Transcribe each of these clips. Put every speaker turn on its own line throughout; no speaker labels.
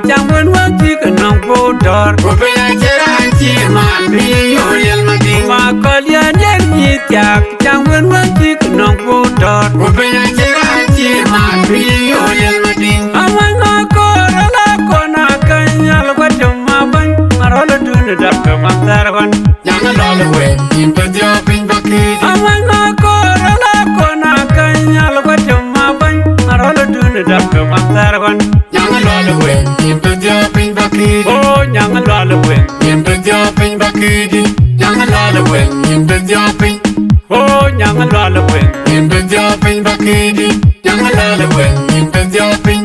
chang wen wan ti ka nong po dor
Ko pe ya chera chi ma bi yo yel ma ding
ma kol ya ner ni tiak chang wen wan ti ka nong po dor
Ko pe ya chera chi ma bi yo yel ma ding
amai na ko la ko na kan yal wa jum ma ban marol dun da ka ma tar wan
Yang lo le we in pe dio pin ba ki
amai na ko la ko na kan yal wa jum ma ban marol dun da ka ma tar wan
Yang lo le we in pe dio pin ba ki
oh nyang lo le wen
in pe dio pin ba ki Yang lo le we in pe dio pin
oh nyang lo le wen
in pe dio pin ba ki Yang lo le we in pe dio pin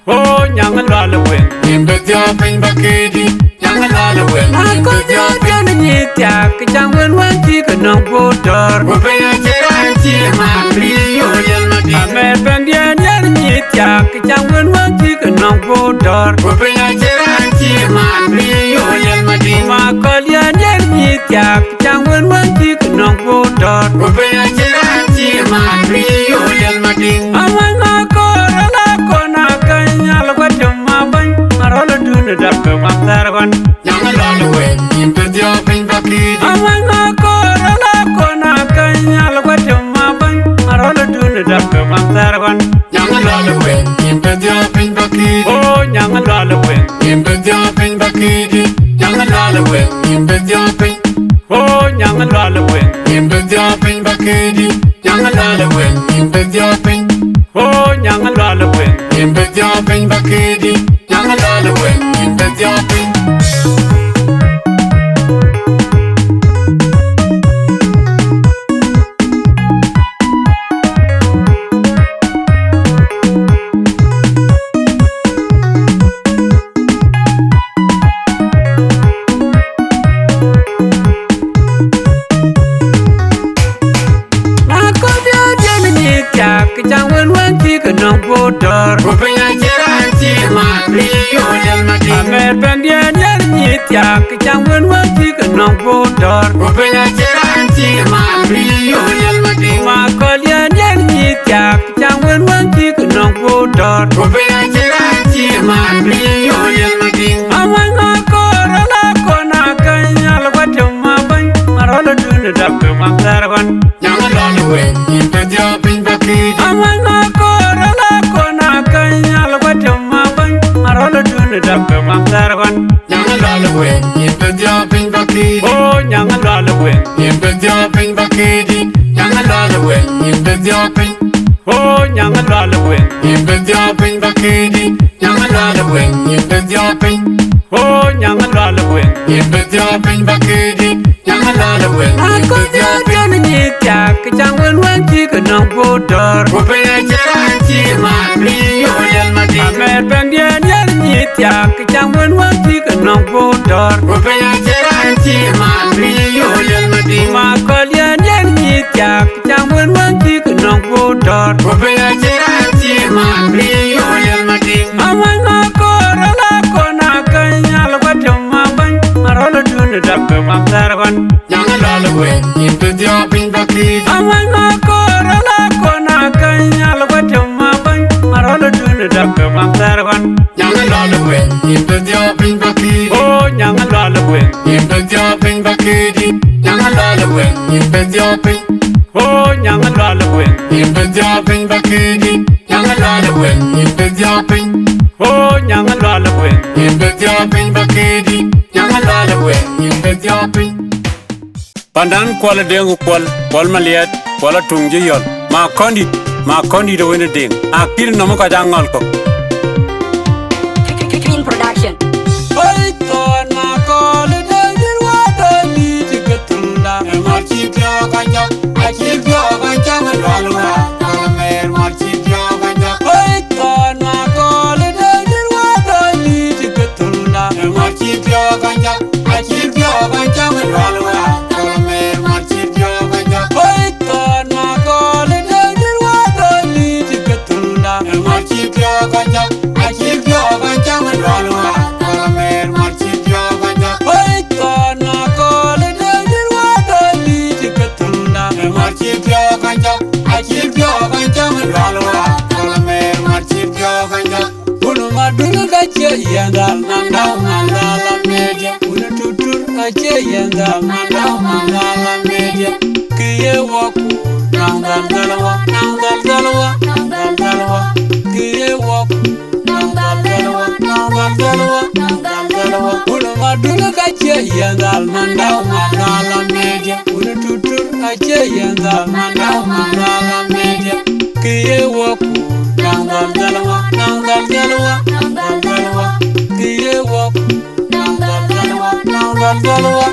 oh nyang lo le wen
in pe dio pin ba ki Yang lo le we
ma
in
ko
pe dio
ya
pin
jan ni tiak chang wen wan ti ka nong po dor
Ko pe ya chera chi ma bi yo yel ma ding
Amer pendian yer ni tiak chang wen wan ti ka nong po dor
Ko pe ya chera chi ma bi yo yel ma ding
ma kol ya yer ni tiak chang wen wan ti ka nong po dor
Ko pe ya chera chi ma bi yo yel ma ding
amai na ko la ko na kan yal wa jum ma ban marol dun da ka ma tar wan
Yang lo le we in pe dio pin ba ki
amai na ko la ko na kan yal wa jum ma ban marol dun da ka ma tar wan
Yang lo le we in pe dio pin ba ki
oh nyang lo le wen
in pe dio pin ba ki Yang lo le we in pe dio pin
oh nyang lo le wen
in pe dio pin ba ki Yang lo le we in pe dio pin
oh nyang lo le wen
in pe dio pin ba ki Yang lo le we in pe dio pin
ma ko ya jan ni tiak chang wen wan ti ka nong po dor
Ko pe ya chera chi ma bi yo yel ma ding
Amer pendian yer ni tiak chang wen wan ti ka nong po dor
Ko pe ya chera chi ma bi yo yel ma ding
ma kol ya yer ni tiak chang wen wan ti ka nong po dor
Ko pe ya chera chi ma bi yo yel ma ding
amai na ko la ko na kan yal wa jum ma ban marol dun da ka ma tar wan
Yang lo le we in pe dio pin ba ki
amai na ko la ko na kan yal wa jum ma ban marol dun da ka ma tar wan
Yang lo le we in pe dio pin ba ki
oh nyang lo le wen
in pe dio pin ba ki Yang lo le we in pe dio pin
oh nyang lo le wen
in pe dio pin ba ki Yang lo le we in pe dio pin
oh nyang lo le wen
in pe dio pin ba ki Yang lo le we
ma
in
ko
pe dio
ya
pin
jan ni tiak chang wen wan ti ka nong po dor
Ko pe ya chera chi ma bi yo yel ma ding
Amer pendian yer ni tiak chang wen wan ti ka nong po dor
Ko pe ya chera chi ma bi yo yel ma ding
ma kol ya yer ni tiak chang wen wan ti ka nong po dor
Ko pe ya chera chi ma bi yo yel ma ding
amai na ko la ko na kan yal wa jum ma ban marol dun da ka ma tar wan
Yang lo le we in pe dio pin ba ki
amai na ko la ko na kan yal wa jum ma ban marol dun da ka ma tar wan
Yang lo le we in pe dio pin ba ki
oh nyang lo le wen
in pe dio pin ba ki Yang lo le we in pe dio pin
oh nyang lo le wen
in pe dio pin ba ki Yang lo le we in pe dio pin
oh nyang lo le wen
in pe dio pin ba ki Yang lo le we in pe dio pin
pandan kwala dengu kwal maliat kwala tungji yon ma kondi do wene ding akil no ka jangal ko
Clean production.
oi ton ma ko le de dirwa do li tigatunda
Ma chi dio ga ja a chi dio ga ja ma lo wa ka mer ma chi dio ga ja
oi ton ma ko le de dirwa do li tigatunda
Ma chi dio ga ja a chi dio ga ja ma lo wa ka mer ma chi dio ga ja
oi ton ma ko le de dirwa do li tigatunda
Ma chi dio ga ja a chi dio ga ja ma lo wa ka mer ma chi dio ga ja
oi ton ma ko le de dirwa do li tigatunda
Ma chi dio ga ja a chi dio ga ja ma lo wa ka mer ma chi dio ga ja
Bunu madunu ga kache yandal mandala media. Una tutur kache yandal mandala media. Kiye waku nangal galwa. Kiye waku nangal galwa. Una maduna kache yandal mandala media. Una tutur kache yandal mandala media. Kiye waku nangal galwa. Kiye waku nangal galwa.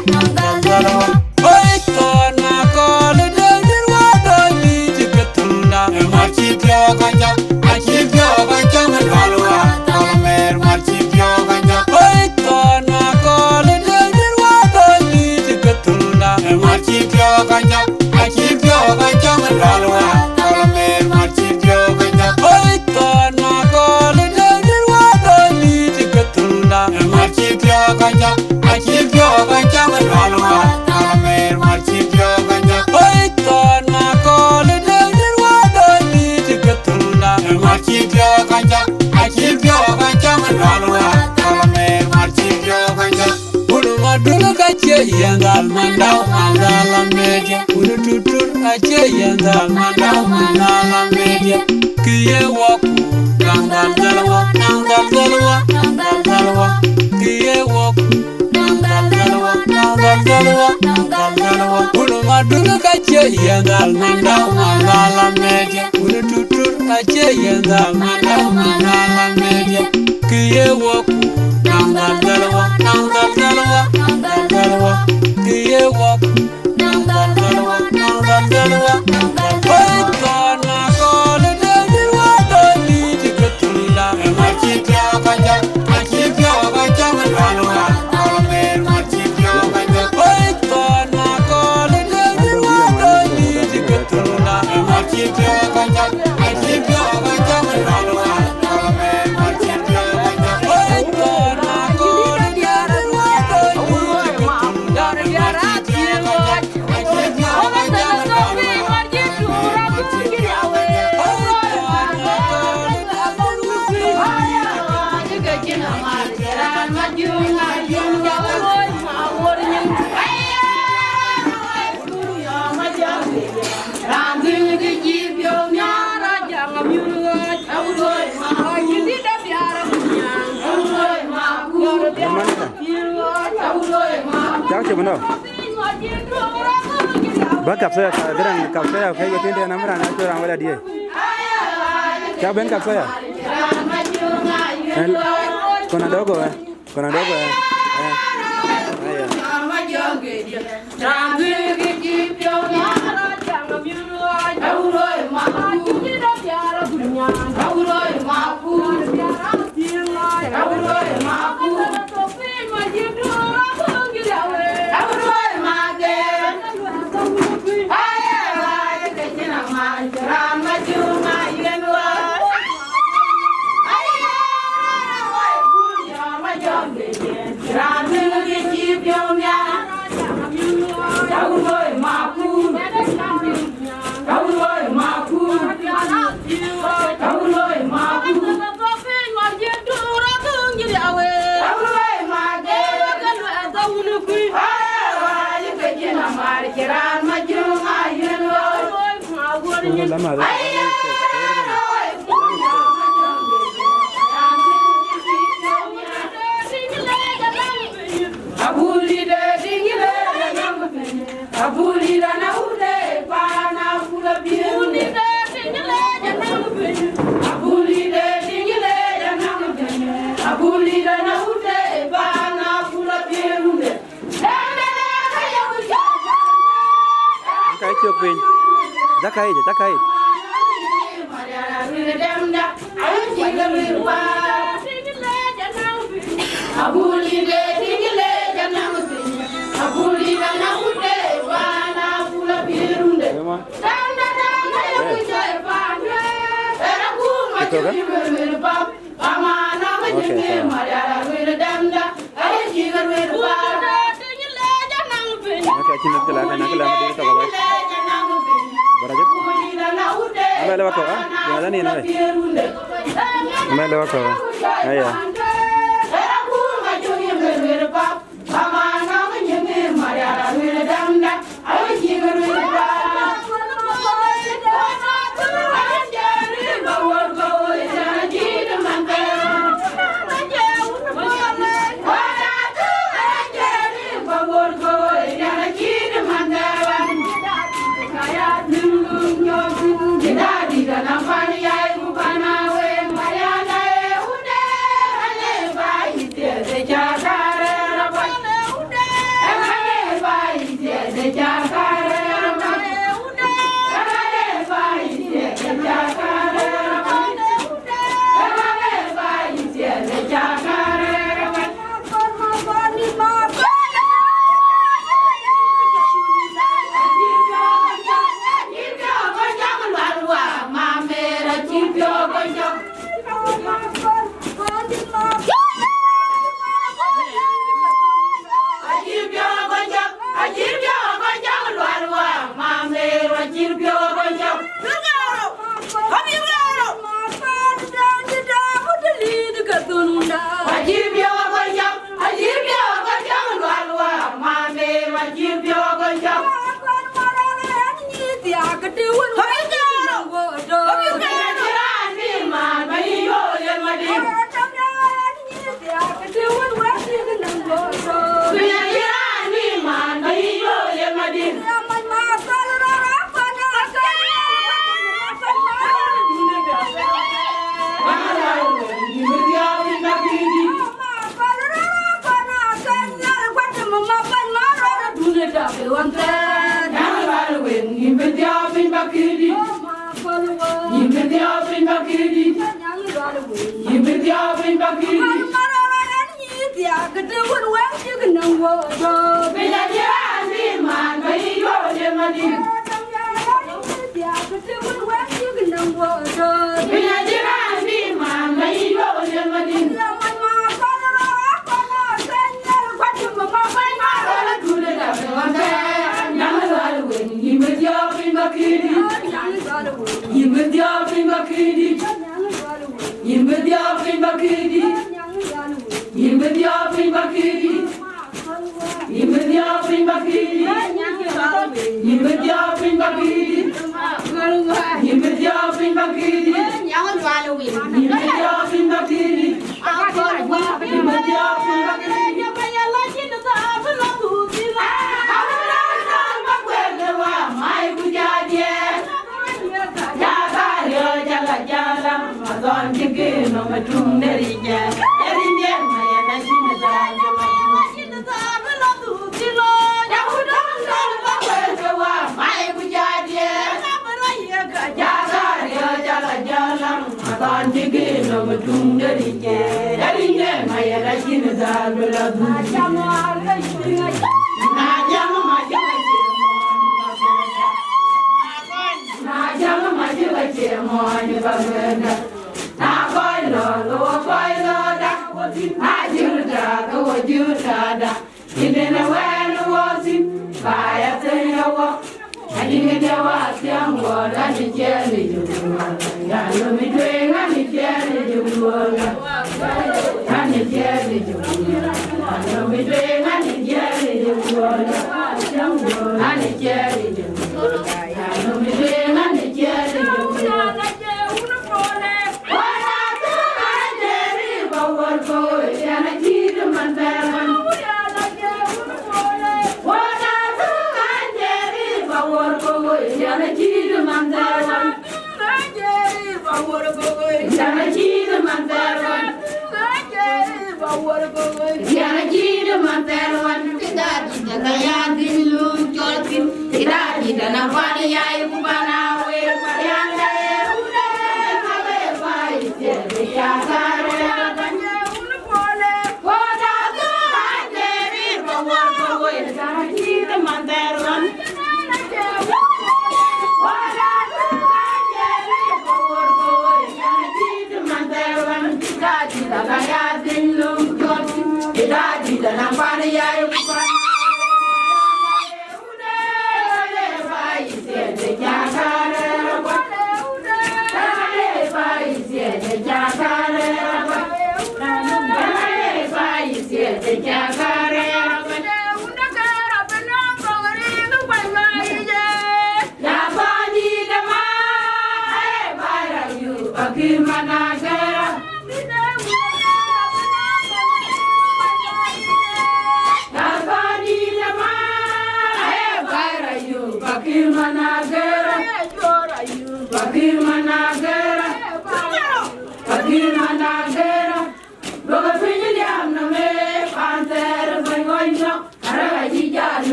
Oi kona kole denir wadoli tiketunda.
Marchipyo ganja, achipyo ganja galwa, kalamer marchipyo ganja.
Oi kona kole denir wadoli tiketunda.
Marchipyo ganja, achipyo ganja galwa, kalamer marchipyo ganja.
Oi kona kole denir wadoli tiketunda.
Marchipyo ganja, achipyo ganja galwa, kalamer marchipyo ganja.
Oi kona kole denir wadoli tiketunda.
Marchipyo ganja, achipyo ganja galwa, kalamer marchipyo ganja.
Ulu madulu kache yandal mandala media. Ulu tutur kache yandal mandala media. Kiye waku nangal galwa. Kiye waku nangal galwa. Ulu madulu kache yandal mandala media. Ulu tutur kache yandal mandala media. Kiye waku nangal galwa. Kiye waku nangal galwa. Oi kona kole denir wadoli tiketunda.
Marchipyo ganja, achipyo ganja galwa, kalamer marchipyo ganja.
Oi kona kole denir wadoli tiketunda.
Marchipyo ganja, achipyo ganja galwa, kalamer marchipyo ganja.
Oi kona kole denir wadoli tiketunda.
Cháu chụp đâu? Bác cặp xe cái đằng cặp xe cái tiên đen nắm ra nó cho rằng đây đi. Cháu bên cặp xe à? Con nào đó rồi? Con nào đó rồi? Lama rồi. Cái chưa quên. Giá cây. Lewat kau, ya, ni. Lewat kau, ya.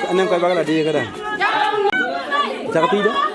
Anh em coi bác là đi cái này. Chả có tí đó.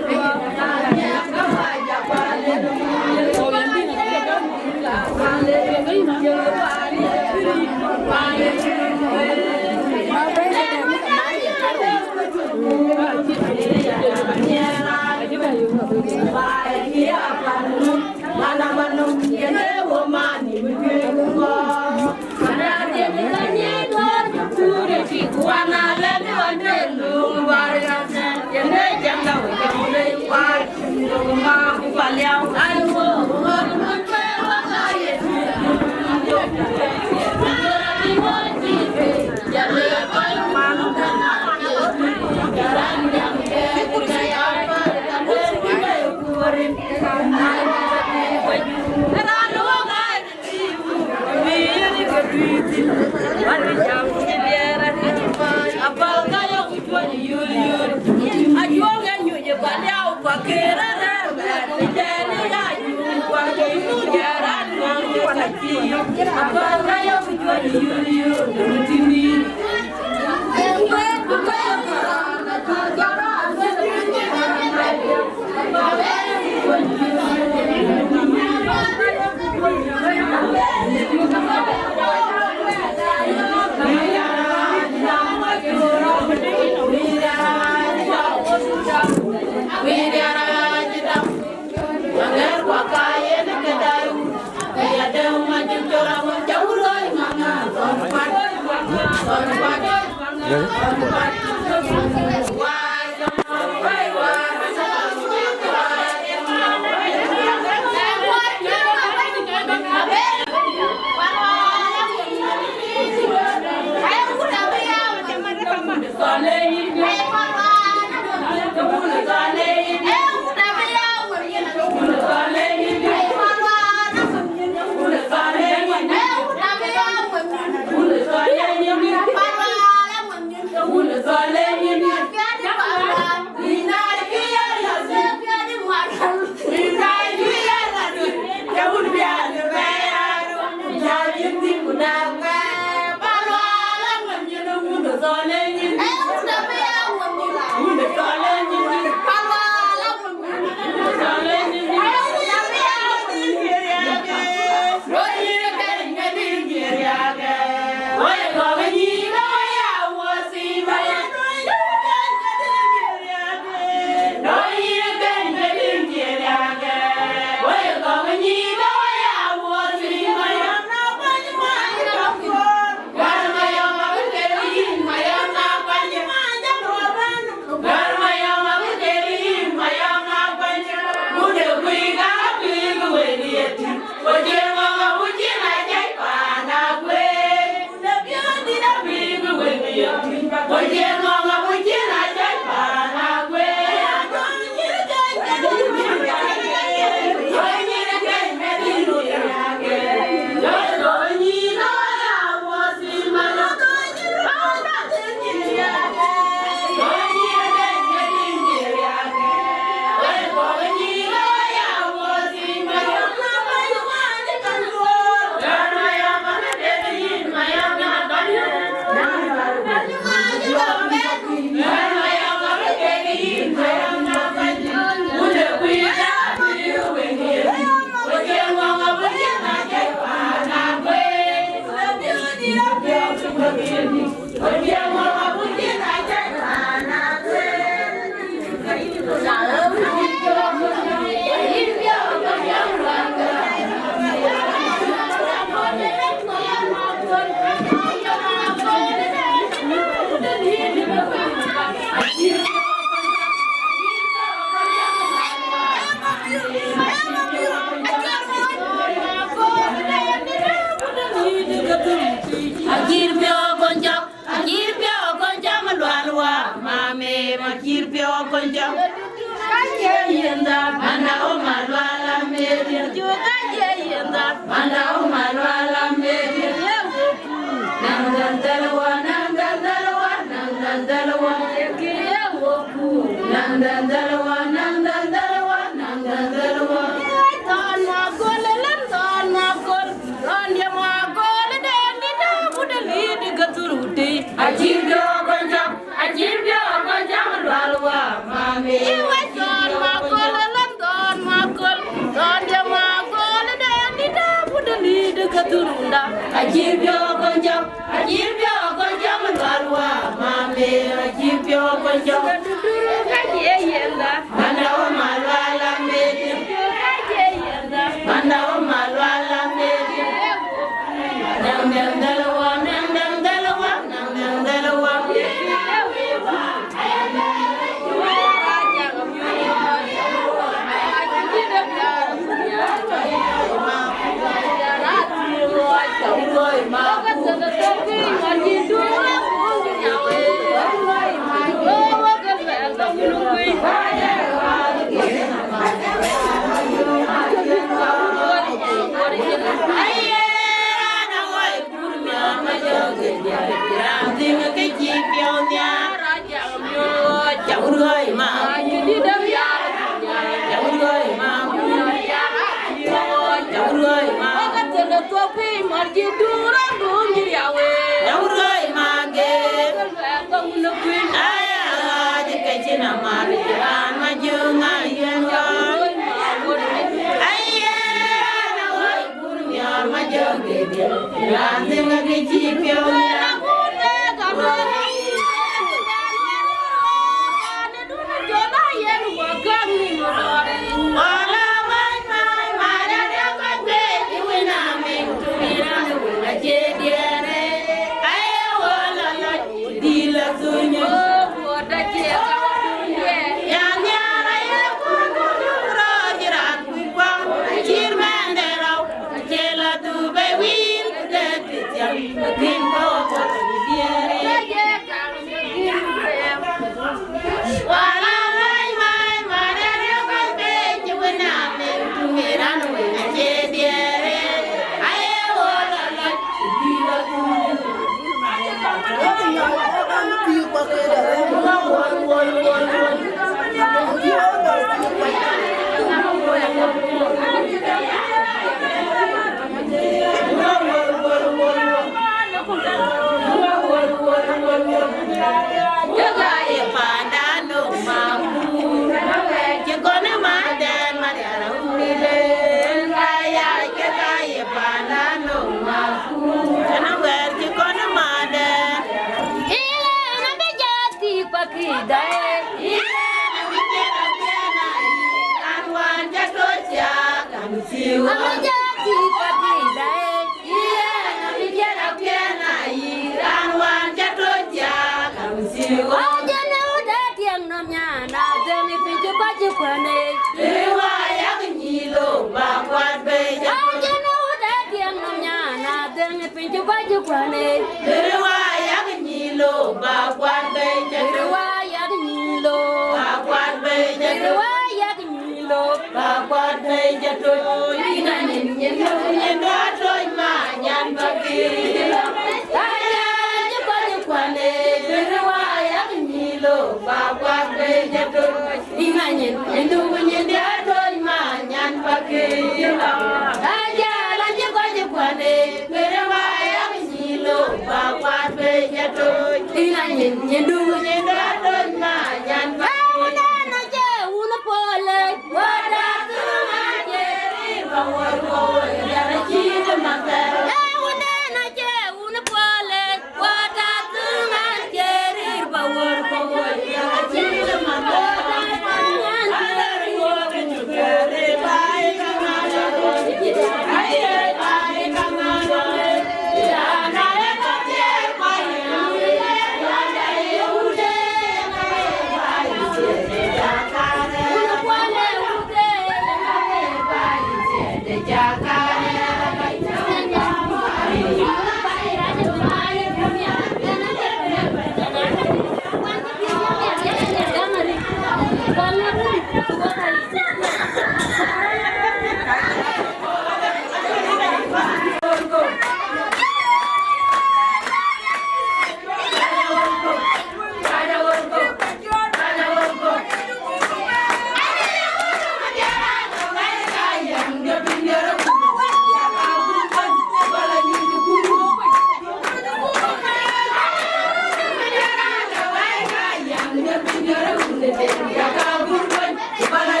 Bala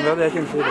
mbele ya chini sida.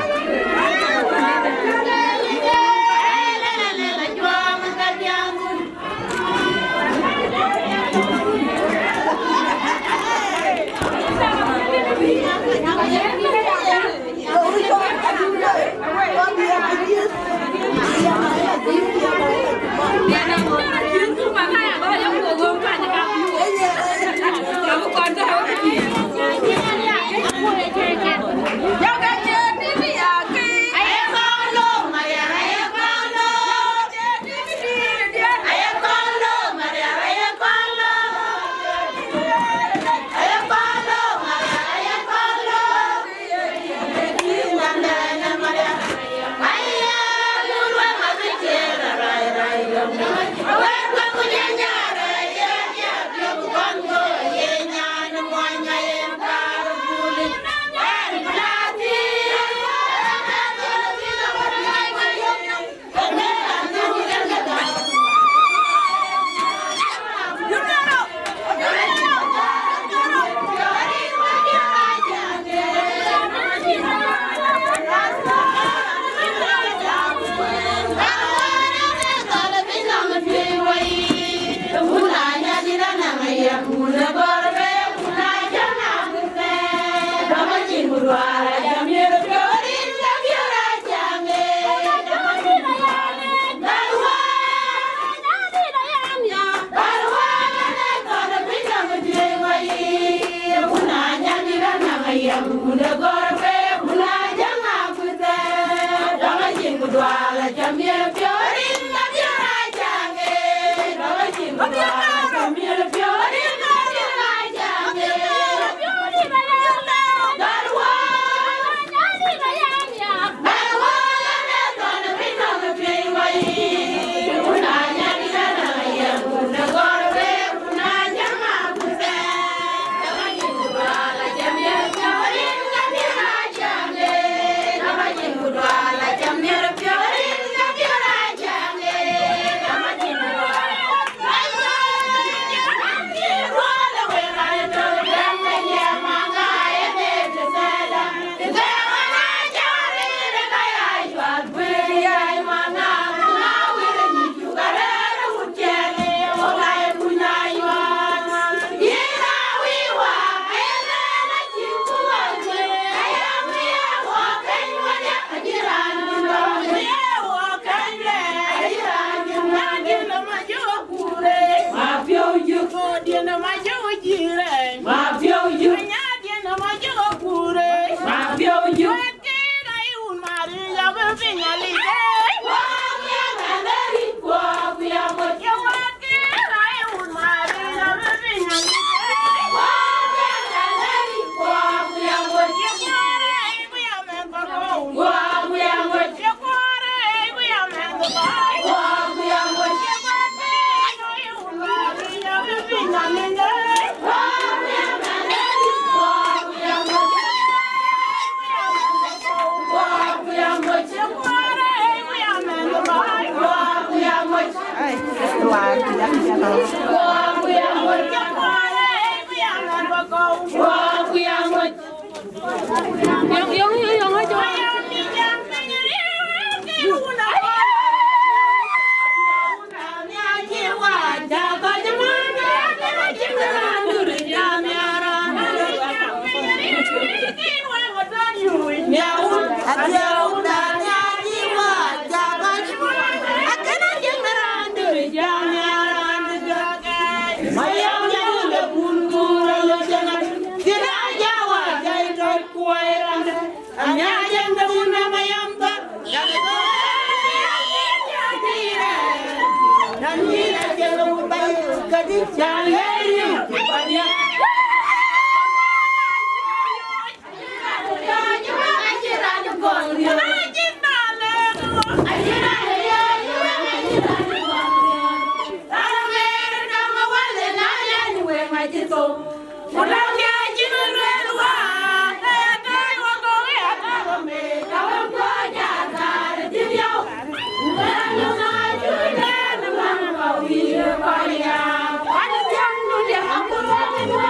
Yeah.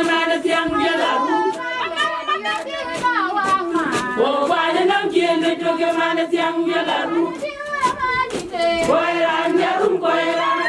tuge mana tiang jela oh wanya nam kiende tuge mana tiang jela koiran jarum koiran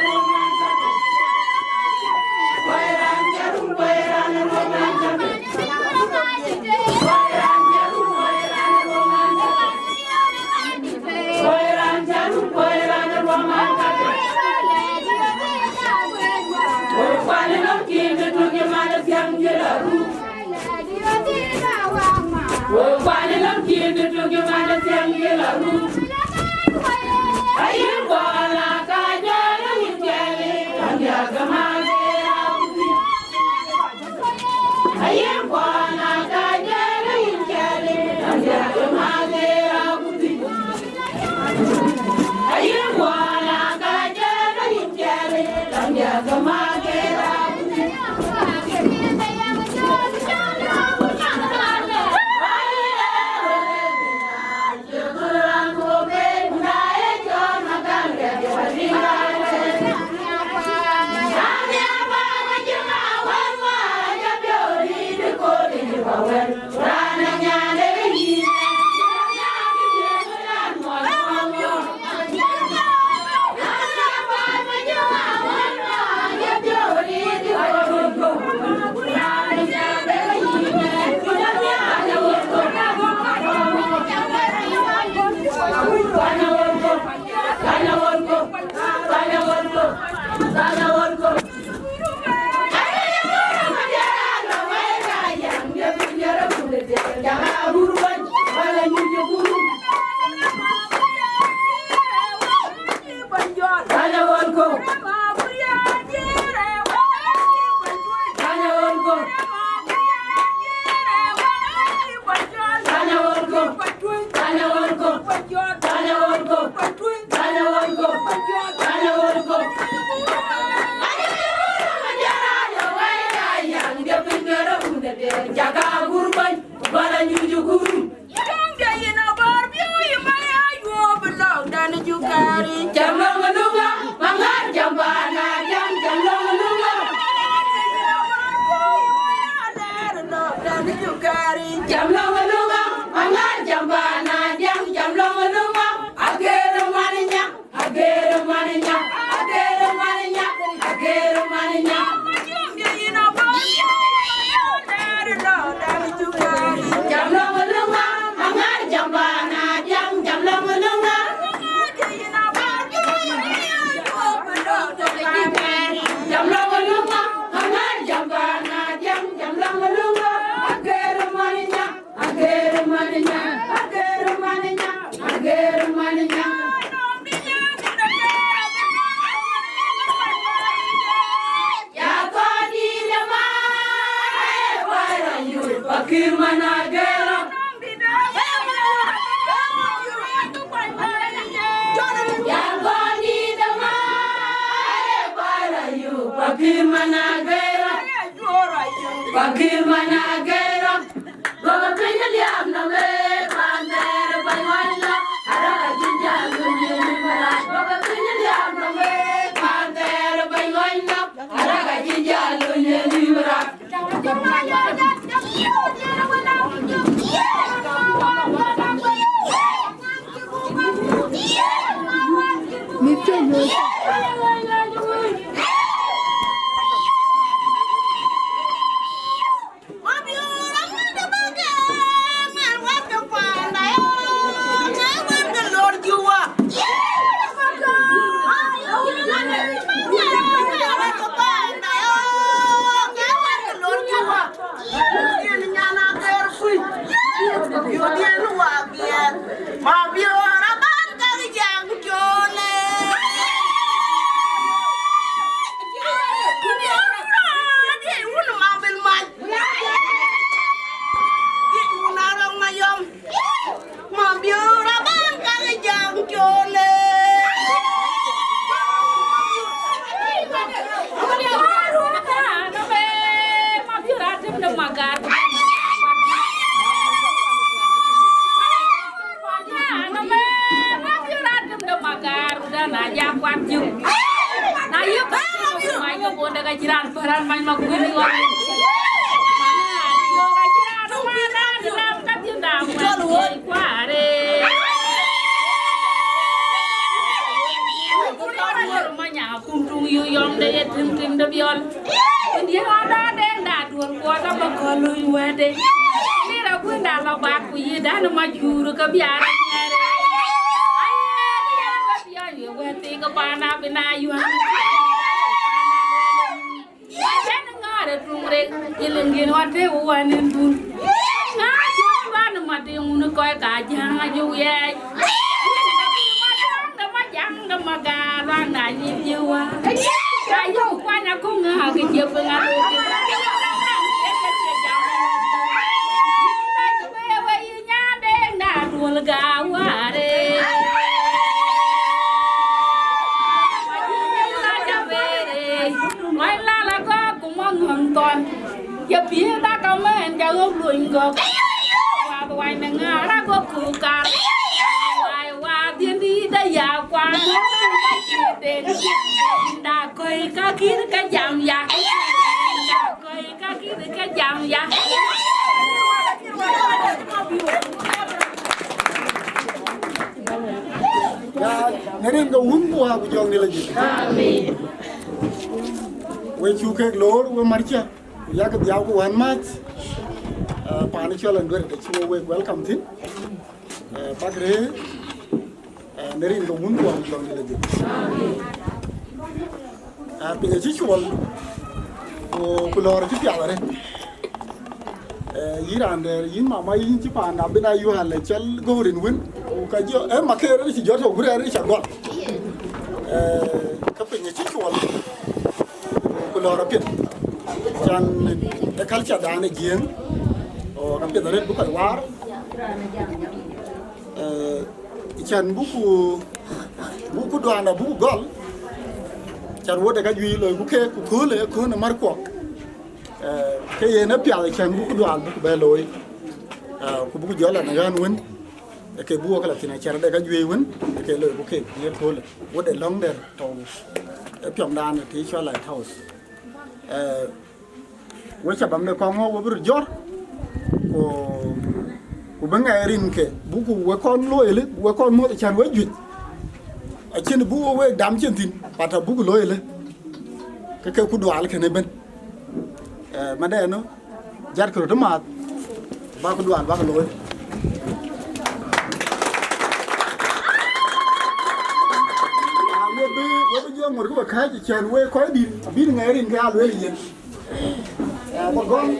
Jiran baran main mag wini
yu yom de ye tim de biol ndi ada de da duon ko da ba ko lu wede ni ra ku da la ba ku yi da na ma juru ka biya nyere ay ya ba biya yu wede ka ba na bina yu ha ya na ngare tumre ilengin wate wanen dun na ju ba na ma de un ko ka janga ju ye maga loan na nhiều quá ai yêu qua nhà cũng ngờ cái chiều phương ăn giờ phía ta có mấy giờ ước luyện ngược qua ngoài này ngã ra có cụ cả qua tiên đi đây già qua đã coi các kia cái giảm giá đã coi các kia cái giảm giá
Ngerin ka wumbu ha bujong ni lagi. Amin. We chuke lor we marcha. Ya ka biaw ko wan mat. Pani cholan dur de chuo we welcome tin. Pagre ngerin ka wumbu ha bujong ni lagi. Amin. Pinya chi chuol. O kulor chi piaw re. Yiran der yin mama yin chi pa na bina yu hal chel gorin win. Ka jo makere chi joto gure re cha gol. Ka pinya chi chuol. Kulor pit. Chan e culture da ne gien. O ka pit re bu ka war. Chan buku dwana buku gol. Chan wo de ka yui lo ku ke ku khole ko na mar ko. Cái gì nó bèo thì chẳng bút đoàn bút bè lối, cũng bút gió là nó gan win, cái bùa cái là thì này chẳng đây cái duy win, cái lời bút cái gì thôi là, bút để lóng đèn thầu, bèo đàn thì cho lại thầu, với chả bằng được con ngô với bút gió, của bên ngày rin cái bút của con lôi lên, của con mua thì chẳng với duyệt, ở trên bút với đám trên thìn, bắt đầu bút lôi lên, cái bút đoàn cái này bên mà đây nó giặt cửa đó mà ba con đoàn ba con lối với bây giờ một cái bậc khai chỉ chèn quê khói đi ngày đi ra lối gì một con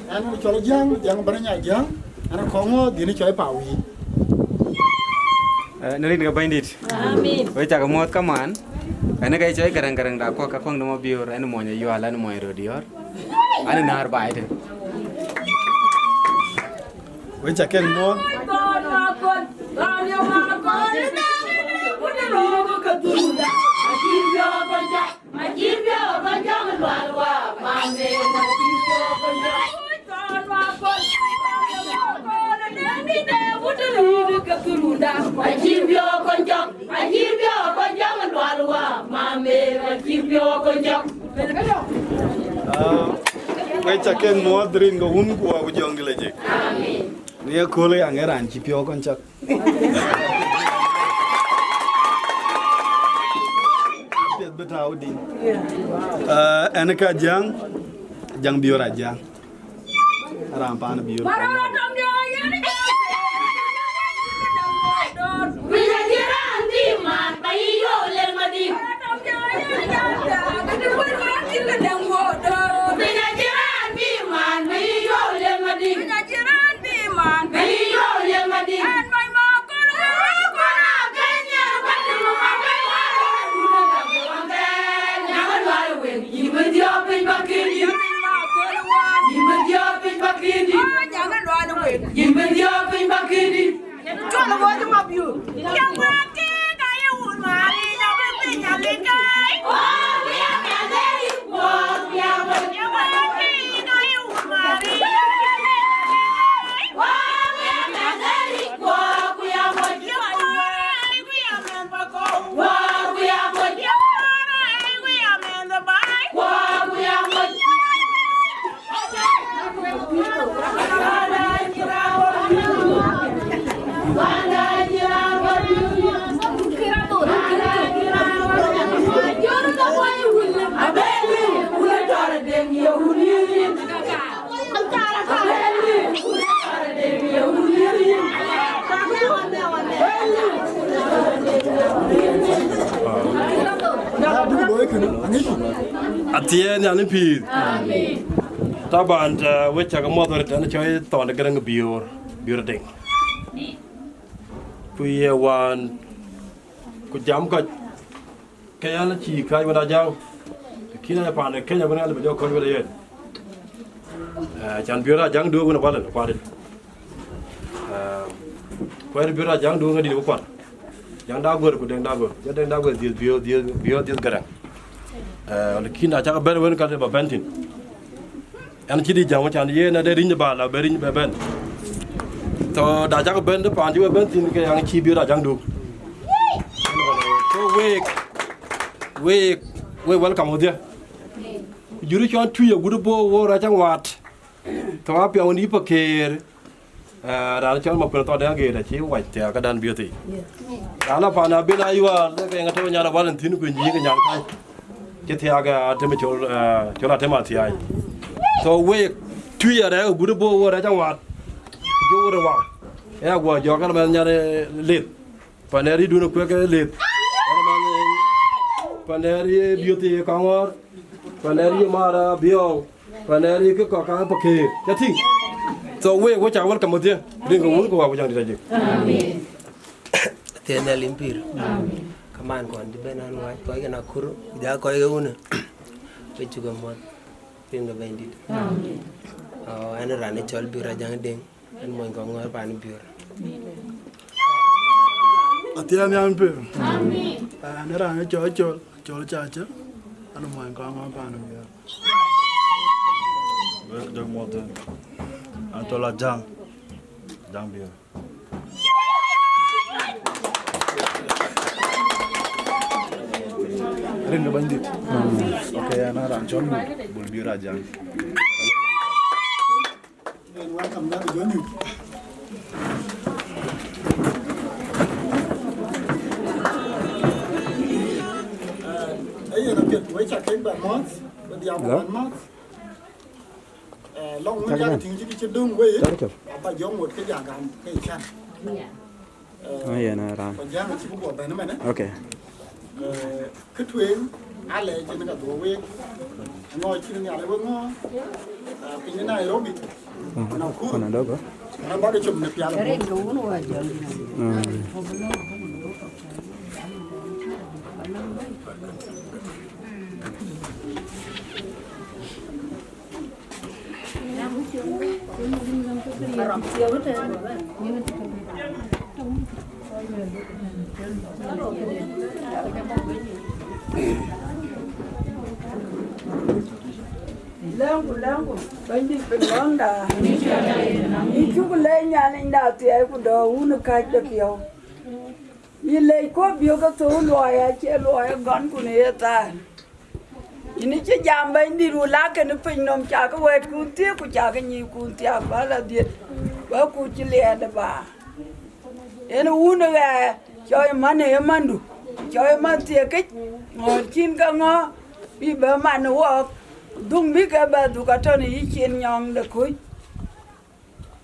anh cho nó giang bên nhà giang anh không đi nó chơi bảo gì
Nalin ka bandit.
amin
Wei cak muat kaman. Karena kai coy kadang-kadang dak ko kakong nama biur anu monya yuala anu moy rodior. Anu nar bai de.
với chả kén mua với chả kén mua drin go hun của bujong di lagi. Amin. Nia khole angeran chipio con chak. Piet betau din. Enaka jang biur aja. Rampan biur. lối cái anh ấy
Atien yani pir. Taban wecha ka motor tan choy ton de grang biur ding. Puye wan ku jam ka kaya la chi kai wada jang. Kina pa ne Kenya bana le jo ko wada yet. Chan biura jang du ko na wala pa de. Ko biura jang du ngadi ko pa. Jang da gor ku deng da gor. Ja deng da gor dia garang. Kina cha ben wen ka ba bentin an ci di jang chan ye na de rin ba la berin be ben to da cha ben de pan ju bentin ke yang ci bi da jang du so we welcome dia juru chon tu ya gudu bo wo ra chang wat to a pyo ni pa ke da chon ma pe to da ge da ci wa ta ka dan bi ti da na pa na bi na yu a le ke ngato nya na valentine ku ni ke nya kai cái thằng cái thêm chỗ là thêm mà thì ai, so we three ở đây group bộ ở đây trong mặt, chỗ ở đâu, em qua giờ cái mà nhà này liệt, phần này đi đun được cái liệt, phần này đi beauty con ngor, phần này đi mà là biong, phần này đi cái cỏ cá bạc kê, cái thing, so we có chào welcome một tiếng, đừng có muốn có vào trong đi
Amen. Tiền là limpir. Kaman kon di benan wa ko ga nakuru da ko ga una pe chuga mo pin ga bendi ana rane chol bi ra jang deng an mo ko ngor pan bi
Atian yan pe. Amen. Ana rane chol cha cha. Ana mo ko ngor pan bi. Wek dog mo ten. Antola jang bi. Ring bandit. Okay, ana ran chon bul bi raja.
welcome that is you ấy là việc với chặt cái bạn mót và điều bạn mót long nguyên gia thì chỉ đi đường với và giống một cái dạng cảm cái chăn
iya na ran
và giá chỉ có bên này
okay
cái thuyền ai lệ trên cái đồ về ngồi trên nhà lại vẫn ngó cái này rồi bị nào khu
còn đâu cơ
nó bắt được chụp được giá là
Lengo bandi pelonda iku le nyane nda tie ku do unu ka de pio ile ko bio ka to lo ya che lo ya gan ku ne ta ini che jam bandi ru la ke ne pin nom cha ka we ku tie ku cha ka ni ku tie ba la diet ba ku chi le da ba ene unu ga choi mane mandu choi man tie ke ngor chin ka ngo bi ba man wo dung bi ka ba du ka toni yi chen nyong de koi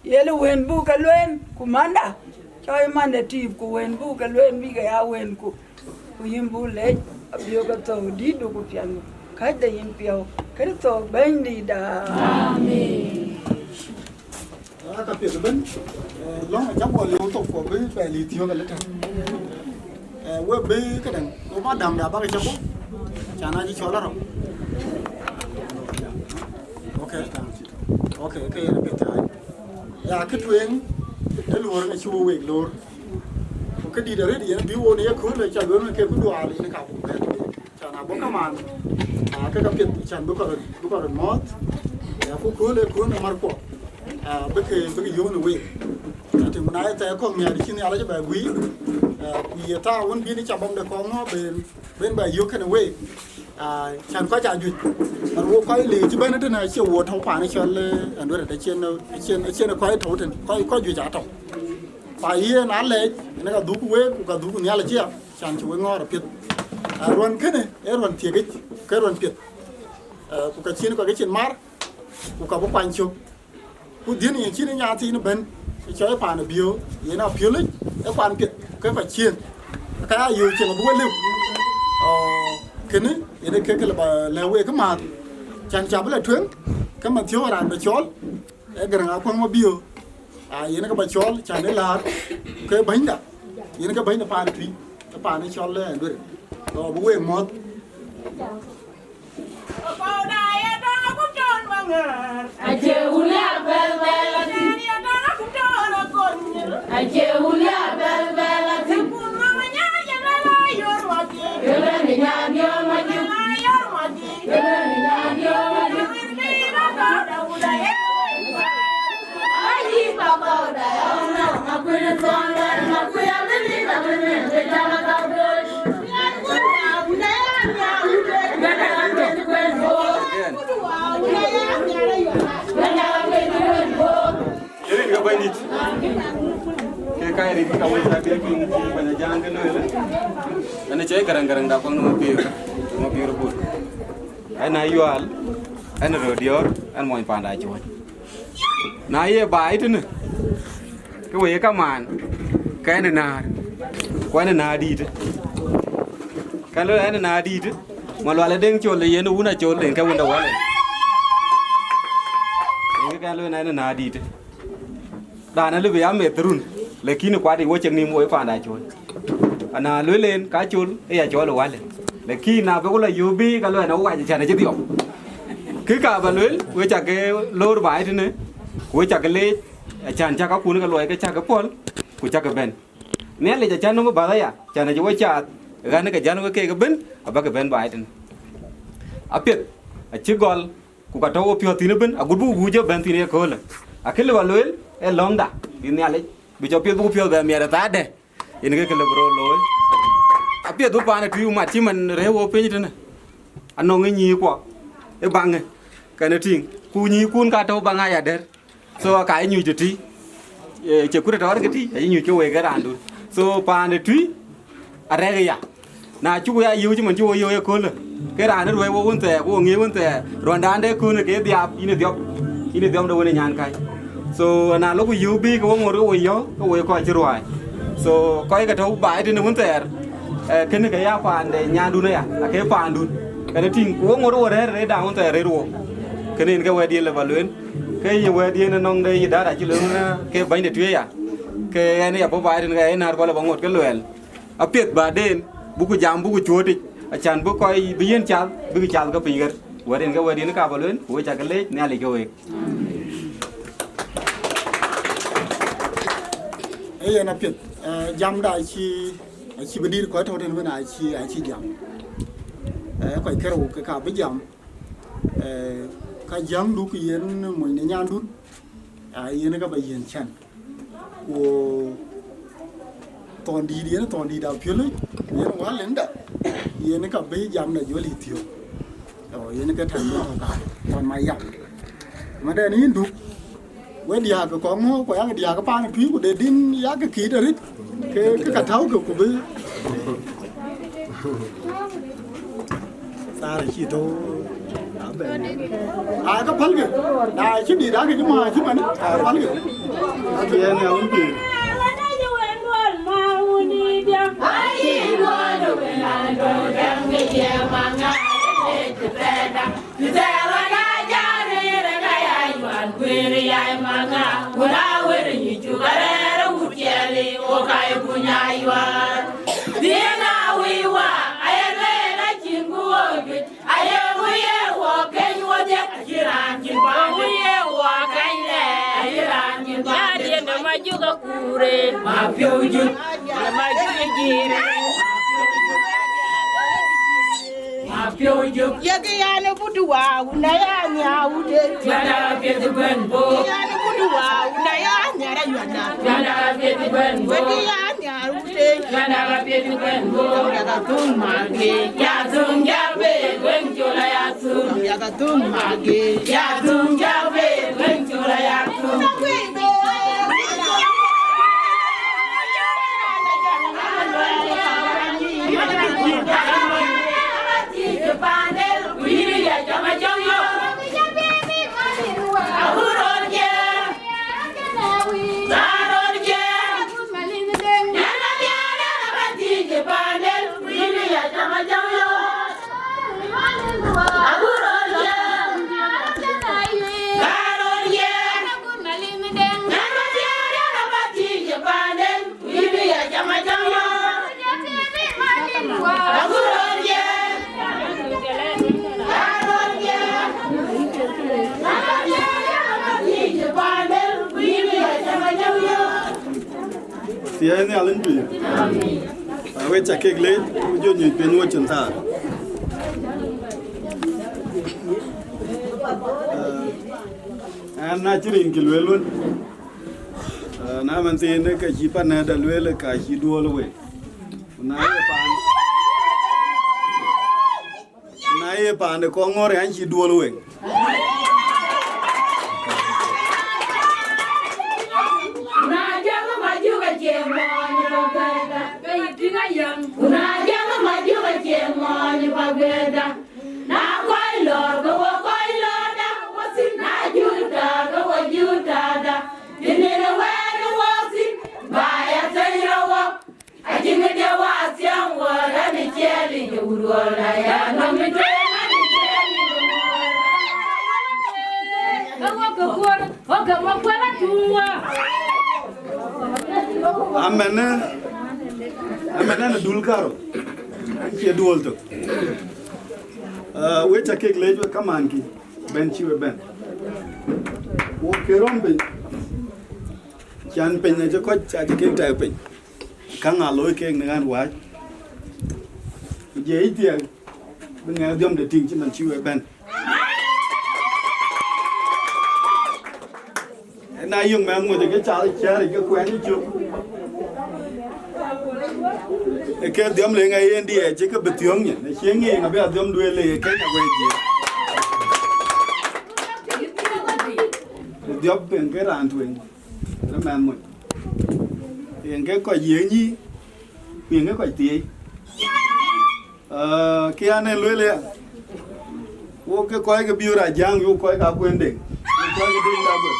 yele wen bu ka luen ku manda choi manda ti ku wen bu ka luen bi ka ya wen ku yim bu le bio ka to di du ku pian ka da yim pio ka to ben di da amen
cái việc bên long ở trong bồn liều tục của bên về lì thiếu cái lết quê bên cái đằng nó bắt đầm đã bắt cái chấp chả nói chỉ cho là rồi ok cái là biệt thái là cái thuyền cái lúa cái chu về lúa cái đi đấy đi đi vô này cứ là chả bữa cái cứ đùa này nó cào chả nào bốc cái màn cái biệt chả bữa còn mót phú cứ là mar cổ bây cái vô này về thì mình nói tại con nhà đi xin nhà lấy cho bà quý vì ta vẫn biết đi chả bông được con nó bên bà vô cái này vềฉันก็จะหยุดรู้ค่อยหลีที่บ้านนั่นน่ะเชี่ยววัวท้องผ่านเชี่ยวเลยอันนู้นแต่เชี่ยวค่อยท้องถึงค่อยอยู่จ่าท้องไปนั่นเลยนั่นก็ดูกูเว้กูก็ดูกูเนี่ยเลยเชี่ยฉันช่วยงอระเพียรวนขึ้นเนี่ยรวนเทียกิก็รวนเพียกูก็เชี่ยก็เชี่ยมาร์กูก็บอกปันชิวกูเดี๋ยวนี้เชี่ยเนี่ยที่นั่นเป็นเชี่ยวผ่านบิวยี่น่ะบิวเลยไอ้ปันเพียก็ไปเชี่ยก็อยู่เชี่ยมาบุ้งเลี้ยว kene ene ke kala ba lewe ka ma chan cha bla twen ka man thio ran ba chol e garanga ko ma bio yene ka ba chol chan ne la ke bainda yene ka bainda pa twi pa ne chol le ndo do bu we mot
ko da ya da ku ton mangar
Aje ulia bel bel ati.
ya da ku ton ko
Aje ulia bel bel ati.
ku ma nya ya la la yor wa ki
Gele ni nyam yo maju.
la yor wa ki
Gele ni nyam yo maju.
ni na da da ya
Ayi baba da yo na makwena songa makwya beli na beli ke jama ka do.
Jadi nggak banyak. Kayak ini kamu tadi pun banyak jangan kena lah. Karena cewek garang-garang dapat nama biru pun. Ana jual, ana rodior, ana mau pandai jual. Nah iya baik tu nih. Kau ya kaman, kau ana nadi tu. Kalau ana nadi tu, malu ada deng jual, ye nu una jual, kau unda wale. Ini kalau ana nadi tu. Đàn nó về mệt run, lấy kín nó quá thì vô chừng ni muối phản đại chôn, anh lưới lên cá chôn, ấy là chôn là quá lên, lấy kín nào với cái là yubi cái lưới nó quay chả này chứ tiểu, cứ cả vào lưới với chả cái lô vải thế này, với chả cái lê, chả chả các cuốn cái lưới cái chả cái pol, của chả cái bên, nét lấy chả nó mới bảo đấy à, chả này chứ với chả, cái này cái chả nó cái bên, ở bên cái bên vải thế này, à biết, chứ còn, của cả trâu phiêu tí nó bên, à gút bu gút cho bên tí này coi là, à cái lưới lưới long da ini ale bijo pio bu pio ba mi ara ta de ini ke kele bro loy apia du pa na tu ma chi man re wo pe ni tane ano ngi ni ko e bang ka na ting ku ni kun ka to bang ya der so ka nyu ju ti e che ku da ke ti e nyu cho we ga ran du so pa na tu are ga ya na chu ya yu chi man chu yo ko le ke ran na we wo un te wo ngi un te ron dan de ku ne ke diap ini diop do ne nyan kai so na lúc yubi ko ngor ko yo ko ko chirwai so ko ga tau bai tin mun ter ken ga ya fan de nya du na ya ke fan du ka ne tin ko ngor wo re da mun ter re ro ken ga we di le valuen ke ye we di na nong de da chi lu na ke bain de tue ya ke ne ya po bai tin ga na ko le bangot ke luel a piet ba den bu ku jam bu ku chuoti a chan bu ko bi yen chal bu ku chal ka pi ga we den ga we di na ka valuen wo cha ka le ne ali ke we
ấy là việc jam đại chi bên đi có thâu đến bên này chi jam phải kêu cái cả bây jam cái jam lúc yên mình nên nhàn đun yên cái bây yên chăn của toàn đi đào phiếu lấy yên quá lớn đó yên cái bây jam này vô lì thiếu rồi yên cái thành nó cả còn mai jam mà đây này đục với dia cái con ngô của anh dia cái pan phí của để din giá cái kỹ đó cái cả tháo của bự ta là chỉ đâu cái phấn cái chứ đi đó cái mà chứ mà nó phấn cái anh nào cũng kì
Yai manga, wala wera ni chugarera ucheli, okai kunyaiwa. Dina wiwa, ayele na chinguoge, ayewe wa kenyo de akiran kimba, ayewe wa kaile, akiran kimba. Yadi na majuga kure, mapyoju, na majuga jire.
Yaki yana buduwa unaya nyaude
Yana peti benbo
yana buduwa unaya nyara yona
Yana peti benbo
Wedi yana ude
Yana peti benbo
Yaga tumage
Yatung jabe wenjola yatung
Yaga tumage
Yatung jabe wenjola yatung
Tia ni alin pi. We cha kek le jo nyi pe no chen ta. An na chirin ki lwelun. Na man tin ne ka chi pa na da lwele ka chi duol we. Na ye pa ne ko ngore an chi duol we. Amena dul karo ke duol to we cha kek lejo kaman ki ben chiwe ben wo kerom ben chan pen ne ko cha kek ta pen kanga loy kek ngan wa je itia benga diom de ting chi man chiwe ben na yung mang mo de ke cha ke kwen chu ke diom le ngai en die che ke betiong ne ne chieng ngi ngabe diom due le ke na we ji diom ben ke ran tuen na man mo en ke ko ye ni yen ke ko ti ke ane le le wo ke ko ke biura jang yo ko ka kwen de ko ke ding da bo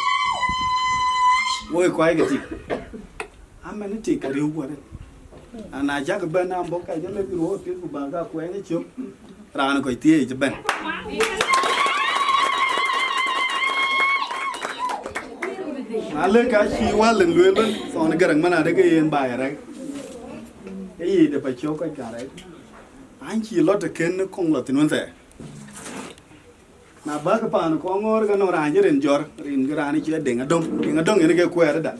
wo ko ke ti amane ti ka ri wo de ana ja ka ben am bo ka je le ro ke ku ba ga kwen ni chum ran ko ti je ben ale ka chi wa len luen luen so na garang mana de ke yen ba ya re e yi de pa cho ka ka re an chi lo de ken kong lo tin se na ba ka pa no ko ngor ga no ran je ren jor rin ga ran chi de ngadong ni ke ku er da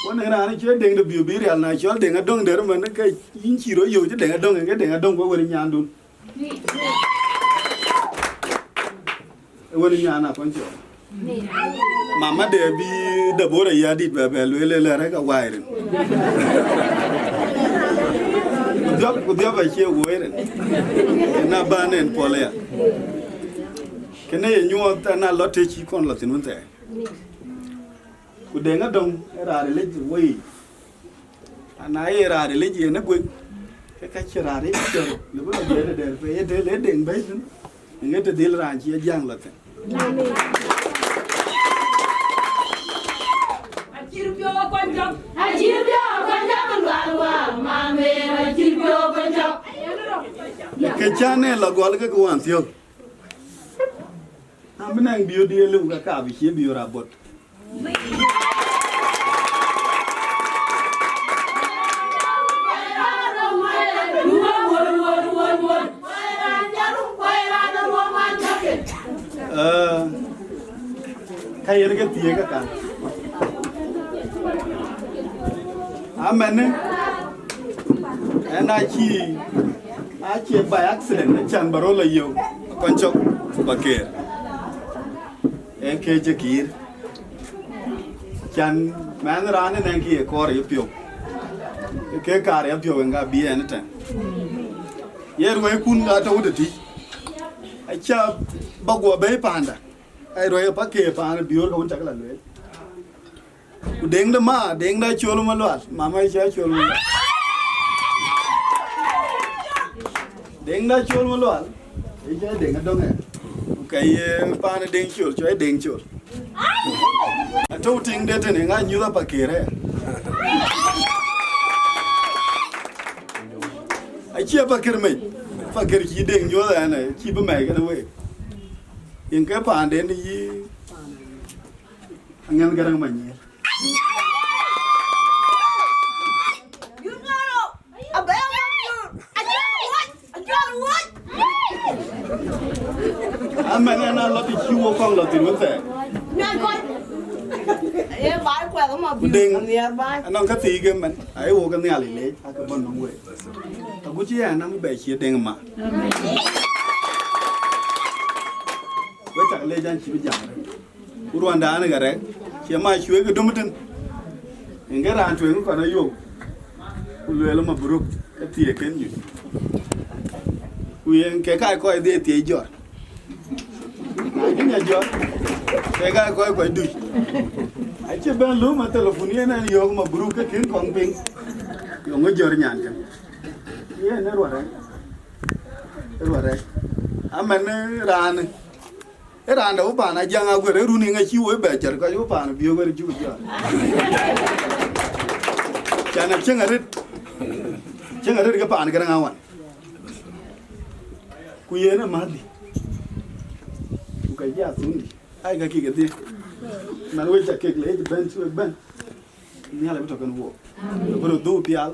wona ran chi de de bi bi real na chi de ngadong de man ke yin chi ro yo je de ngadong ko wori nyan dun wori nyan na kon chi mama de bi de bora ya dit ba ba le re ka wai ren ku dia ba che wo ren na ba nen pole ya kene ye nyu ta na lotte chi kon lo tinun te ku de nga dong ra re le wei ana ye ra re le je na gwe ka chi ra re jo le bo de de pe de le de ba tin ngete dil ran chi jang lo te ke chane la gol ke wan thio amnang bio die lu ka bi che bio rabot kai yer ke tie ka amen and I by accident chan barola yo konchok baker en ke jakir chan man ran en ki kor yo ke kar yo nga bi en tan yer we kun ga to de acha bagwa be panda ai roya pa ke pa bior ko chakla le deng da ma deng da cholo malwal mama cha cholo deng da cholo malwal e cha deng dong e kai pa na deng cholo cho deng cholo to ting de te nga nyu da pa ke re ai chia pa ker me pa ker ki deng nyu da na ki ba mai ka we in ka pa den yi angan garang ma ni Amana na lo ti chiwo kong lo ti nu se. ding anong ka ti ke man ai wo ka nya le ka bon no we ta gu chi na mu be chi ding ma we ta le jan chi bi jang ku Rwanda na ga re chi ma chi we ga dum tin ngara an tu ko na yo ku le lo ma buru ka ti ken ju ku yen ke kai ko de ti jo na jo ke kai ko du ai che ben lu ma telefonia na yo ma buru ka kin kong ping yo ngo jor nyan kan ye ne ro re amen ran da ba na janga go re ru ni nga chi wo be cher ka yo pa na bi go re ju ja chana chengarit ka pa na ga ngawan ku ye na ma di ku ka ja sundi ai ga ki ga di man we ja ke le ben su ben ni ala to kan wo bro do pial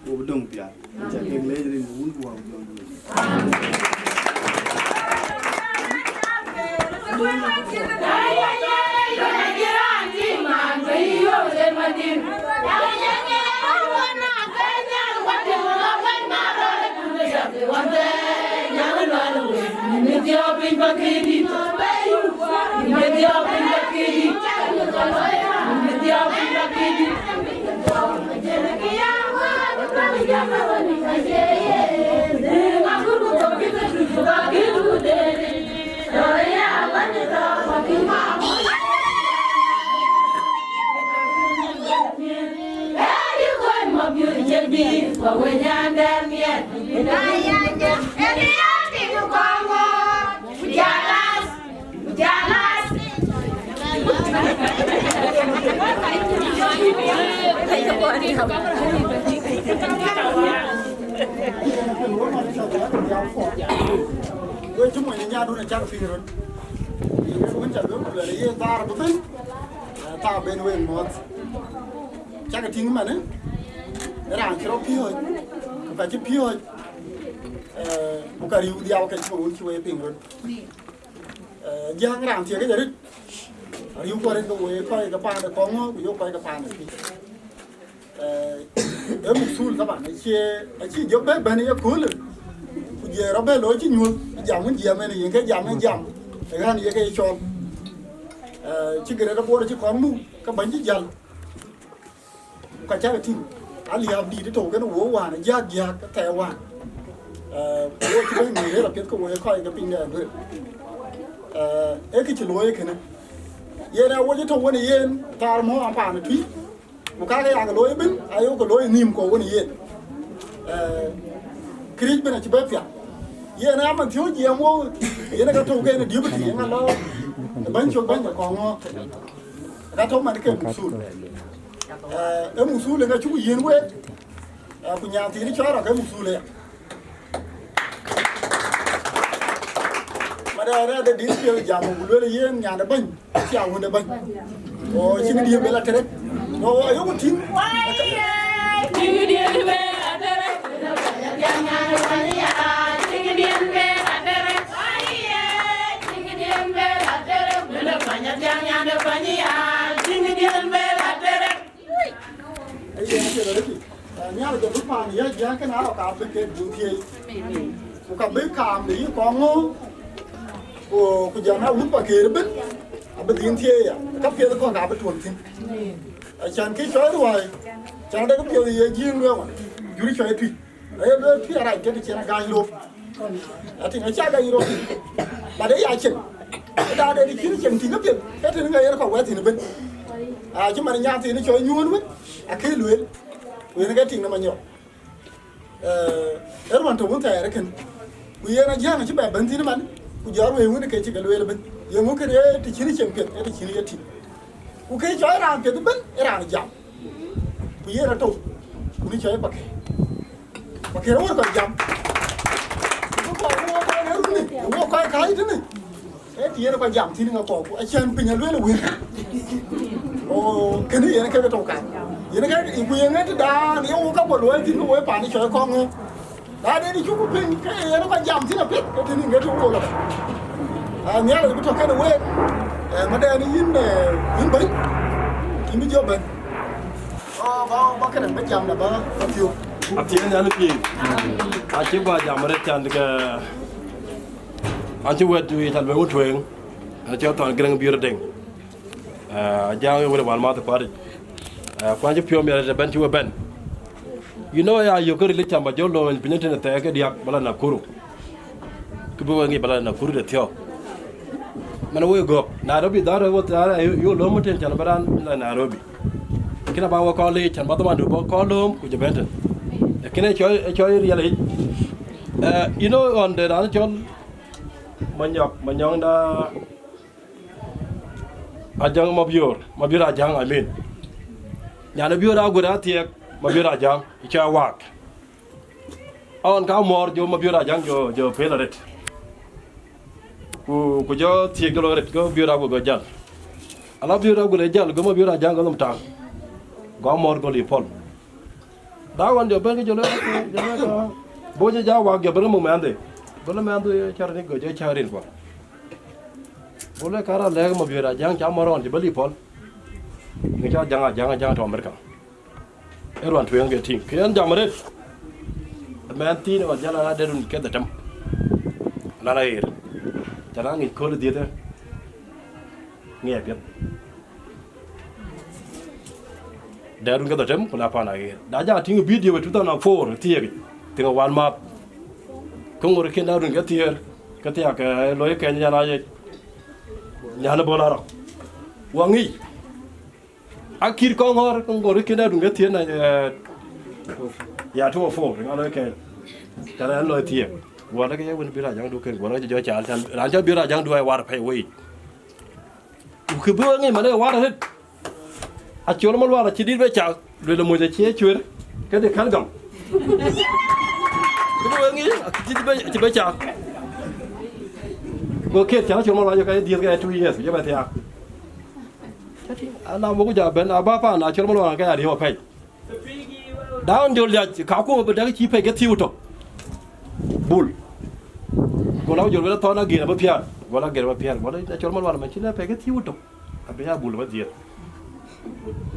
wo dong pial ja ke le ri mu wo
Gue cuma nyadu na cak fikiran. Gue mencari gue beli ye tar betul. Tar benwen mot. Cak tinggi mana? Orang kira piot. Baca piot. Bukan riu dia awak cuma unci we pingran. Jangan ram tiada jadi. Riu kau itu we kau ke pan kongo, riu kau ke pan. Musul kapan? Aci jauh bani ya cool. Giờ nó bé lối chứ nhuộm giảm cái gì mà này cái giảm cái gan gì cái chọn chứ cái đó bố nó chứ còn mu cái bánh chứ dần cái trái thì ali học đi để thổ cái nó uống hoàn nó giác cái thẻ hoàn bố chứ cái người đấy là cái câu coi cái pin này nữa cái chỉ lối cái này giờ nào bố chứ thổ cái này yên ta mua ăn phản thúy một cái ăn cái lối bên ai có cái lối niềm cổ cái này yên Kiri bên này chỉ bếp ye na man thiếu gì mua ye na cái thùng cái này điếu bự thì ăn lo bánh cho còn ngon cái thùng mà cái musul musul là cái chú yên quê của nhà thì nó cho là cái musul này mà đây để đi chơi giảm một lứa là ye nhà nó bánh chào hơn nó bánh ôi xin đi về là thế đấy rồi ấy có thím nhà là lúc mà nhớ cái nào cả bên cái đường kia, cả bên cam đấy con ngô, của giờ nào lúc mà kia bên, bên đường kia à, các kia nó còn cả bên chuột thiên, chẳng cái chói rồi, chẳng đây các kia thì riêng luôn, dù đi chói thủy, đấy thủy ở đây cái thì là gai luôn, thì nó chắc gai luôn, mà đấy ai chừng, ta đây thì khi chừng thì nó chừng, cái thì nó nó còn quét thì nó bên, chứ mà nhà thì nó chói nhuôn với, cái lưới we na getting na manyo erwan to wonta ya rekan ku yena jana ci ba banti man ku jar we woni ke ci galwele ben ye mo ke ti chini champion ti chini yati ku ke joy ran ke ben era jam ku yena to ku ni joy pakke wor ko jam ko kai tini ti yena ko jam tini ko ku a chan pinya lwele we o ke ni yena ke to ka yena ka ibuye ngati da ni o ka bolo ti no we pa ni choy kongo da de ni chuku pin ke yena ka jam ti na pit ke ni ngati o la ni ala bi to ka we ma da ni yin bai ini jawaban ba ka ba jam da ba fiyo
Atiyan ya nufi a ci ba jamarar can daga an ci wadda yi talbe mutuwin a ci wata gidan biyar din a jami'ai wadda malama ta kwari kwanci fiye mai da ben ci wa ben you know ya yi kuri lican ba jolo wani binitin da ta yake diya bala na kuru kubi wani bala na kuru da tiyo mana wai go nairobi da wata yi lo mutum can bala na nairobi kina ba wa kwallo can ba ta ma dubo kwallo ku jabentin kene choy really you know on the ran chol manyong da ajang mabior ajang I mean nyana bior agura tiek mabior ajang icha wak on ka mor jo mabior ajang jo pelaret ku jo tiek lo ret go bior agu jal ala bior agu jal go mabior ajang go tang go mor go li pol dawan jo ben jo le ko boje ja wa ge bere mo mande bele mande charni go je charin ko bole kara le mo biera jang cha moron je beli pol ni cha jang to amerika erwan to yenge ting ken jamare man tin wa jala de run ke da tam la la ir jara ngi ko de de ngi pet darun ga tam kula pa na ir da ja ting video 2004 tiye tinga wan ma ko ngor ken darun ga tiyer ka tiya ka loye ken jana je nyana bolara wangi akir ko ngor ken darun ga tiyer na ya to fo ngalo ke tara lo tiye wala ke won bira jang du ken wala jo cha tan ran jo bira jang du ai war pai wi ku bo ngi ma ne war het a cholo mal wala ci dit be cha le mo je che chwer ke de kan gam ku bo ngi a ci be cha go ke cha cholo mal wala ka dit ga 2 years je ba ta ana mo ku ja ben aba pa na cholo mal wala ka ri ho pai down jol ja ka ko be da ci pai ke tiu to bul go la jol be to na gi na ba pia go la ge ba pia go la cholo mal wala ma ci na pai ke tiu to a be ya bul ba diet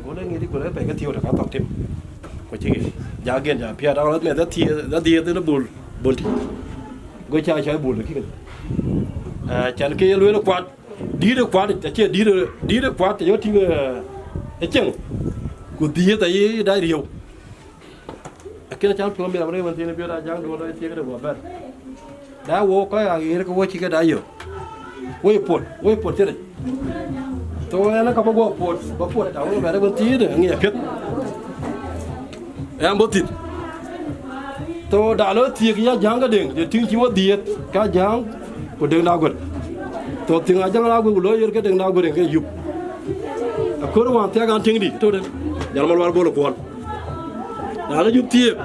gole ngiri gole pe ka tiyo ka tok tim ko chi ja gen ja pia da me da ti da di da bul ti go cha bul ki chan ke lu lo kwat di de kwat ta che di de kwat yo ti e cheng ku di ta yi da riu akena chan plo mi la re man ti ne bi da jang do da ti ga bo ba da wo ka ya ngiri ko chi ga da yo wo pot ti to nó có bao bột cháu về đây bớt tí để nghe biết em bớt thịt to đã lỡ thiệt cái giang cái đường thì tiếng chỉ có diệt cái giang của đường nào gần to tiếng giang nào gần lỡ cái đường nào gần cái dục cứ nó hoàn thiệt ăn tiếng đi thôi đấy giờ mà vào bồ là quan đã nó dục thiệt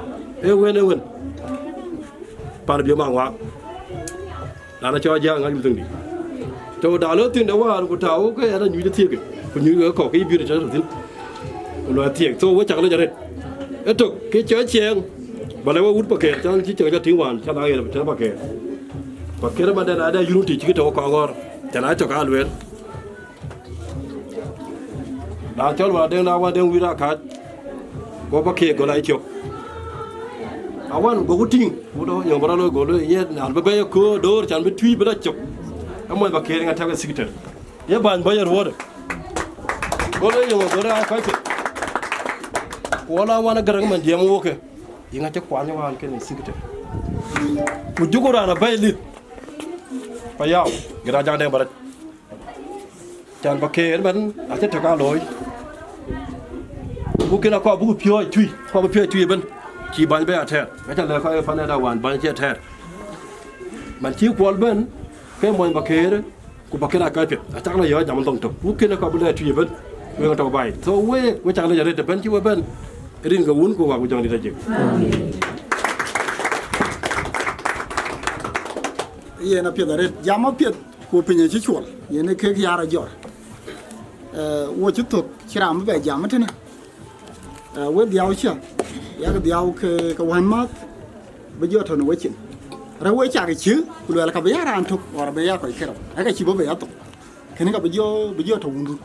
quên para biểu mang hóa đã nó cho giang ăn từng đi to da lo tin da wa ku tawo ko ya da nyu de tiek ku nyu ko ke bi de cha tin lo tiek to wa cha le ja re eto ke cha cheng ba le wa ut pa ke chan chi cheng ja ting wan cha la ye cha pa ke ma da da unity chi to ko ngor cha na to ka luen da chol wa de na wa de wi ra ka go pa ke go lai chok awan go ku ting ku do yo bra lo go lo ye na ba ba ko do chan bi twi ba chok amoy ba kering ataga secretary ye ban bayar wore gole yo gore a kai wala wana garang man diam woke yinga te kwanya wan ken secretary ku jugura na baylit pa yaw gira jang de barat chan ba ker ban ate taka loy bu kena ko bu pyo tui ban ki ban ba ather ga chan le ko fa na da wan ban che ather man chi kwol ban cái mồi bạc kê của bạc kê là cái việc chắc là giờ giảm tổng tục quốc kia nó có vấn đề truy vấn về cái tàu bài thôi với chắc là giờ đây bên chứ bên riêng cái vốn của vào trong đi ra chứ
ye na pia da jama pia ko pinye chi chol ye ne ke ya ra jor wo chi to chiram be jama tene we diaw chi ya ga diaw ke wan mat be jo to no we chin ra we cha cái chứ ku la ka be ya ran to or be ya ko kero aga chi bo be ya to kene ka be jo to undu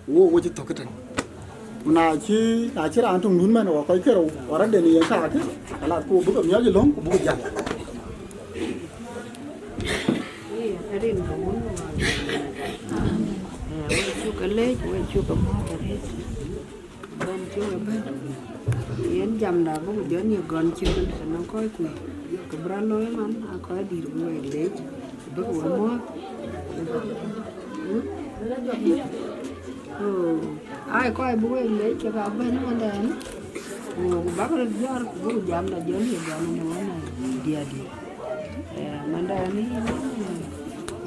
wo chi to ka tan na chi ran tung nun man wa kai kero wara de ni sa ke ala ku bu ko nya ji long ku bu ja
rin ko mun chu ka le chu ka mo ka re ban chu ka ban yen jam da bu jo ni gon chi nó ko ku ko bran lo man a ko di ru le bu ko mo ai coi bố em lấy cho vào bên con đèn bác nó gió bố giảm là gió nhiều gió này nó này dia dia mà đèn này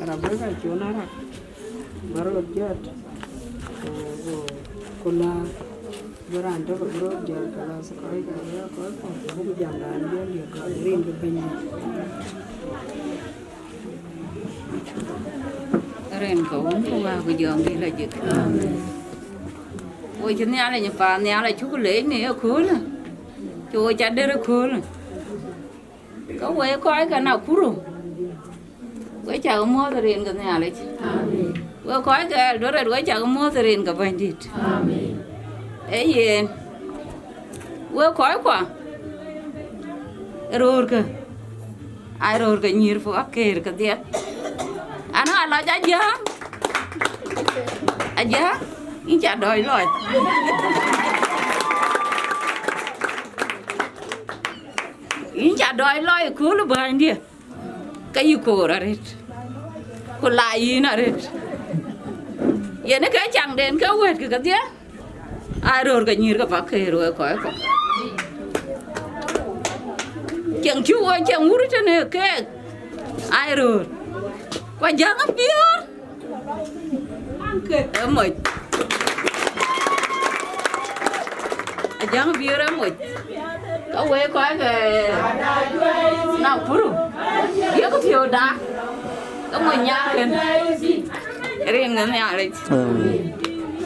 là bố cái chỗ nào đó baru gió còn là bữa ăn đó bố gió kalau sekali kalau có bố giảm là gió nhiều có riêng cái bên
ren ko won ko wa ko jom bi la jik ôi chân nhà này nhập vào nhà này chú lấy này ở khối nè chú chặt đây ở khối nè có quay coi cái nào cũ rồi quay chả có mua thì riêng cái nhà này quay coi cái đó là quay chả có mua thì riêng cái bên đi ấy gì quay coi qua rồi cái ai rồi cái nhiều phụ ác kề cái gì anh nói là giá giá giá ý chả đòi rồi ý chả đòi rồi cứ là bạn đi cái gì cô ra đấy cô lại gì nữa đấy giờ nó cái chẳng đến cái quẹt cái gì ai rồi cái nhiều cái bác kề rồi khỏi khỏi chẳng chú ơi chẳng muốn cho nên cái ai rồi và jangan biar emoi jangan biar emoi kau quay coi cái nào puru dia có phiêu đá kau mau nhá khen riêng người nhà đấy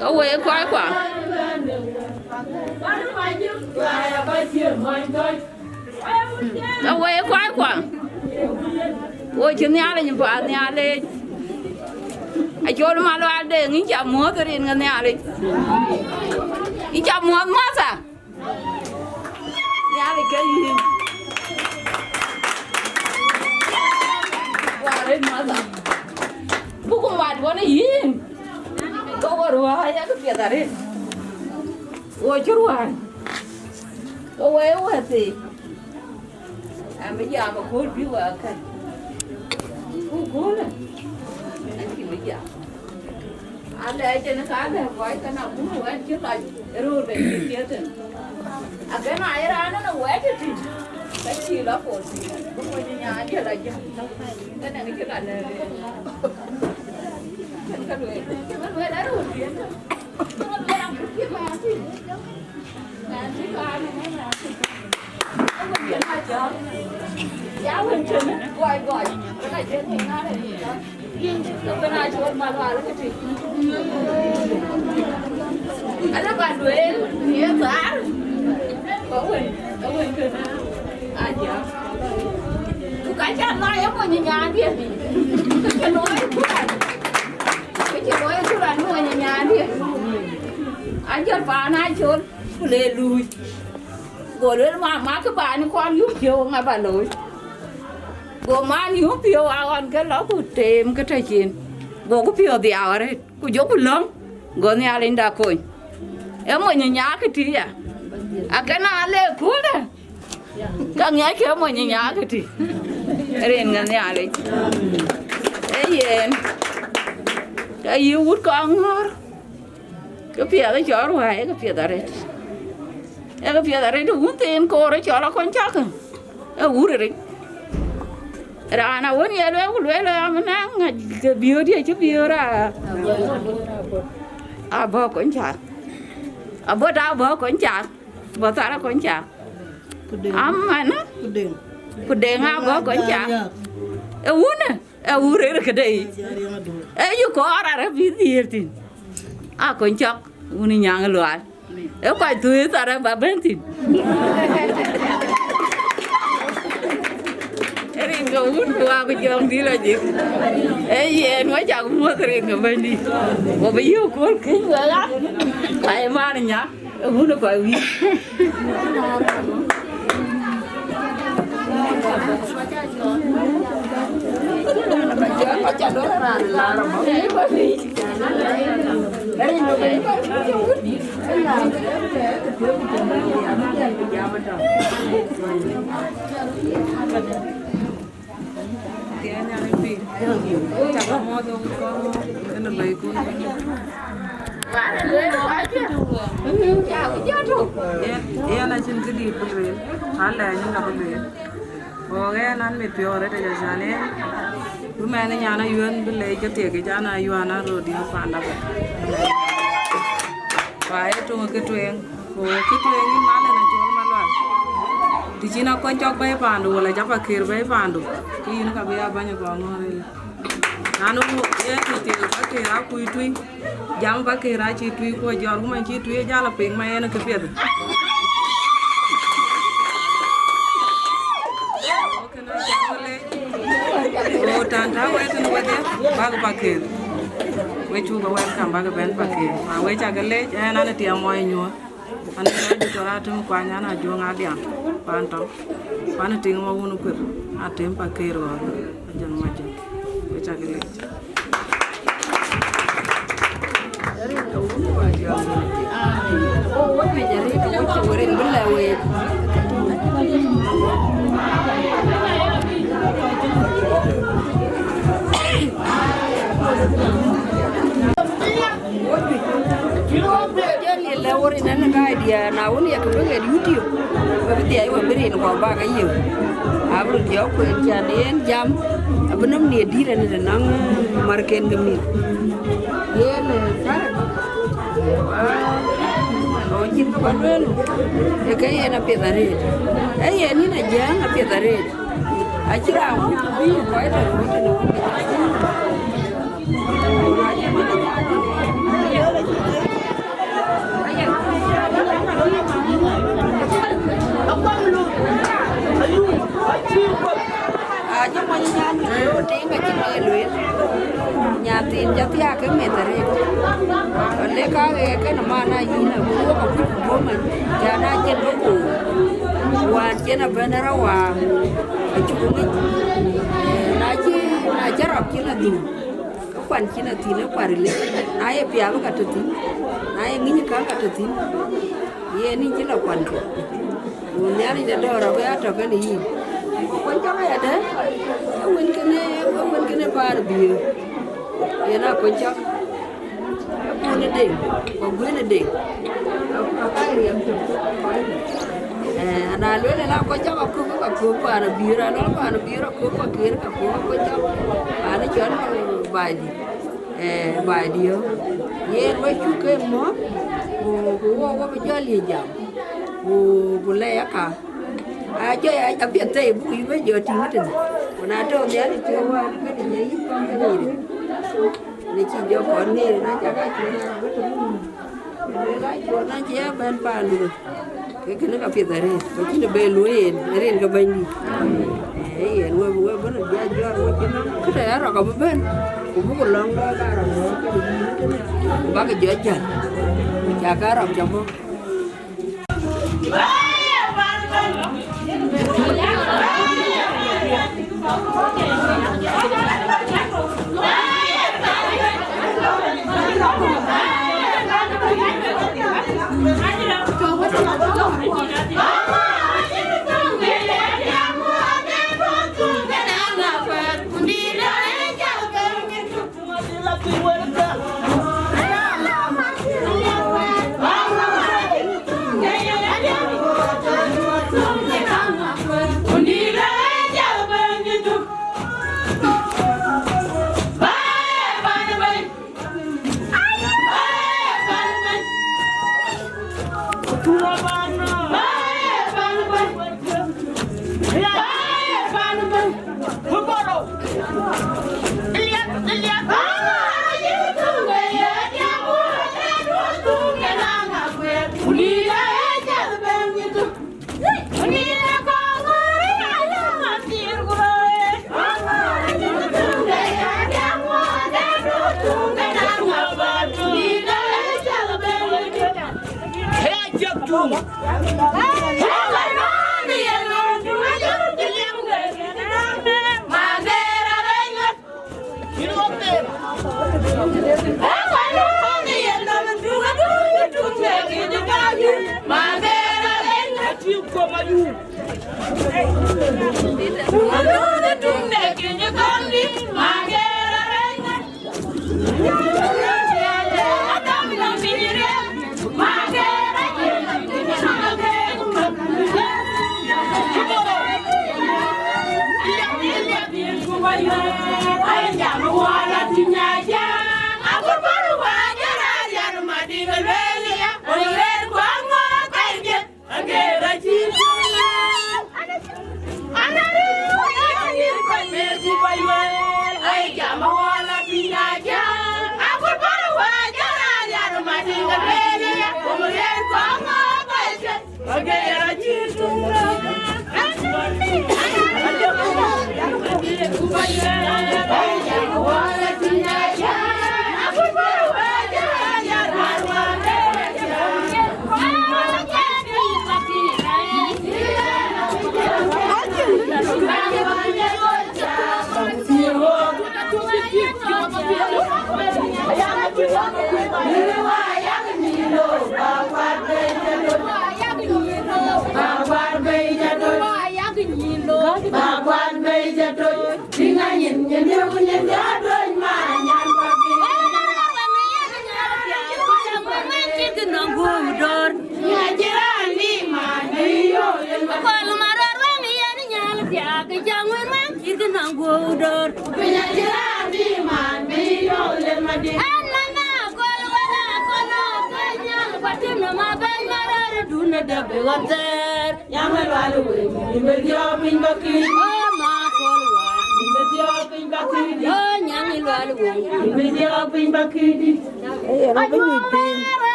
kau quay coi quả kau quay coi quả ôi chân nhà này nhưng phải nhà này ai cho nó mà lo ăn để nghĩ chả mua cái gì người nhà này nghĩ chả mua mà sao nhà này cái gì qua đây mà sao bố con bạn con này gì có rồi hay cái việc đấy ôi chú rồi có quên quá gì bây giờ mà khối phiếu ở cái cố lên anh thì bây giờ anh đây cho nó khá là quay cái nào cũng quay trước lại rồi về kia thì cái này ra nó quét thì cái gì đó phổ gì cũng quay nhà chứ là gì cái này cái là cái người đã rồi tiền nó làm cái kia mà thì là chỉ có ai này là không có chuyện nào chờ giáo hình trình gọi cái này trên hình này cái này chuột mà gọi là cái gì anh nó còn đuổi nghĩa giá có hình cái ai nhớ cái chân nói giống như nhà kia cái nói cái chuyện nói cứ là nuôi nhà kia anh chợt phá hai chuột lê lùi rồi đấy mà má cái bà nó con giúp chiều ngay bà lối rồi má giúp chiều ăn cái đó của tìm cái trái chín rồi cái chiều thì áo đấy của giúp lớn rồi nhà lên đã coi em mọi nhà cái gì à cái nào lấy cuốn đấy các nhà kia mọi nhà cái gì riêng người nhà đấy cái gì út con ngor cái phía cái chó rồi cái phía đấy cái phía đấy nó uống tiền cô đấy cho nó con chắc à uống rồi đấy ra nào uống nhiều lắm mà nang cái bia đi chứ bia ra à bơ con chắc à bơ đau bơ con chắc bơ ta là con chắc mà nó cứ đèn à bơ con chắc uống đấy cái đấy yêu có ra đấy bia gì thì à con chắc uống nhang luôn eu coi tuổi ta ra bà bên thì go un wa ko jong di la ji e yen wa ja mo kre ga bandi wo be yu ko ke ga ai ma nya un ko wi
Ena chin kidi pulwe hala ni na pulwe oge nan me piore te jane du mane nyana yuen bile ke te ke jana yuana rodi panda ba eto ke tuen o ke tuen ni mane na jol malwa di china ko chok bay pandu wala japa kir bay pandu kin ka be abanya ko ngore nanu ye ti ka ke ra ku tui jam ba ke ra chi tui ko jor ko man chi tui jala ping ma ena ke pet o tanta wetu no wede baga paket wechu ba welcome baga ben paket ma wecha gale ena na tia moy nyo ana na tora tum kwa nyana jonga dia panto pana ting mo wonu kur atem paket ro jan maje wecha gale
oh what we jare ko werin bulla we Lawori nana ga dia na woni ya ko ga YouTube ba bi dia wa bere ko ba ga yew abru dia ko en jam abnam ne dire ne nan marken gamni yen sara o jin ko banwelu e kay na pedare e yen ni na jang a pedare achira mu bi ko ita ko ne aja mo nyan o te nga chi lue nya tin ja tia ke me tare le ka ke na ma na yi na ko ko ko man ja na che ko ko wa che na benara wa chu ni na jara ki na du ko kwan ki na ti na parile na ye pia ka to ti na ye ngi ka to ti ye ni ji la kwan ko nyari de do ro ya to ke ni ko jama ya de won kene par bi ye na ko cha ko ne de ko gune de ka ri am to na le na ko cha ko par bi ra no par bi ra ko kir ka ko cha ana chon bai di yo ye wa chu ke mo ko bi jali jam bu le ka a je a bi te bu yi be jo tin tin na to ne ni cho wa ke ni yi kon ke ni chi jo kon ni na cha ga chi na bu tu ni ga cho na je ben pa lu ke ni ka pi da re ko chi ne be lu re ga ben ni ye wo bo na ja jo wo chi na ku ta ra ka ben ku bu ko long ga ra mo ke ba ga jo ja cha ka ra cha bo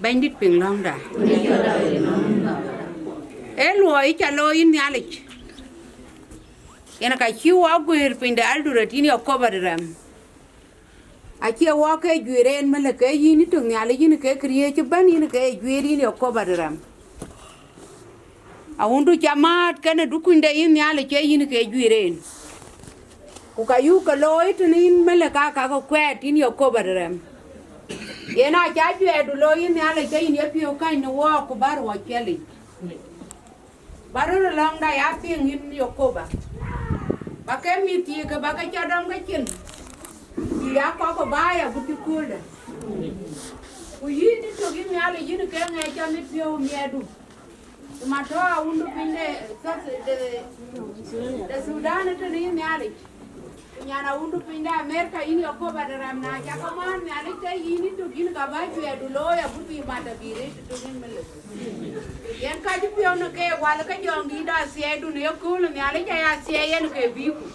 Bandit ping long da. Eloi chalo in yalich. Yana ka chiwa guir ping da alduratini o cover ram. Aki a walk a juere and malaka yini to nyali in a create a ban in a juere in o cover ram. I want to chamat can a dukunda in yalich in a juere. Ukayuka loit and in malaka quet in your cover ram. Yena jaju edu lo yin ala ke yin yapi o kai no wa ko bar wa keli. Baru long da yapi yin yokoba. ba ke mi ti ke ba ke cha dam ke chin ya ko ba ya bu ti ko da ku yi ni to gi mi ale yi ni ke nge cha ni pio mi edu ma to a undu pinde sa de Sudan to ni mi ale nyana undu pinde America ini ko ba da ram na cha ko man mi ale te yi ni to gi ni ka ba ju edu lo ya bu ti ma da bi re to ni mele yen ka ji pio no ke wala ka jong di da se edu ne ko lo mi ale cha ya se yen ke bi ku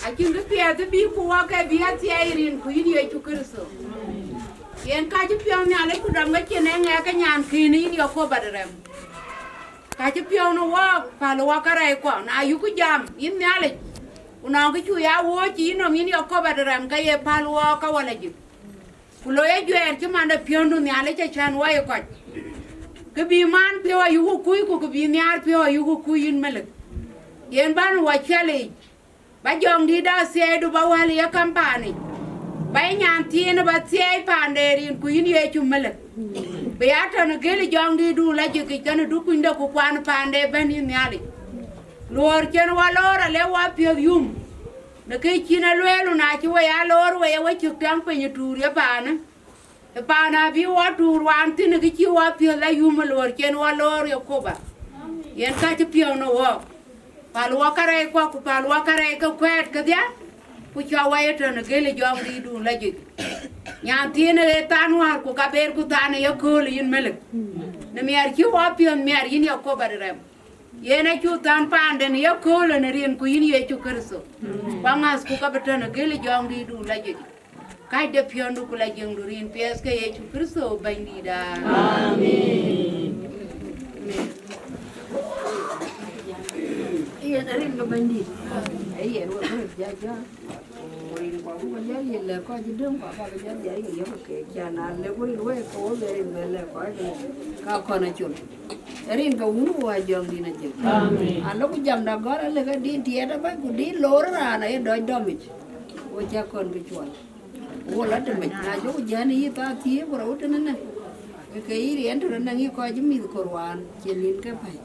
akin ga pia de bi ku wa ke bi a se irin ku yi ye chu kirso yen ka ji pio mi ale ku dam ga chene nge ka nyan ki ni ni ko ba da ram ka ji pio no wa pa lo wa ka rai ko na yu ku jam yin mi ale una ga chu ya wo chi no mi ni ko ba da ram ga ye pa lo ka wala ji ku lo ye ju er chi man da pio no mi ale cha chan wa ye ko ke bi man pio yu ku bi mi ar pio yu ku yin mele yen ban wa chele ba jong di da se du ba wali ya kampani ba nyan tiene ba tie panderin ku yin ye chu mele be ata na gele jong di du la ji ki kan du ku nda ku kwan pande ben yin yali lor ken wa lora le wa pio yum na ke china lwelu na chi wa ya lor wa ya wa chu tang pe ni tur ya bana e bana bi wa tur wan tin ki chi wa pio la yum lor ken wa lor yo ko ba yen ka chi pio no wa palwa kare ko ku palwa kare ko kwet ka dia ku cha wa yeto na gele jom di du la ji nyan tiene le tanwa ku ka ber ku tane yo ko yin melek na mi ar ki wa pion mi ar yin yo ko barem yena chu tan pande ne yo ko le ne rin ku yin ye chu kerso pangas ku ka betana gele jom di du la ji kai de pion du ku la jeng du rin pes ke ye chu kerso bandi da amen
iya dari ke bandi iya wa ko jaja rin ko ko jaji le ko ji dum ko ko jaji ai yo ke jana le ko we ko le mele ko ka ko na chul rin ko unu wa jom di na je amen alo ku jam da gora le ga di ti da ba ku di lor ra na e do domit o ja kon ke chul o la de me na jo jani yi ta ti ko ro de na ke iri ento na ngi ko ji mi ko wan chelin ke pai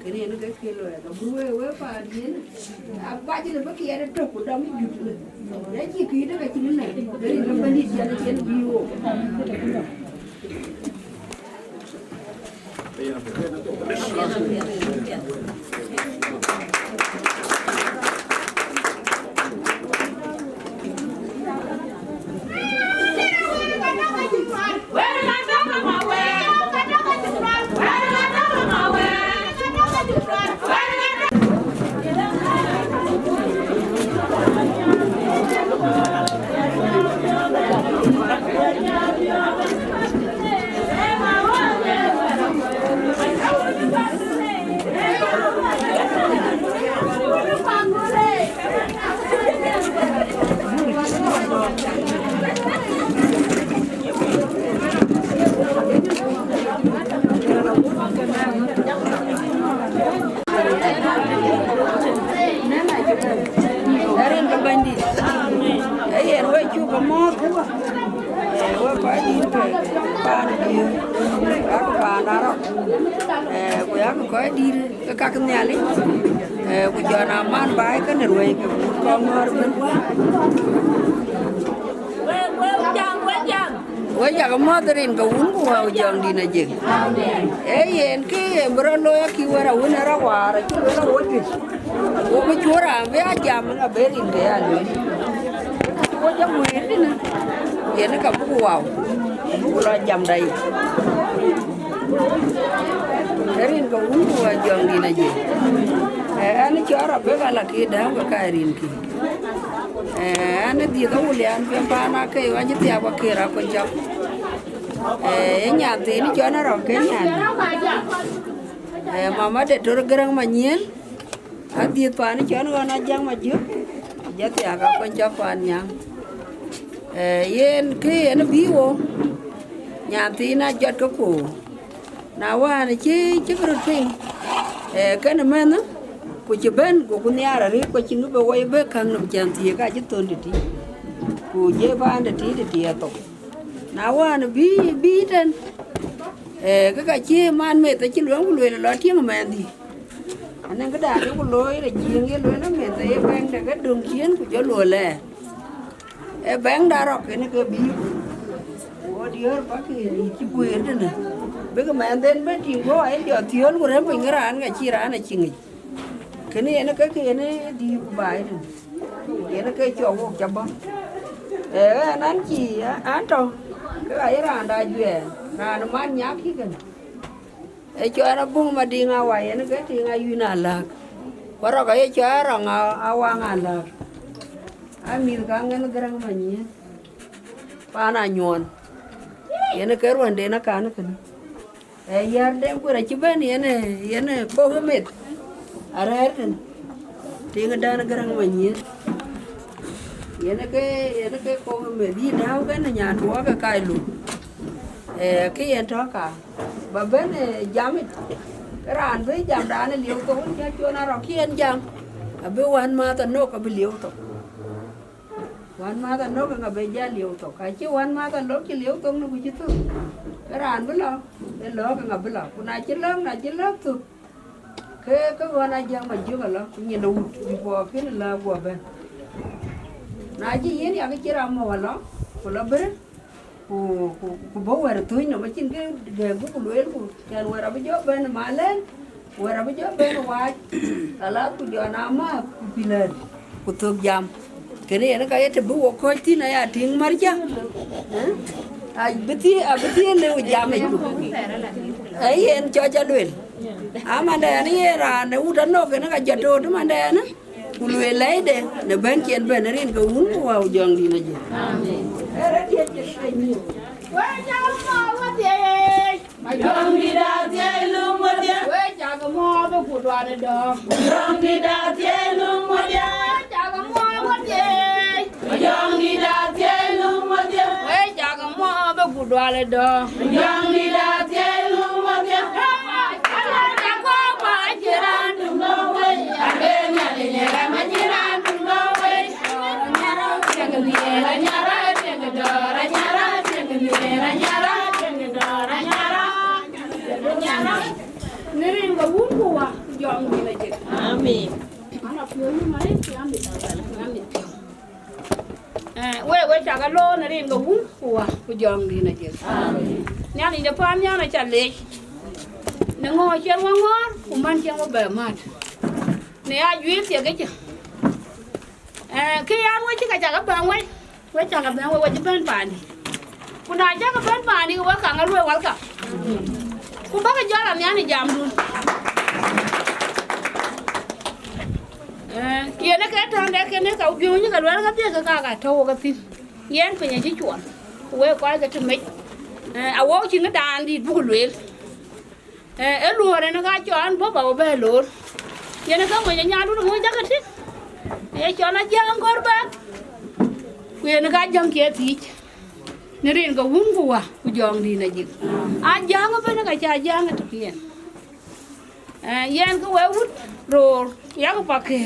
kene no ke kelo ya buwe we pa din abba ji ba ki era to ku da mi ju ne ji ki da ka kin na dari na bandi ji na ken biwo Madarin ka un ko wa jang di na je yen ke bro lo ya ki wara un ra wara ki wara woji o ko chora be a jam na berin de ya lo ko jam mu ni na yen ka bu wa bu lo jam dai erin ka un ko wa jang di na je ani chora be ga la ki da ka erin ki ani di ka ulian pe pa na ke wa ji ti wa ki ra ko jam nhà tí nó cho nó rồi cái nhà mà má để tôi gần mà nhiên à tiền phá nó cho nó giang mà trước giá thì các con cho phá nhà yên cái nó bí vô nhà tí nó cho cái cổ nào qua này chứ cái phim cái này mà nó của chị bên của con nhà rồi của chị nó bị quay bớt khăn làm chàng thì cái chứ tôi được đi của dễ van được đi tổ nào nó bí trên cái chia man mẹ tới chỉ lúa lùi là lo tiếng mà đi anh cái đàn nó có lối là chiên cái lối nó mệt thì bán được cái đường chiến của chỗ lùa lè bán đa rọc cái nó cơ bí có đi ở bắc thì chỉ quyền đấy nè bây giờ mà đến bên chuyện có ấy giờ thiếu của nó mình cái ăn cái chi ra này chi nghỉ cái này nó cái này đi bài này cái nó cái chỗ của chấm bông anh ăn chi ăn trâu cái ấy là ăn đại duyên là nó mang nhát khi cần cho nó bung mà đi ngao vậy nó cái đi ngay như nào là có rồi cái cho rồi ngao awang là anh mình càng nghe nó cái răng mà nhỉ pa na nhon nó cái rồi để nó cá nó cần giờ đem qua đây chụp bên này có cái mệt ở đây thì người ta nó cái răng mà nhỉ nó cái có cái mệt đi đào cái nó nhà đũa cái cài luôn cái em đó cả và bên này giảm cái ran với giảm đá này liều tôi cho nó rồi khi anh giảm ở bên quan ma ta nô cái bên liều tôi quan ma ta nô cái bên giá liều tôi cái chứ quan ma ta nô cái liều tôi nó cũng chỉ thôi cái ran bên lo bên lo cái bên lo còn này chỉ lớn thôi cái quan này giảm mà chưa cái lo nhìn đâu qua cái là qua bên này chỉ yên cái chỉ làm mà lo bên ku bawa ratuin no macin ke gegu ku luel ku kan wara bejo ben malen wara bejo ben wa ala ku jo nama ku pilar ku tok jam kene ene kaya te bu ko ti na ya ting marja ai beti le jam e ku ai en cho duel amanda ni era ne udan no kene ka jato de manda na ku luel lai de ne ben chen ben rin ko un wa jong di na je amen era dia je ni we ja mo wa de ma jong di da je lu mo de we ja ga mo be ku dwa de do jong di da je lu mo de ja ga mo wa de ma jong di da je lu mo de we ja ga mo be ku dwa de do jong di da je lu mo de ala ja ko pa jiran du no we ade nya de nya ma jiran du no we nyara ja ga ni nyara Nering ga wungu wa jong ni la jek. Amin. Ana pyo ni mai ti ambi ta ambi. We cha ga lo nering ga wungu wa jong ni la jek. Amin. Nya ni de pam nya na cha le. Ne ngo chen wa ngor ku man chen wa be mat. Ne a yui ti ga che. Ke an wa chi ka cha ga ba we cha ga ba we ji ben pa ni. Ku na cha ga ben pa ni wa ka ga lo wa ka. Ku ba ga jala nya ni jam dun ye na ka tan de ke ne ka u ni ka lo ka te ka to ka tin yen pe nya ji chuan we ko ga te me a wo chi na dan di bu lu e lu re na ka cho an bo ba be lu ye na ka mo nya du mo ja ka tin e cho na jang gor ba ku ye na ka jang ke ti ne rin ga wungu wa ku jong di na jik a jang ba na ka cha jang ta kien yen ko we wut ro ya ko pa ke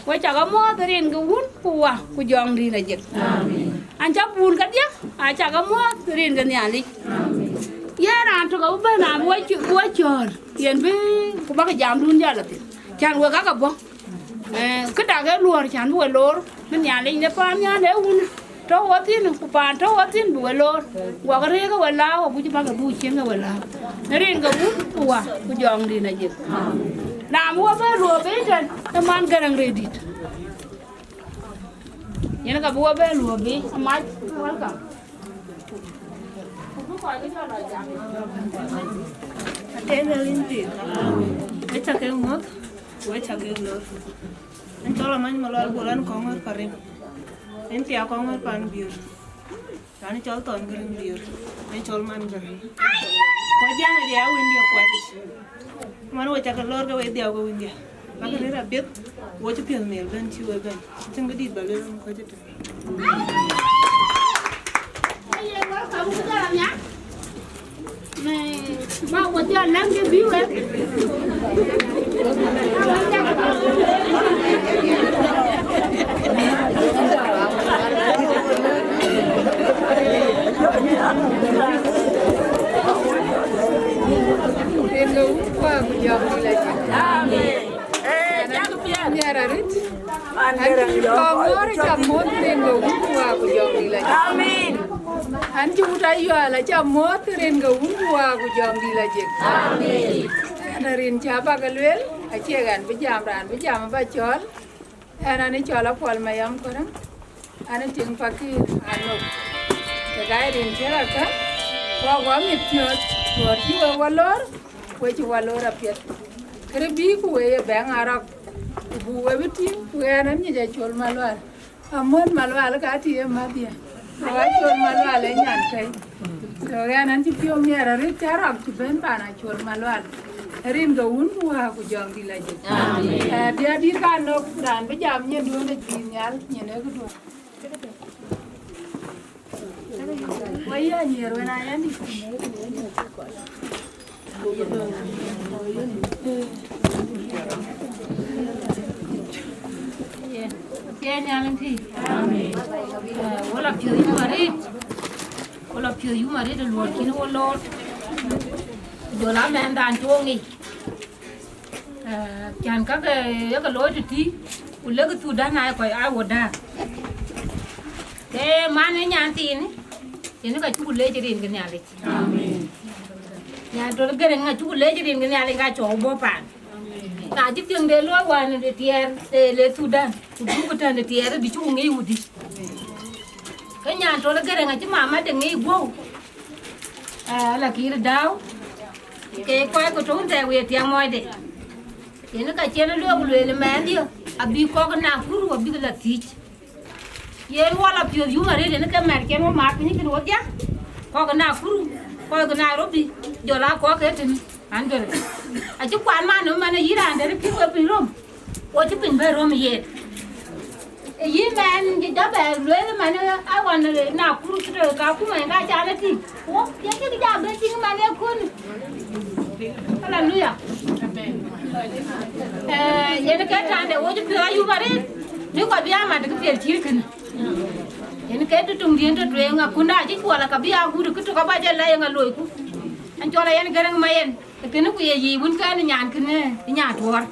we cha ga mo ta rin ga wun ku wa ku jong di na jik amen an cha bun ka dia a cha ga mo ta rin ga nya li ye ran to ga ba na wo chon yen bi ku ba ka jam dun ja la ti chan we ka bo cái đào cái luồn chán bùa lor bên nhà linh để pan nhà để un trâu quá tin cụ pan trâu quá tin bùa lor quả cái rễ cái quả lao hoặc bùi chỉ ba cái bùi chiên cái quả lao nó riêng cái bún bùa bùi giòn đi này gì làm mua bé lùa bé chân cái man cái răng rễ đi vậy cái bùa bé lùa bé mai quá cả
thế là linh tiền cái chắc cái ngót gue cagé lor en tola man malol bulan kongor parim en tia kongor pan biur tani chol ton green biur en chol man green ko jana dia windia kwati man wo cagé lor ga we dia go windia maga ne rabet wo ci pel mel ben ci we ben ci nga dit balé ko ci tan
ay wa ka bu da nya này mà có chơi lắm cái view em
Hello, qua bây giờ đi lại.
merarit. Anju kongor chamot rengo unwa kujong dila. Amin. Anju utayala chamot rengo unwa kujong dila jek. Amin. Anarin chapa galwel achegan bijam bachol. Anani chola pol mayam korang. Ani ting pakir anok. Tegai rin cheraka. Wa mitnyot. Tuarji walor. Wechi walor apiat. Kerebi kuwe bang arak. Buwe biti kuwe anan nyeja chol malwal. Amon malwal ka tiye madia. Wa chol malwal nyan kai. So anan ti pio miera ri charak ti ben pana chol malwal. Rin go un wa ku jong di laje. Amen. Dia dir kan no dan be jam nye duon de nyal nyene ku do. Waya nyer wena yani. Kia nyalan thi. Amen. Wala pyo yu mari. Wala pyo yu mari de lord kin wo lord. Jola men dan chongi. Kan ka ya lord ti. Ulega tu dan ai ko ai woda. Ke mane nyanti ni. Ini ka chu le jirin kan yale. Amen. Ya do gere nga chu le jirin kan yale ga cho bo pan. Na ji tiang de lo wan de tier le tu dan. Tu ko tan de tier bi chu ngi udi. Ka nya to gere nga chi mama de ngi go. La ki de daw. Ke ko ko to de we tiang moi de. Ini ka chen lo le men dia. Abi ko na kuru abi la tich. Yen wala pio yu mare de ka mer ke mo ma ni kin wogya ko na kuru ko na robi jola ko ke tin an dere a ju kwan ma no ma na yira an dere pi ko pi rom o ju pin be rom ye e yi man ji da ba le ma na a wan na kuru ti ka ku ma ga ja na ti o ye ke ja be ti ma ne kun hallelujah amen yen ka tan de o ju pio yu mare ni ko biya ma de ke ti kin ini kayak tung dia tu yang aku nak jadi kuala kabi aku tu tu kau baca lah yang aloi ku, ancola yang gerang main, tapi ni ku ye jibun kan nyan kene nyan tuar,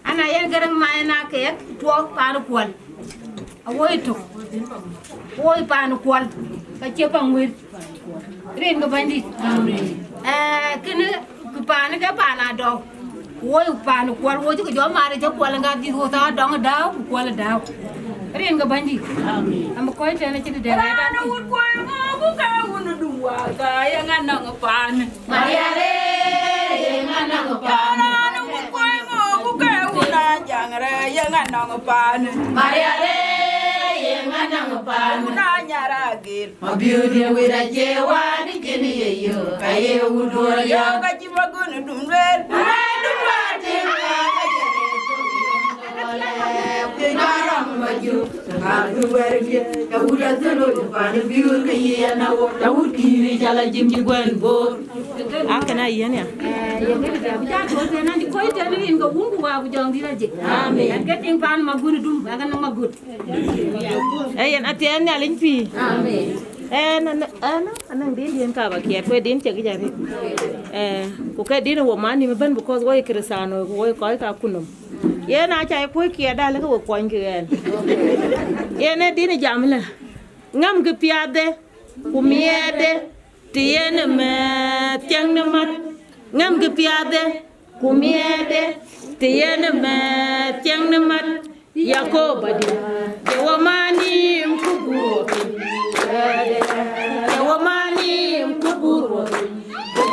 anak yang gerang main nak kayak tuar panu kual, awoi tu, awoi panu kual, kacau pangwir, rin ke bandit, kene ke panu ke panado, awoi panu kual, awoi tu kejual mari je kual enggak di hotel dong dah kual dah. Rin ga bandi am ko ite na ci de ra na wut ko ngo ka wonu duwa ga ya nga na pan maria re nga na pan na wut ko ngo ka wona jangre ya nga na pan maria re nga na pan na nyara gil mabiudi we da je wa ni kini ye yo ka ye wudo ya ka ci bagun dum wer na dum wa te maju ngadu werge ya udah zelo pani biur ke ya na wo ya kiri jala jimji gwen bo akana iya ne ya ngene da bija to te nan ko ite ni ngo wundu wa bu jong dira je amen ke ting pan maguru dum aga na magut en atien ne alin pi amen anang din ka ba kiet we din che ga jare ko ke din wo mani me ban because wo krisano wo ko ka kunum ye na chai pui kia da le ko kwon kien ye ne dine jamla ngam ge piade ku miede tiene me tiang ne mat ngam ge piade ku miede tiene me tiang ne mat yakoba di wo mani mkuburo wo mani mkuburo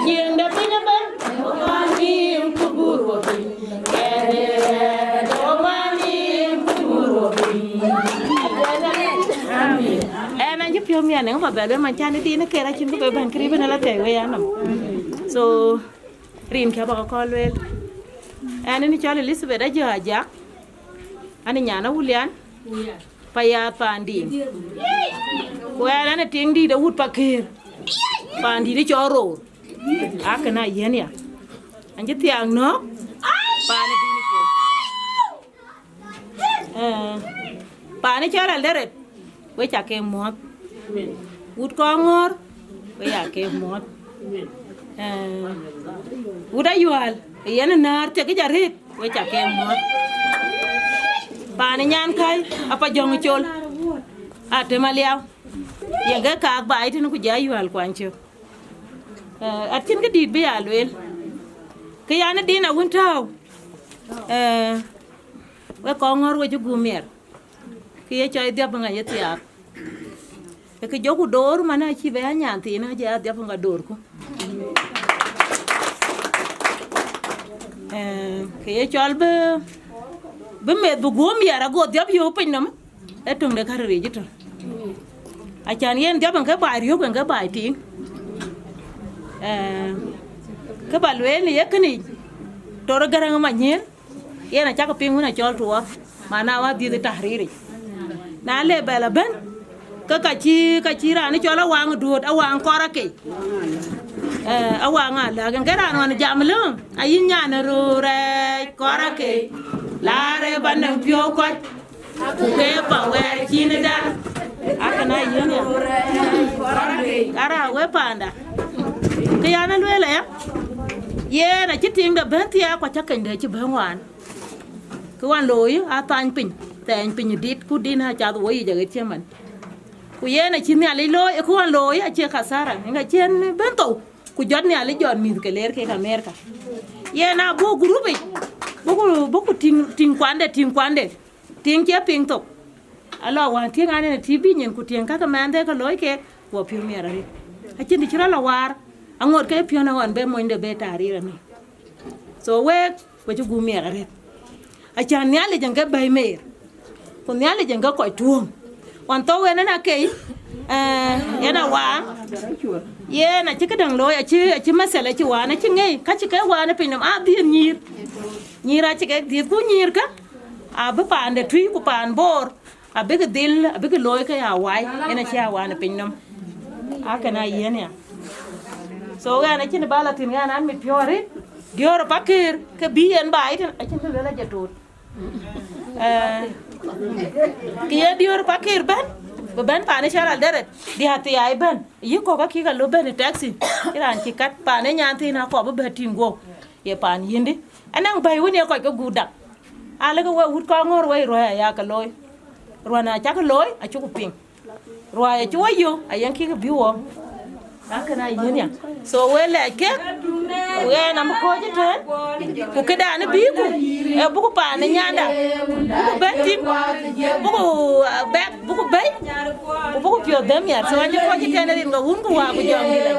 yenda pina ban wo mani mkuburo pio mi ane ngapa bebe manchani di na kera chin ko ban kribe na la te we anam so rin kya ba ko lwel ane ni chale Elizabeth aja ane nyana wulian paya pandi ko ane ting di da wut pakir pandi di choro akana yen ya anje tiang no pani di ni ko pani chara deret we chake mot wut kongor we yake mot wuda yual yen nar te jarit we chake mot
Pani nyan kai apa jong chol. Ate maliaw. Yega ka ba ite no ku jayu al kwancho. Atin ga dit be alwel. Ke yana dina wuntaw. We ko ngor we jugu mer. Ke ye choy dia banga yetiak. Ke jogu dor mana chi be nyanti na ja dia banga dor ko. Ke ye chol be med bu gom yara go dia yo pin nam etung de karri jito a chan yen dia ban ka ba riyo ban ka ba tin ka ba lwe ni yakni to ro garang ma nyen yena cha ka pingu na chol tuwa mana wa di de tahriri na le bela ben ka chi ra ni chola wang duot a wang kora ke a wang ala gan gara no na jamlu ayin nya na ru re kora ke lare banang pio ko ke pa we chine da akana yene ara we panda ke yana lwele ye na chiting da bentia kwa chakan de chi benwan ku wan loy a tan pin ten pin dit ku din ha cha wo yi je che man ku ye na chin ya le loy ku wan loy a che khasara nga chen bento ku jot ni ali jon mi ke ler ke Amerika ye na bo grupe boku ting kwande ting che ping tok alo wan ting ane na tv nyen ku ting ka mande ka loy ke wo piu mera ri a chin di chira la war angot ke piu na wan be moinde be tari ra ni so we ju gu mera ri a chan nyale janga bay mer ko nyale janga ko tuom wan to we na ke yana wa ye na chika dang loy a chi masala chi wa na chi ngai ka chi ka wa na pinam a di nyira chike di ku nyir ka abe pande tui ku pan bor abe ke dil abe ke loy ka ya wai ena cha wa na pinnam aka na yen ya so ga na chin bala tin ga nan mi piore dior pakir ke bien bai tin a chin le la jatut ke ya dior pakir ban pane sharal deret di hati ai ban yi ko ka ki ga lo ben taxi iran ki kat pane nyanti na ko be tingo ye pan yindi anang bay woni ko ko gudak ala ko wa hut ko ngor way roya ya ka loy rona cha ka loy a chu ping roya chu yo ayan ki ka biwo akana yenya so we le ke we na mo ko jete ku keda na bi ku e bu ko pa na nyanda bu betim bu ko bay bu ko pio dem ya so anyo ko jete na rin ga hun ko wa bu jom ni la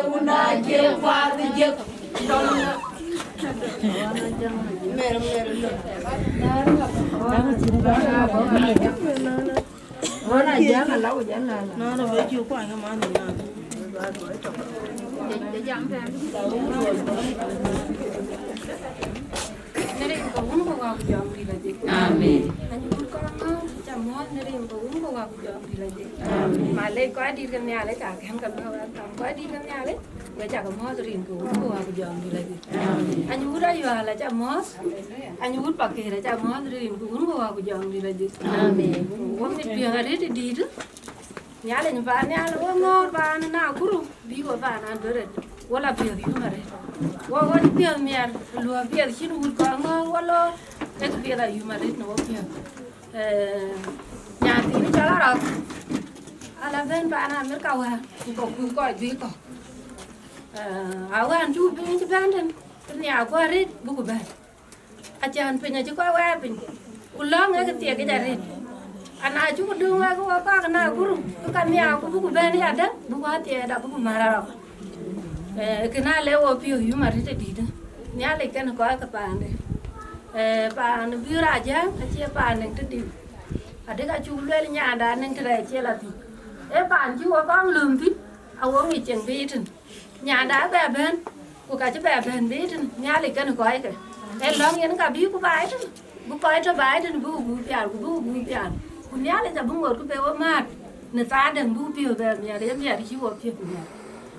Malay có đi gần nhà lấy cả cái cầm có đi gần nhà lấy bây giờ có mót riêng của cô vào giờ đi lấy anh út đây vào là cha mót anh út bạc kề là cha mót riêng của cô vào giờ đi lấy hôm nay bây giờ đấy đi đó nhà lên vào nhà là ngor vào nào cũng đi vào nào rồi wala bây giờ mà đấy wala bây giờ mẹ lúa bây giờ xin út có ngor wala cái bây giờ mà đấy nó bây giờ nhà thì nó cho nó rồi ala ven ba na mer ka wa ko ku ko bi ko awan ju bi ci bandan ni a ko rit bu ko ba a chan pe nya ci ko wa pin ulo nga ke tie ke jare ana ju ko du nga ko ka na ku ru ka ni a ko bu ko ba ni ada bu ko tie da bu ko mara ro ke na le wo pi yu ma rit di da ni ale ke na ko ka pa ande pa no bi ra ja a ci pa ne te di ade ka chu le nya da ne te che la ti e bạn chú con lường thích ông nghĩ chuyện biết nhà đã bè bên của cả chú bè bên biết nhà lịch cái nó coi cái em lo nghe nó cả biết của bài đó bố coi cho bài đó bố bố pian của bố pian của nhà lịch là bố ngồi của bố mát người ta đừng bố piu về nhà để nhà đi chú bố piu của nhà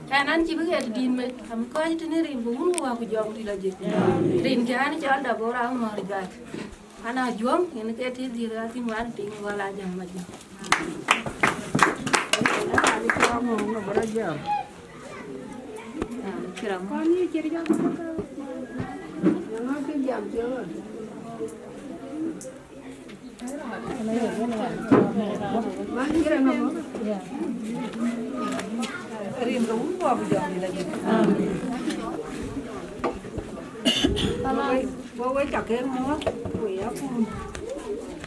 cái anh chỉ biết cái đi mà làm coi cho nên riêng bố muốn qua của dòng thì là gì riêng cái anh cho đã bố ra mà đi về anh à juang ini cái gì ra thì ngoan tiếng ngoan là chẳng mà gì
Kira Rin ka ulo ako dyan nila dito. Wawai cakap mau, wai aku,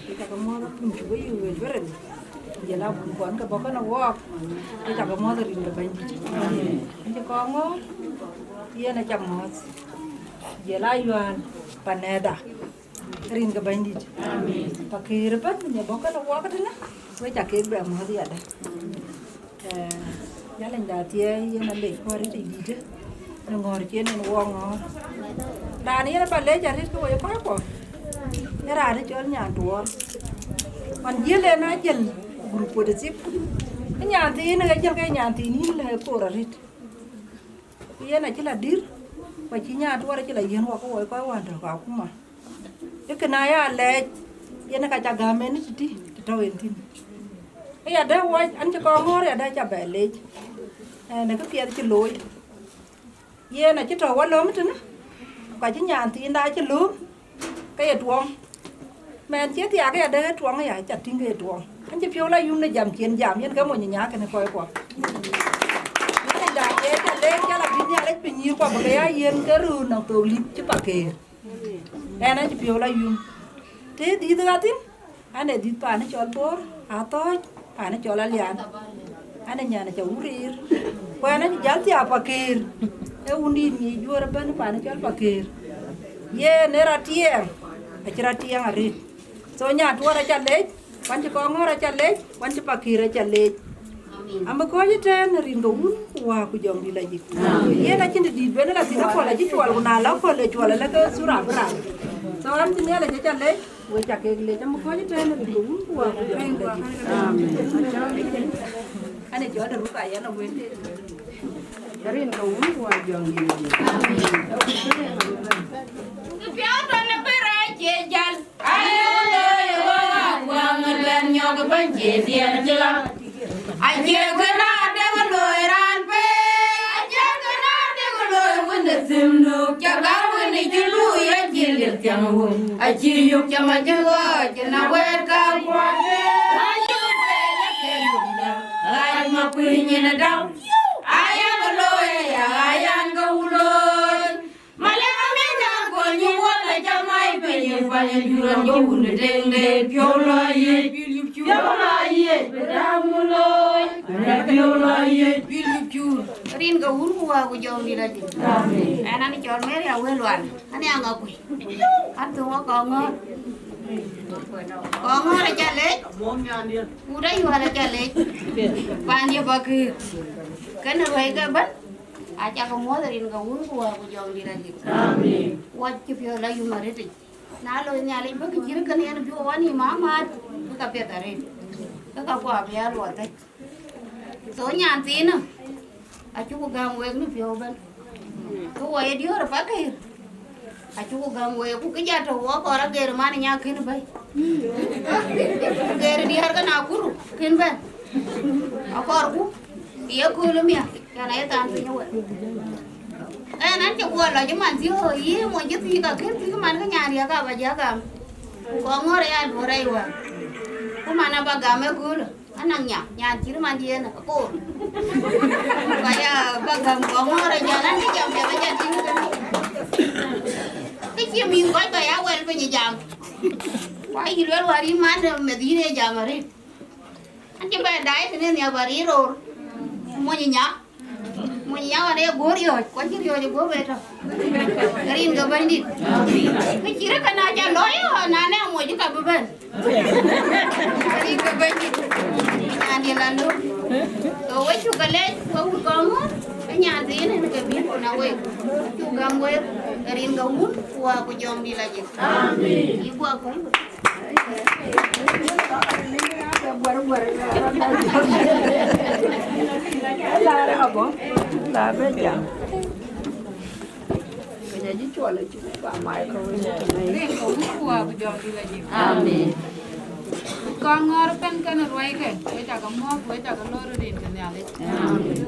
kita mau pun juga you beren. Jalan bukan ke bawah nak walk, kita mau dari ini banyak. Ini kamu, dia nak jamus, jalan yuan paneda, rin ke banyak. Pakai repat, ni bawah nak walk tu na, wai cakap berapa dia ada. Jalan dah dia yang nak lekor itu dia. Ngor chen en wong ngor da ni na pale jari ko yo ko era de chol nya duor man jele na jel grupo de sip nya ti na jel ka nya ti ni le ko ra rit ye na chila dir pa chi nya duor chila yen wa ko wa ndo ka kuma e kana ya le ye na ka cha ga men ti to en tin e ya da wa an cha ko ngor ya da cha ba le na ka kia chi loi ye na chỉ trò quá lớn chứ nó quả chứ nhà thì đã chứ lớn cái tuồng men chết thì cái đây tuồng này chặtทิ้งcái tuồng anh chỉ phiêu lại yum này giảm chiến giảm nhân cái một nhà cái này coi quả cái đại ye cái lên cái là pin nhà lấy pin nhiều quả cái yên cái rù nó tổ lip chứ bà kề anh chỉ phiêu lại yum thế đi từ tin anh này đi pa nó cho bor à tôi pa nó cho là liền anh này nhà này cho uống rir qua nó chỉ giá thì apa kề undi ni juara ban pa na chal pakir ye nera tieng achira tieng ari so nya tuara chale wan ko ngora chale wan pakir chale amba ko jiten rin go un wa ku jong di laji ye na chin di ben la sina ko la ji chwal na la ko le chwal la ko sura bra so am tin la chale we chake le amba ko jiten rin go un wa ku jong di laji ane jo da ruka ya na wen Karin kau buat jong di.
Pion na pera jejal. Ayo wang ben nyog ban jedian jela. Aje kena de loiran pe. Aje kena de loi wen simnu jagar wen julu ya jilil tiang wen. Aje yuk jama jaga jena wer ka kwa. Ayo wer ke lunda. Ay ma punya na dau. Ayang loy, ayang gaulon. Malah mena ko ni wala jamai penyen panyen juran jauh deng deng piolai, piolai, beramuloy, piolai, piolai. Rin gaul gua ko jauh di lagi. Anak ni jual meri awal luar. Ani angga kui. Atu wa kongor. Kongor aja le. Udah yu ada jale. Pandia bagi. Kan ruai ka ban aja ko mo dari nga un ko ko jong di lagi amin wajib yo la yu mariti na lo nya le ba ki jir kan yan bi wani mama ka pe tare ka ko ya lo ta so nya tin a chu ko gam we ni bi ban ko wa ye dio ra pa ka a chu ko gam we ku ka ja to wa ko ra ger man nya kin bai ger di har ka na kuru kin ban a ko ku dia kulum ya kana ya tan punya wa nan che wa la jaman ti ho yi mo je ti ka ken ti man ka nya dia ka ba ja ka ko ngore ya borai wa ko mana ba ga me kul anang nya ti man dia na ko kaya ba ga ko ngore ja nan ti jam ya ba ja ti ti ki mi ko ba ya wel pe ni jam wa yi wel wa ri man me di ne jam ri an che ba dai te ne ya ba ri ro mua nhà ở đây bố rồi có chứ rồi thì bố về rồi Karin gak bandit kira kan aja loyo nana mau juga beban Karin gak bandit nanti lalu kau juga leh kau kamu nyati ini nak bimbing nawe juga gue Karin gak mun gua aku jom di lagi amin ibu aku
Lara apa? Lara ya. Penyanyi jual juga Pak Michael.
Ini kau buat berjuang di lagi.
Amin.
Kau ngorban kan ruai kan? Kau jaga mau, kau jaga lor di dunia ni. Amin.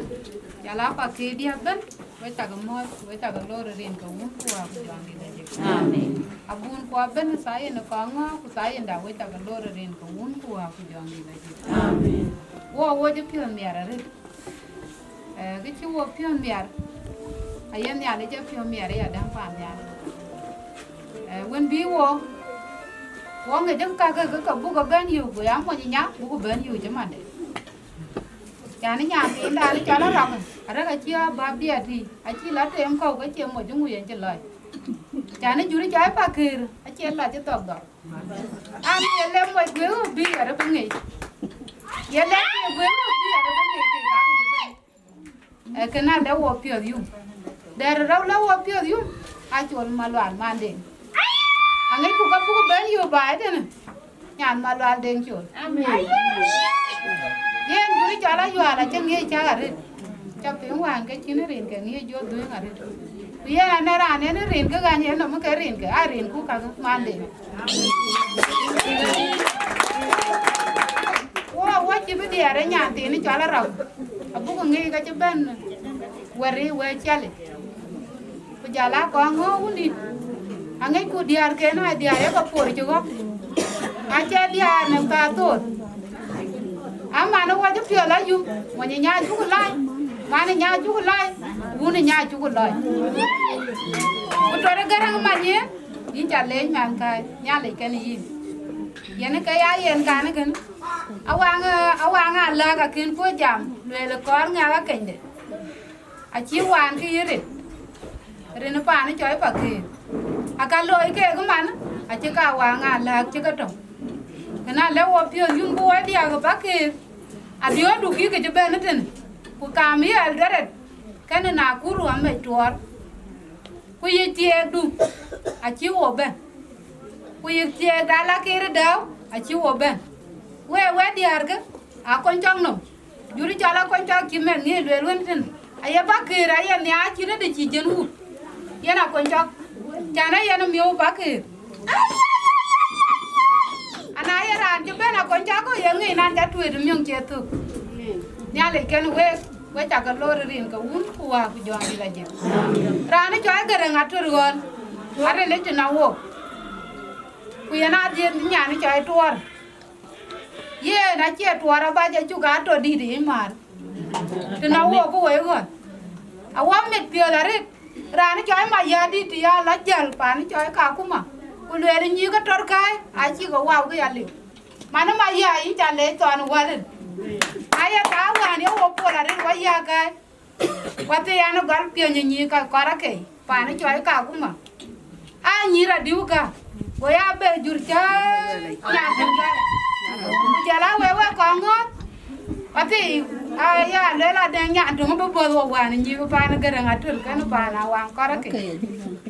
Jalan pakai dia kan? we ta ga mo we ta ga lo rin ka un ku wa ku jang di la je amen abun ko ben sa ye no ka nga ku sa ye da we ta ga lo rin ka un ku wa ku jang di la je amen wo je pion mi ara re cái chú wo pion mi ar ayen ya le je pion mi ar ya dan pa mi ar wen bi wo nge jang ka bu ga ben yu bu ya mo nya bu ben yu je ma de ya ni nya ti da le cha la rong ara ga chia ba bia ti a chi la tem ko ga che mo jung yen che lai cha ni ju ri cha pa kir a che la che tok do a mi le mo gwe bi ara bu ngi ye le gwe bi ara bu ngi ti ga cái ke na da wo pio yu da ra la wo pio yu a chol ma lwan man de a ngai ku ga bu ben yu ba de na nyan ma lwan de chol amen yen guri chala yu ala che ngi cha ga re cha pe wan ke chin rin ke ngi jo du ga re ye na ra ne ne rin ke ga ne no mo ke rin ke a rin ku ka man de wo chi bi de re nyan ti ni chala ra abu ko ngi ga che ben wari we chale ku jala ko ngo uni angai ku diar ke na diar ya ko por chu go a che diar na ta to ama no wa ju pio la yu mo nya ju ko lai ma ni nya ju ko lai u ni nya ju ko lai ku to re garang ma ni yin cha le man ka nya le ke ni yin yen ka ya yen ka na ken awang la ka kin po jam le le ko nga ka ken de a chi wan ki ri ri na pa ni choi pa ki a ka loi ke ko man a chi ka wang la chi ka to kana le wo pio yun bo di a ba ki a dio du ki ke je ben ten ku ka mi al deret kana na ku ru am me tor ku ye tie du a chi wo ben ku ye tie da la ki ri daw a chi wo ben we di ar ke a kon chong no juri chala kon chong ki men ni le lwen ten aya ba ki ra ya nya chi ne de chi jen hu ya na kon chong chana ya no myo ba ki ana ya ran ju ben a kon chong ko ye ngi nan ja tu de myong che tu nya le ken we ta ka lo rin ka un ku wa ku jong di la je ra ne choi ga nga tu ron are le tu na wo ku ya na je nya ni choi tuor ye na che tuora ba je chu ga to di di mar te na wo ko we go a wa met pio la rit ra ni choi ma ya di ti ya la jal pa ni choi ka ku ma ku le ri ni ga tor kai a chi go wa ko ya li ma na ma ya yi cha le to an wa rin aya ta wa ni wo po la rit wa ya kai wa te ya no gal pio ni ka ka ra ke pa ni choi ka ku ma a ni ra diu ka wo ya be jur cha ya ga jala wewe kongo ati ya lela den nya ndungu bo bo wa ni ji pa na gara ngatul kan pa na wa kora ke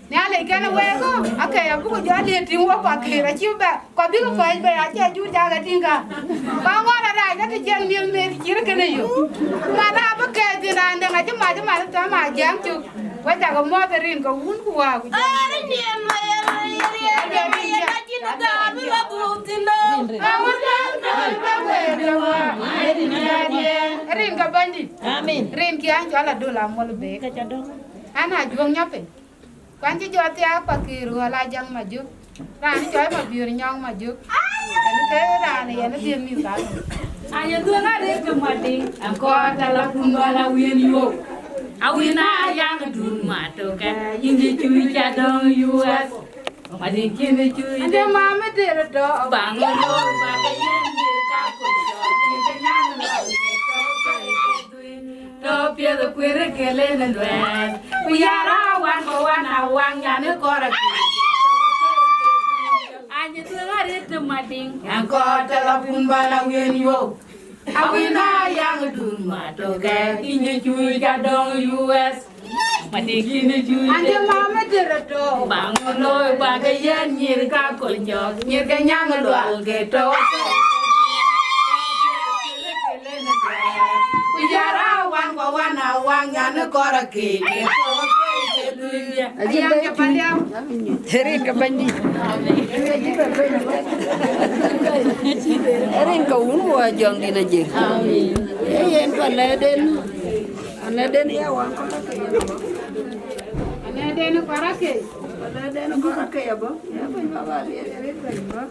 ne ale kan wego ake ya bu jo le tin wo pa ke ra chi ba ko bi ko be a che ju ja ga tinga ba ngo na ra ga ti jen mi me chi ra ke ne yo ma na ba ke ti na nda ga ji ma ta ma jam chu wa ja ga mo te rin ko un ku wa ku
ari ni ma ya ji na da bi la bu tin do
rin ka bandi amen rin ki an jala do la mol be ka cha do ana juang nyape kwan ji jo ti apa ki ru la jang ma ju ra ni joy ma biur nyong ma ju ni ke ra ni ya ni ti mi ka
aya tu na re ka ma ding an ko ta la kun ba la wien yo awina yang dun ma to ka yin ji chu cha dong us ma ding kin chu
ande ma me de do
ba ngo lo ba ka yin ni ka ko jo kin ka nyang lo to pia the queer que le na luen we are one for one awang ya ne ko ra ki anya tu na re te ma ding an ko ta la pun ba la wien yo awina yang dun ma to ka yin ji chu cha dong us ma ding kin chu
ande ma me de do
ba ngo lo ba ka yin ni ka ko jo ni ka nyang lo ke to
Yara wan kwa wana wanga ne kora ke ayang ke pandam herin ke bandi herin ka un wa jong dina je amin yen pa leden ya wan ko
deno parake. Wala deno parake ya ba. Ya ba baba ya ba.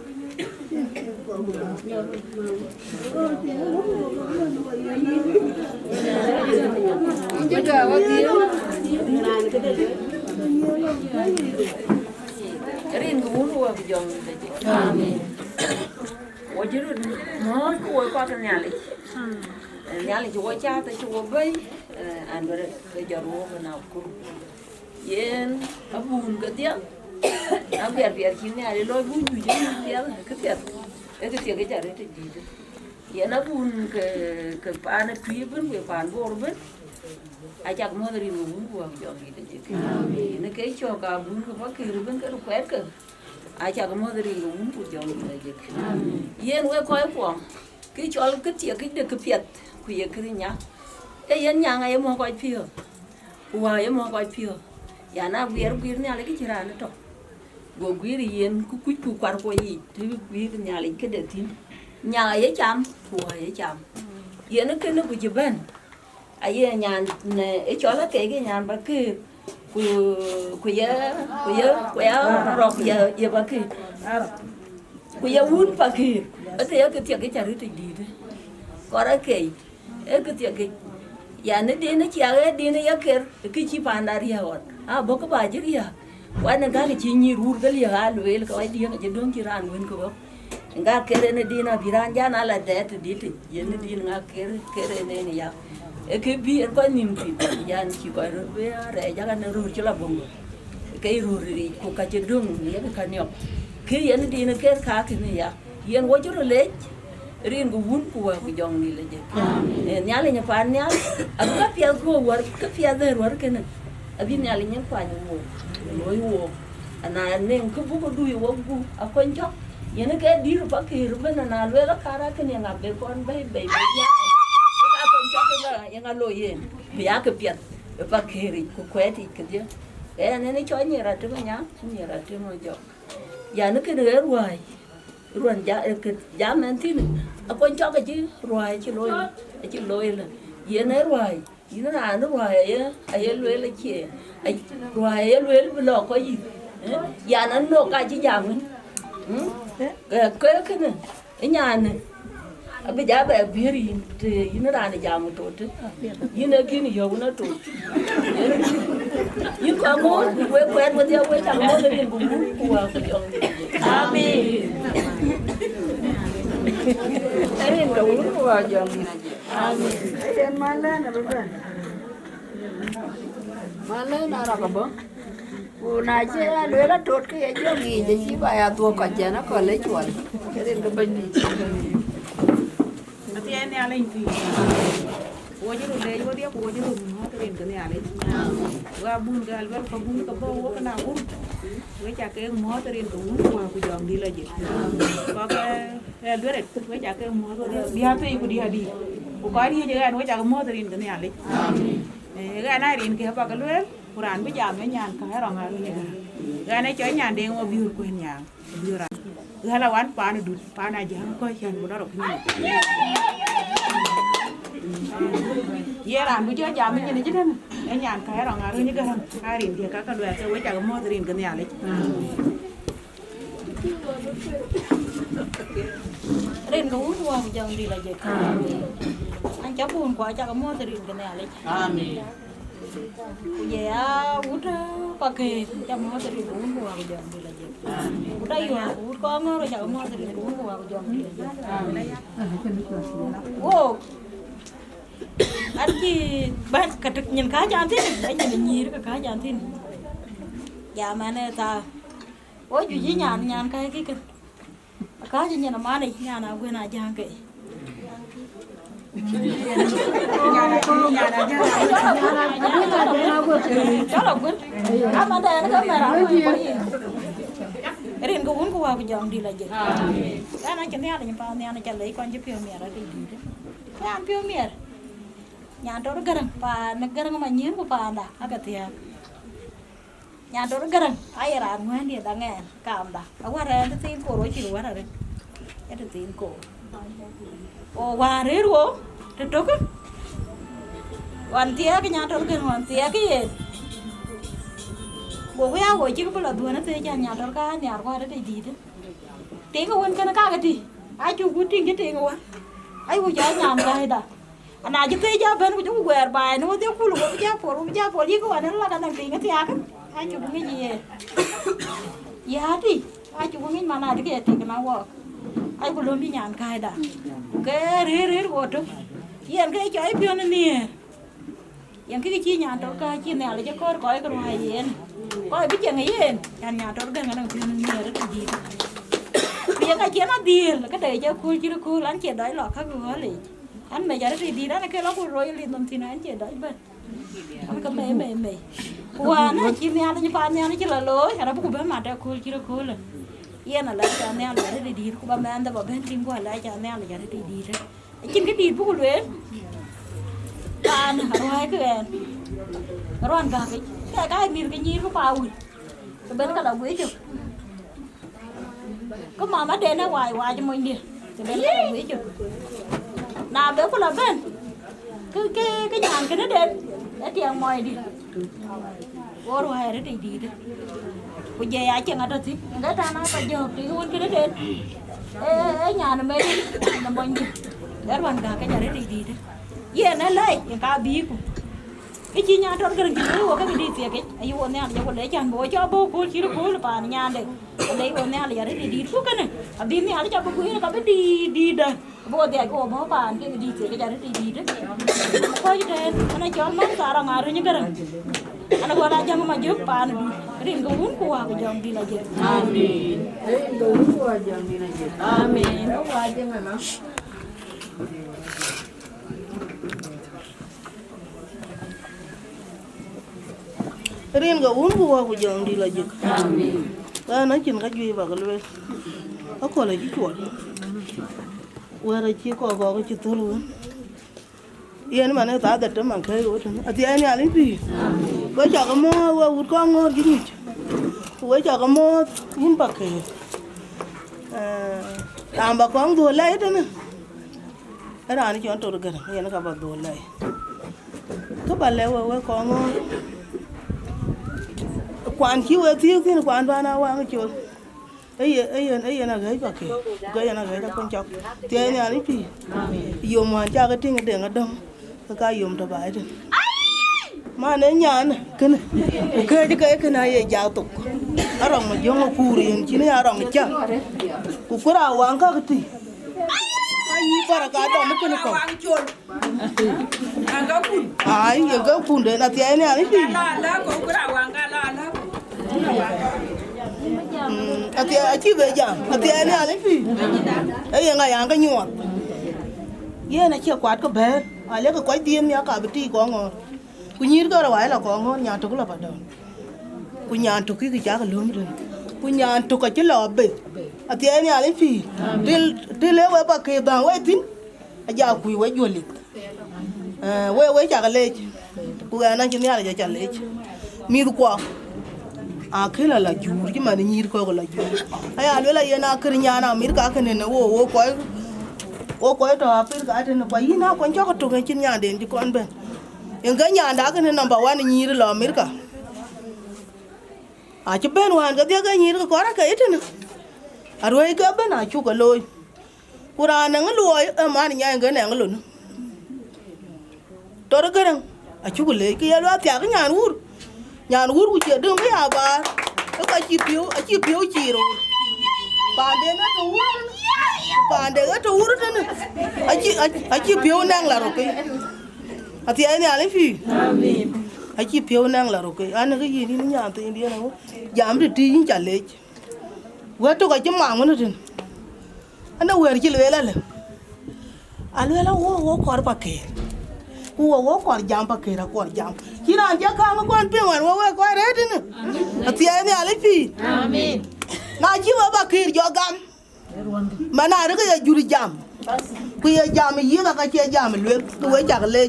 Juga waktu
Rin gulu wa bijong. Amin. Wajiru mo ko ko ta nyali. Nyali jo cha ta jo bai andore ke jaru na ku. Yen abun ke dia. Biar kini ada loy bunyi je dia ketiak. Ketiak ke jari te di. Yen abun ke pana tribun ke pan borben. Ajak mo dari mu buang jong gitu je. Amin. Nek ke cho ka bun ke pakir ben ke rukwet ke. Ajak mo dari mu bu jong gitu je. Yen we ko ko. Ki chol ketiak ki de ke piat ku ye krinya. Yen nyanga ye mo ko pio. Wa ye mo ko pio. Ya na biar ni ale ki cirana to. Go gwir yen ku kwar ko yi tu gwir ni ale ke de tin. Nya ye cham, wa ye cham. Yen ke ne bu jiban. Aye nyan ne e chola ke nyan ba ke ku ya rok ya ba ke. Ku ya un pa ke. Ate ya ke tia ke chari te di de. Kora ke. E ke tia ke. Ya ne de ne chia de ne ya ker ke chi pandari ya ot. A bo ko ba ji ya. Wa ne ga chi ni rur ga ya lu el ko ai di ga je dong chi ran wen ko. Nga kere ne di na biran ja na la de te di te. Ye ne di nga kere ne ne ya. E ke bi en ko nim ti. Ya ni chi ko ro be re ja ga ne ru chi la bongo. Ke ru ri ko ka je dong ye ka nyop. Ke ye ne di ne ker ka ke ne ya. Yen wo ju le rin gu wun ku wa ku jong ni le je. Nyale nya pan nyal. Aku ka pia ko war ka pia der war ke ne. Abi nyale nya kwa ni wo. Loi wo. Ana nen ku bu ko du yo gu akon jo. Yen ke di ru pa ke ru ben na le la kara ke ne nga be kon be ya. Ka akon jo ke la yang a lo yen. Pia ke pia. Pa ke ri ku kweti ke dia. Ne ne cho ni ra tu nya. Ni ra tu mo jo. Ya ne ke ne ruai. Ruan ja men tin akon cho ke ji ruai chi loi la ye ne ruai yin na no ruai ye loi la che ai ruai ye loi bi lo ko yi ya nan no ka ji ja men ke ne nya ne abi ja ba bi ri te yin na ne ja mu to te yin na ki ni yo na to yin ko mo we kwet mo dia we ta mo ne bu ku wa amen.
Ini dulu aja amin. Ayen mana na baba. Mana na ra baba. Una je lela tot ke je ngi je chi ba ya to ka je na ko le chuan. Ke rin ban ni.
Ati ene ale inti. Wo je le wo dia wo je mo to rin ke ne ale. Wa bun gal wer ko bun ko bo wo na bun. We cha ke mo to rin ko bun ko ku jom di la je. Ko ke Eldoret, we cha ke mo to dia pe ku dia di. Ku ka di je ga we cha ke mo to rin ke ne ale. Ga na rin ke pa ka lwe. Quran bi jam nyan ka ro nga ni ga ne cho nyan de ngo biur ko nyang biura ga la wan pa na du pa na jam ko chan bu ro ni ye ran bu jo jam ni ni jidan e nyan ka ro nga ni ga ran ka rin ke ka ka lwe ke we cha mo rin ke ne ale
Rin ko wa jong di la je ka. An cha bun kwa cha mo rin ke ne ale. Amen. Ya udah pakai jam dari bumbu aku jam di lagi. Udah ya, udah ngoro jam dari bumbu aku jam di lagi. Wow, arti ban katek nyen kaja antin, nyen nyir ke kaja antin. Ya mana ta? Oh juji nyan kayak gitu. Kaja nyen mana nyan aku na jangke. Rin ko un ko wa jam di la je. Ana ke ne ala ni pa ne ana ke le kon je pio mer ati di. Nyan pio mer. Nyan to garang pa ne garang ma nyen ko pa anda aga tia. Nyan to garang ai ra ngwan dia da nge kam da. Wa ra tin ko ro chi wa ra re. Ya tin ko. O ware ro te toka wan tia ke nyato ke wan tia ke ye
Go ya go chi ko la du na te ja nya tor ka nya ko ra te di de. Te ko won kana ka ga ti. Ai chu ku ting ke te ko wa. Ai go ja nya ga da. Ana ji te ja ben ku wer ba no te ku lu ja po li ko wa na la ka nang ting ke ya ka. Ai chu ngi ye. Ya ti. Ai chu ngi ma na de ke te na wa. Ai ku lo mi nya ga da. Ke re go to. Yen ke cho ai pyo na ni. Yang cái chi nhà trâu ca chi nè là cho con coi cái ngoài gì coi biết chuyện gì nhà trâu cái nó tiền nhiều rất là gì bây giờ cái chuyện nó đi là cái đời cho cool anh chị đói lọ khác vừa liền anh mày giờ nó đi đó là cái lóc rồi liền tầm thì anh chị đói bên anh có mày qua nó chi nè nó như pha nè nó chỉ là lối nó cũng bên mặt cool là yên là lại cho nè là đi cũng ba mẹ anh ta bảo bên tim qua lại cho nè là giờ đi đấy chính cái đi cũng luyện kan haruai keren ron ga cái mir cái nhir ko paul cái bên cái đầu quế chứ có mà má đen nó hoài cho mình đi cái bên cái đầu quế chứ nào béo có là bên cái nhà cái nó đen để tiền mồi đi vô rồi hay đấy đi đấy bây giờ ai chẳng ở thì cái ta nó bây giờ thì cái nó đen ê nhà nó mấy nó mình đi để ron ga cái nhà đấy đi đấy ye na lai yang ka bi ku cái chi nya tor gereng ki wo ka bi ti ke ayu wo ne ya ko le chan bo cho bo ko chi ko pa nya de le wo ne ya ri di ku ka ne abi mi ala cha bo ku ka bi di da bo de ko bo pa ke di ti ke ja ri di de ko ji de ana chon man sa ra ngaru ni gereng ana ko la jam ma ju pa na rin ko un ko wa ko jam di la je amin rin ko un ko wa jam di la je amin no wa je ma
riêng cái uống qua của dòng đi là gì ta nói chuyện cái gì vào cái lưới nó còn là cái chuột qua đây chỉ có cái chữ thôi luôn yên mà nó ta đặt cho mình thấy rồi thì anh nhà lính gì với chợ cái mò qua uống con ngon cái gì với chợ cái mò im bạc kì làm bà con đùa lấy đó nè cái đó anh chọn tôi được cái này nó gặp bà đùa lấy các bà leo qua con ngon quan chiếu ở thiếu cái quan đoan nào quan cái chỗ ấy là gấy bạc kì gấy là gấy là con chọc thì anh nhà lính gì dùng mà cha cái tiếng cái đường ở đông cái dùng thằng bài đó mà nếu nhà này cái này giao tục ở trong mà giống một cù riêng chỉ là ở trong chợ cù có nào quăng các cái gì ai như para cả đó mới cái này ai giờ cái phun đấy là thì anh nhà lính gì chỉ về giờ thì anh nhà lính gì ấy ngày ăn cái nhọt ye này chưa quạt cái bé ai lấy cái quái tiêm nha cả bịch có ngon ku nyir cái rồi là có ngon nhà tôi là bắt đầu ku nhà tôi cái giá cái lớn rồi ku nhà tôi cái lò bể thì anh nhà lính gì đi lấy về bạc cái bảng quay tin giờ quỳ quay du lịch quay chả cái lệ ku anh chỉ nhà là chả lệ mi qua khi là chùa chứ mà nyir coi là chùa ai à là yên à khi nhà nào mi cái này nó coi đó phía cái này quay na quan cho cái tụi cái trên nhà đến chứ con bên những cái nhà đó cái này number one nyir là mi cả à chứ bên hoàn cái nyir cái có cái ít nữa rồi cái bên à chú cái lôi Quran nang lôi mà nhà cái này luôn tôi đó cái này à chú cái lấy cái lo cái nhà nuôi của chị đừng mấy à bà cái chi phiếu chỉ rồi bà đến nó trú bà đến nó trú đó nè chi phiếu năng là rồi cái thì anh nhà lấy phi chi phiếu năng là rồi cái anh cái gì đi nó nhà tiền đi nào giảm được tí những trả lệ quét tôi cái chấm mạng nó trên anh đâu quét chỉ lệ là anh lệ là ô còn bạc kề ô còn giảm bạc kề là còn giảm khi nào chắc khang nó quan piên hoàn ô coi đấy đi nè thì anh nhà lấy phi na chỉ mà bạc kề cho gam mà na đó cái gì giảm quy giảm gì là cái chia giảm luyện tôi chả lệ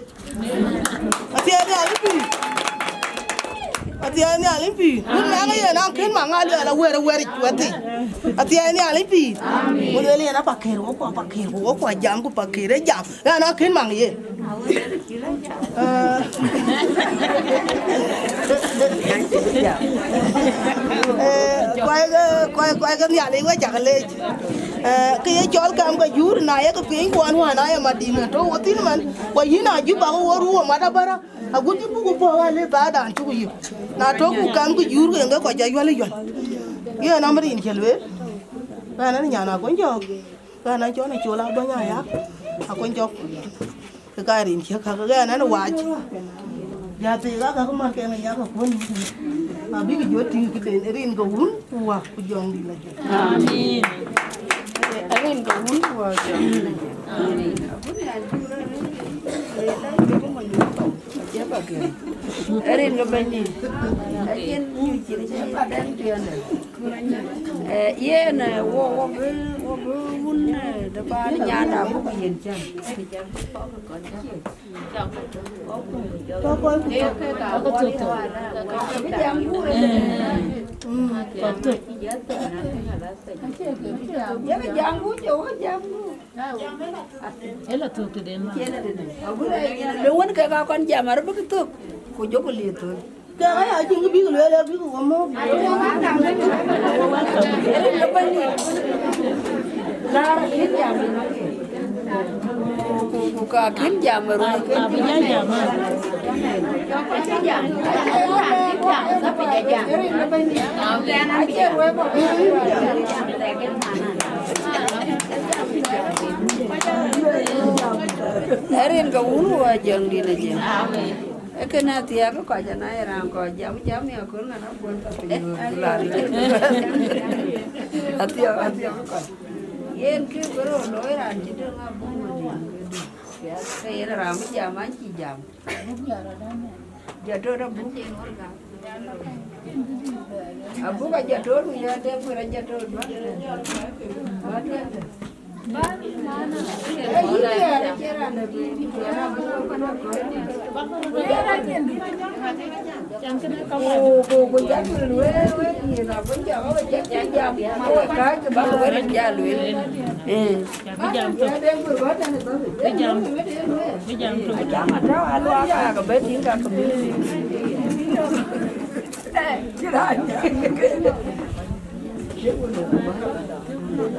thì anh nhà lấy phi Ati ani alimpi. Mun manga ye na ken manga le la were chwati. Ati ani alimpi. Mun le na pakero ko jam ko pakere jam. Ya na ken manga ye. Quay cái nhà lấy quá chả lấy cái chó cam cái dú này cái phiến quan hoa này mà đi mà trâu tí mà quay gì nào giúp bảo ô ruộng mà đã bara à cũng đi bút bỏ lên ba đàn chú gì na trâu cũng cam cái dú cái quay chạy qua lấy rồi cái nào mà đi chơi luôn cái này nhà nào cũng cho cái này chỗ này chỗ nào bao nhiêu á à cũng cho cái gì chơi cái này nó hoài ya te ga ka ma ke na ya ka ko ni a bi ki joti ki de rin ko hun wa ku jong di la amin rin ko hun wa jong di la amin rin ko bani ayen ni chi ni pa dan tian ye na wo hun da ba nya da bu ki yen chan Lewan ke ka kon jamar begitu. Ko jogo lihat. Ke ay aji ngi bigu le bigu mo. Lara ini jamar. Buka kin jamar. Abinya jamar. Erin ka unu ajang di naje. Ekena tiya ko kaja na era ko jam ya ko na buat tapi lari. Hati ko. Yen ki bro loiran jidu ngabu. Ya saya ram jam anci jam. Jatuh dah bukan warga. Abu ka jatuh ya ada pura jatuh. Mana?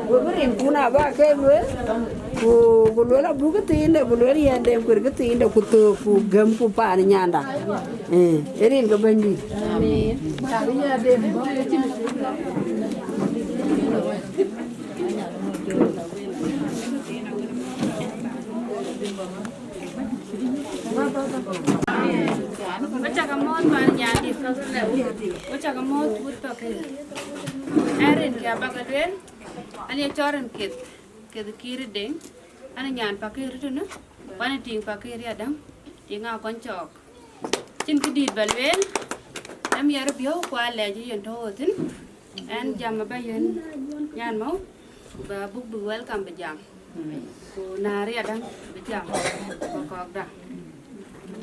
Gurin kuna ba kai lwe ku lwela buga tinde ku lwela yende ku riga tinde ku to ku gam ku pa ni nyanda erin ga bandi amin tabi ya de ba
Baca kamot par nyadi baca kamot but pakai erin ke abagadwen ani choren ke kiri deng ani nyan pakai itu na wani ting pakai ri adam tinga konchok chin kidit balwen am yar bio kwa leji yen thotin en jam ba yen nyan mau ba buk bu welcome ba jam ko nari adam ba jam ko da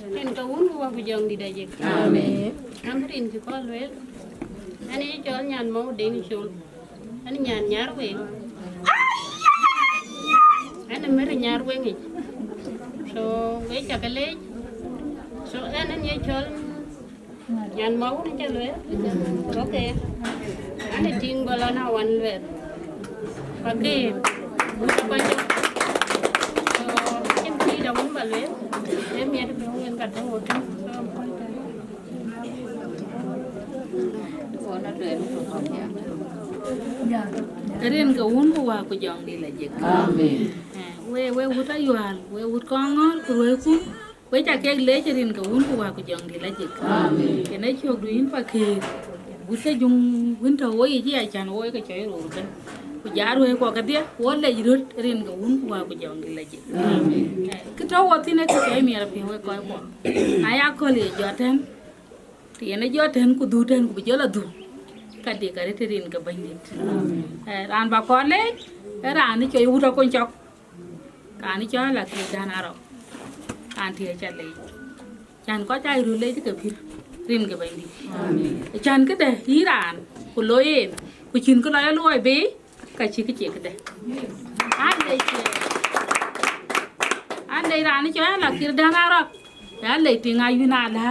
en ka un wa bu jong di daje amen am tin ki ko lwel ani chol nyan mau deng chul ani nyan nyar we ana mer nyar we ngi so we chakale so ana nye chol nyan mau ni chalwe okay ani ting bola na wan lwe pagi buta pa jo so kin ti da mun balwe em ye de nguen ka ta hot so na lwe ko ya Erin ka un ko wa ko jong di la jek amen we wuta yual we wut kongor ku we ku we cha ke le erin ka un ko wa ko jong di la jek amen ke na chok du in pa ke wuta jung winta wo yi ya chan wo ka choy ro kan ku jar we ko ka dia wo le yirut erin ka un ko wa ko jong di la jek amen ke to wo ti ne ke mi ra pi we ko aya ko le joten ti ne joten ku du ten ku jola du kadi kare terin ka bandit ran ba ko le ran ni choy wuta ko chok kan cho là cái đàn aro kan thì chả lấy chẳng có trai rồi lấy cái phim
rin ga bandi chan ka de iran ku loyen ku chin ko la loy be ka chi ka che ka de ande ran cho la kir da ngara ya le tinga yuna la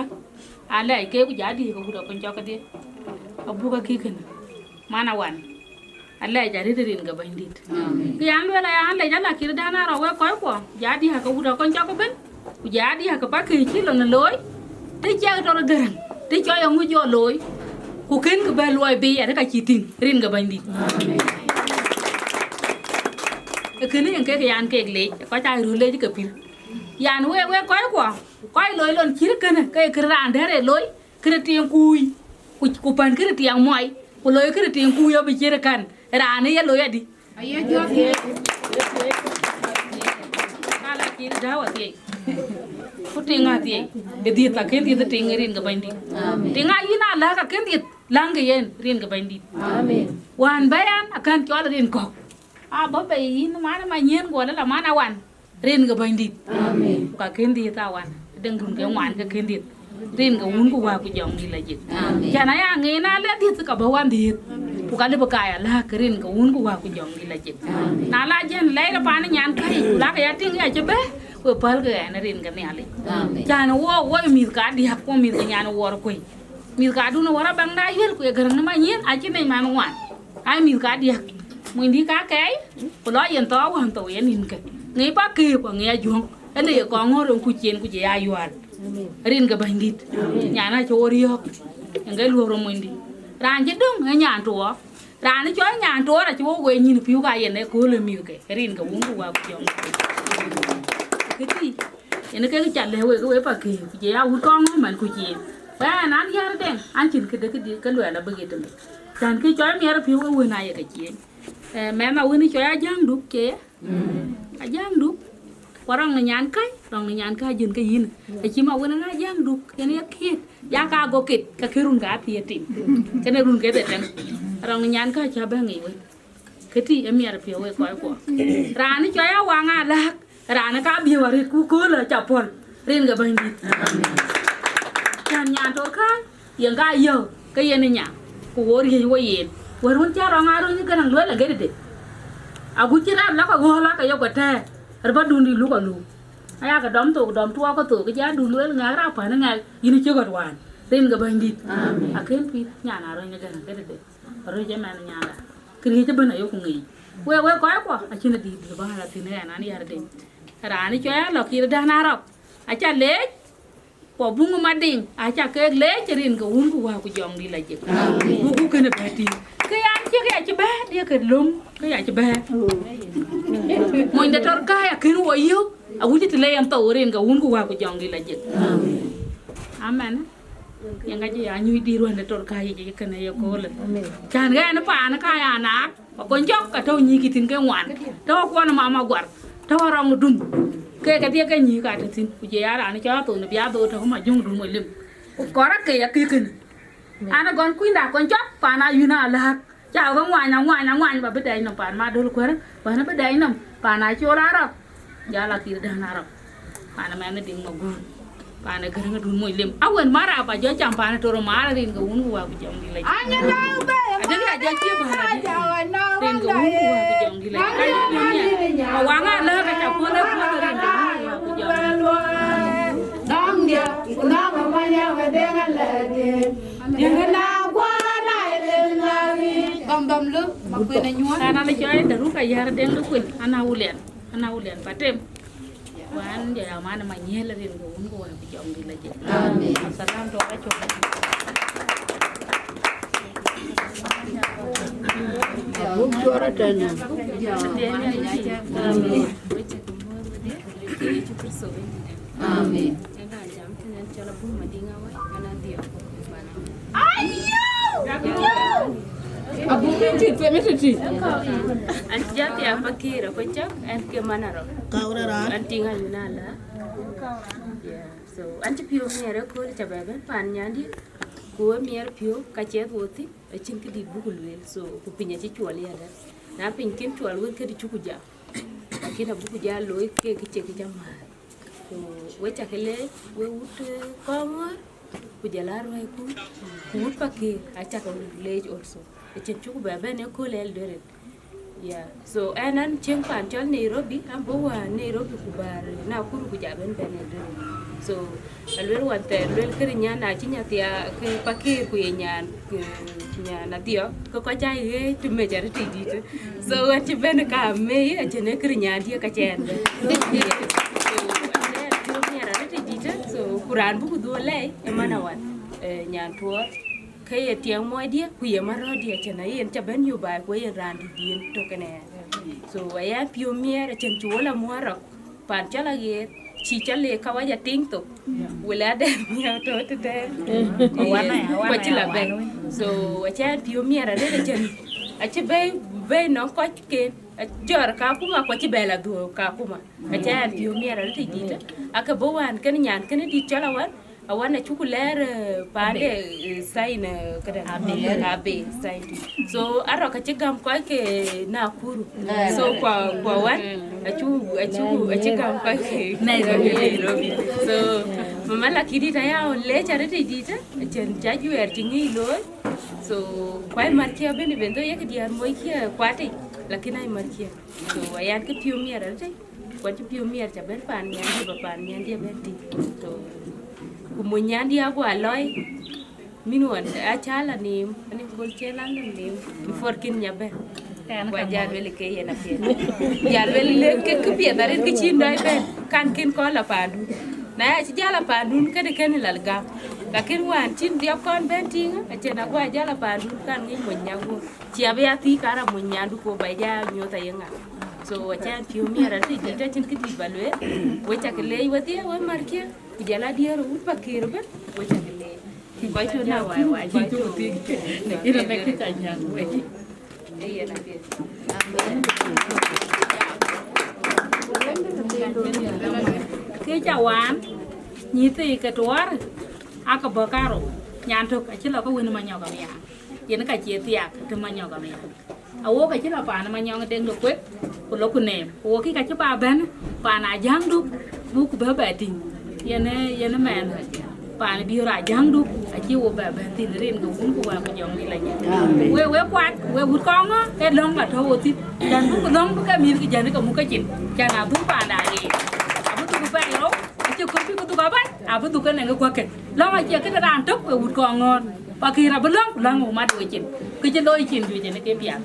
ale ke ku jadi ko ku do kon cho ka de abu ka ki kana mana wan alle jari rin ga bandit yan lo la yan le jala kir da na ro we ko jadi ha ko do kon cho ko ben ku jadi ha ka pa ki chi lo na loy te cha do garang te cho yo ngu jo loy ku ken ga ba loy be ya ka chi tin rin ga bandit cái này cái ăn cái lệ có trai rồi lệ chứ cái pin ăn we coi lối luôn chỉ cái ran thế lối cái tiền cùi cùi pan cái tiền mọi của lối cái tiền cùi ở bên kia kan ran này lối đi ai cho thế ala kia dawa thế có tiền à thế cái gì ta cái gì ta tiền rin cái bánh đi tiền ai na là cái gì lang cái yên rin cái bánh đi wan bayan akan cho là rin cọc bố bày nó má nó mà nhiên của nó là má na wan rin cái bandit cả kiến đi ta wan đừng dùng cái ngoan cái kiến đi rin cái uốn của hoa của dòng đi là gì chả nói nghe na lẽ thiệt cả bao wan thiệt của cái đứa cái là cái rin cái uốn của hoa của dòng đi là gì na là dân lấy cái pan nó nhàn cái lá cái tiếng cái chứ bé của pal cái nó rin cái này ali chả nó wo mi cái đi học mi cái nhà nó wo rồi mi cái đu nó wo bang đai hết của cái nó mà nhiên ai chứ này mà nó ngoan ai mi cái đi mình đi cá cái của nó yên to hoàn tổ yên nhìn cái nghe bác kia của nghe juang anh này có ngô rồi cu chiên của chị ai hoàn rin cái bánh đi nhà nó cho đi học cái lúa rồi mình đi ran chết đúng cái nhà trúa ran nó cho nhà trúa là chú quên nhìn phiếu cái yên này cố lên miêu cái rin cái uống của juang cái gì nó cái chặt leo cái bác kia của chị ai con mà của chị ba nán ra đấy anh chỉnh cái lúa là bây giờ tụi chẳng cái cho em ra phiếu cái quên này cái chị mẹ mà quên đi cho giang đục chế giang đục qua rong là nhàn cái dừng cái gì này chỉ mà quên nó giang đục cái này kia giá cả go kít cái run cá thì tìm cái này run cái đấy đang rong là nhàn cái cho bé nghỉ vậy cái gì em ra phiếu cái coi của ra nó cho em hoàng à lạc ra nó cá bia vào đi cú là chập phòn riêng cái bánh đi nhàn thôi khác hiện cái giờ cái gì này nhỉ của đi cái gì warun cha rong aro ni kan lue la gede agu chira la ka go la ka yo gata arba dundi lu ka lu aya ka dom tua ka to ka ja du lue nga ra pa na nga yini che god wan ren ga bandit aken pi nya na ro nya ga gede ro je man nya la kri je bana yo ku ngi we ko a china di ba la tin na ni yar de ra ni cha la ki da na ro a cha le ko bungu mading a cha ke le chirin ga un ku wa ku jong di la je ku ke na ba ti cái anh chứ cái chị bé đi cái lum cái chị bé mình đã tròn cái cái nó yêu à cũng chỉ lấy em tàu riêng cái uống của hoa của chồng đi là gì amen yang cái gì anh nuôi đi luôn đã tròn cái gì cái này cô lên chàng cái nó phá nó cái à nát và con chóc cả thôi nhị cái tin cái ngoan đó qua nó mà quạt đó rong nó đun cái tia cái nhị cái tin của chị á nó cho tụi nó bia tôi thôi mà dùng đun mồi lim có ra cái ana gon kuinda kon chop pana yuna la chao ga ngwan ba bedai no pan ma dul kwar pana bedai no pana chora ro ya la ki da na ro pana ma na ding ma gon pana ga nga dun moy lim awen mara ba jo cham pana to ro mara rin ga un wa ku jom di la anya na be ada ga ja chi ba rin ga un wa ku jom di la ma wa nga la ka cha ko la rin ga wa ku jom dam dia na ma nya ga de ga la de yang na qua lại lên là bầm lu mà quên anh nhua ana le chơi da ru ka yar den lu quên ana ulen patem wan ya mana ma nyela rin go un go bi jom di la je amen salam do ka cho bu chora tan amen amen Abu minti, minti. Anti jati apa kira kocak? Anti ke mana ro? Kau dah. Anti ngan nala. So anti piu miara ko di cababan pan nyandi. Ko miara piu kacet woti. Acin ke di bugulwel. So ko pinya ci cuali ada. Na pinkin cual wel ke di cukuja. Akhirnya bukuja loy ke kecek jamah. So we cakele we wut komor. kujala roi ku wood pake acha ko lej also echen chuku baba ne ko lel dere yeah so anan cheng pan chol Nairobi ambo wa Nairobi kubar na kuru kujaben ben dere so alwer wante lel krinya na chinya tia ke pake ku yenyan nya na dio ko ko jai e tu me jar ti dit so ati ben ka me echen krinya dia ka chen so kuran buku dua lei emana wan nyan tua kaya tiang moi dia kuya maro dia chena yen chaben yu bai ko yen ran di din to kene so aya pio mier chen chuola muara pan chala ye chi chale kawaja ting to wala de mia to te ko chila be so acha pio mier de chen acha be no ko ke jor ka kuma ko ci bela do ka kuma acha pio mier de dit aka bo wan kan nyan kan di chala wan awana chukuler pande sign kada abe sign so aro ka chigam kwa ke Nakuru so kwa wan achu gam kwa ke Nairobi so mama la kidita yao le charity dita chen jaju er tingi lo so kwa markia bene bendo yake diar moikia kwati lakini ai markia so ayan ke pio mier ate kwa pio mier chaben pan nyandi beti so kumunyandi ako aloy minuan achala nim ani kol chelan nim before kin nyabe kwa jarwele ke yena pe jarwele le ke pie dare ke chindai be kan kin ko la pandu na ya chi jala pandu ke de ken lalga lakin wan chin dia kon bentinga achena kwa jala pandu kan ngi munyangu chi abe ati kara munyandu ko ba ja nyota yenga so achan piu miara ti dita chin kiti balwe wecha ke lei watia we markia kujala dia ru pakir ben wecha ke lei ko to na wa ji to ti ne ira me ke tanya we iya na be
ke jawan nyiti ke tuar aka bakaro nyantok achila ko wini manyo ka ya yen ka cheti ak te manyo ka ya awo ka chila pa na manyo ngeng do kwet ko lo ku nem wo ki ka chipa ben pa na jang du bu ku ba ba tin yen men pa na bi ra jang du a chi wo ba ba tin rin ko kun ku wa ko jong ni la nya we kwat we bu kong ke long ba tho wo ti dan bu ko long bu ka mi ki jan ka mu ka chin cha na bu pa na ni abu tu ku pa ro chi ko pi ko tu ka ba abu tu ka ne ko ke lo ma chi ke ran tok we bu kong ngon pa ki ra bu long ma do chin ki chi loi chin ju je ne ke pia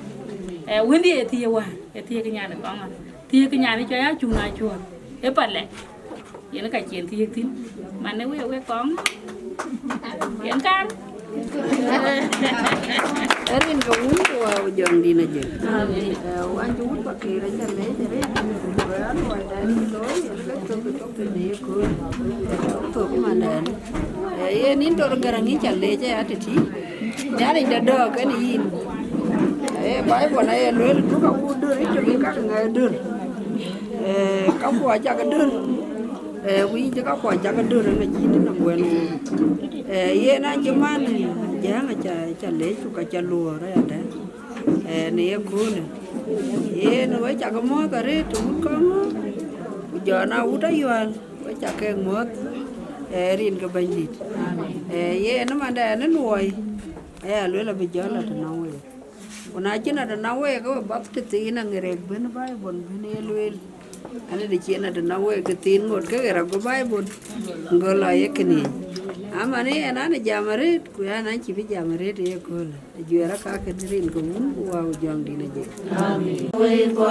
wendi ti wa ti ke nya na kong ti ke nya ni cho ya chu na chu e pa le yen ka chen ti tin ma ne we kong yen kan
erin ko un ko jong di na je wan ju pa ki ra cha le re ran wa da ni lo yen ka to ne ko to ko ma dan yen in to garang ni cha le je atiti ya ri da do ka ni yin bai bo na yen le tu ka ku dur i chu ka nga dur ka ko cha ka dur wi je ka ko cha ka dur na chi ni na buen ye na je man ja nga cha le chu ka cha lu ra da ne ko ne ye no wa cha ka mo ka re tu ko mo jo na u ta yuan wa cha ke mo rin ka ban dit ye no ma da na nuoi lo la bi jo la na we una china da na we ko bap te tin ngere ben bai bon ben elwel ane de china da na we ke tin ngot ke ra go bai bon ngola ye kini amane ana ne jamare ku ya na chi bi jamare de ko la ju ra ka ke rin ko un wa jong di na je amen we ko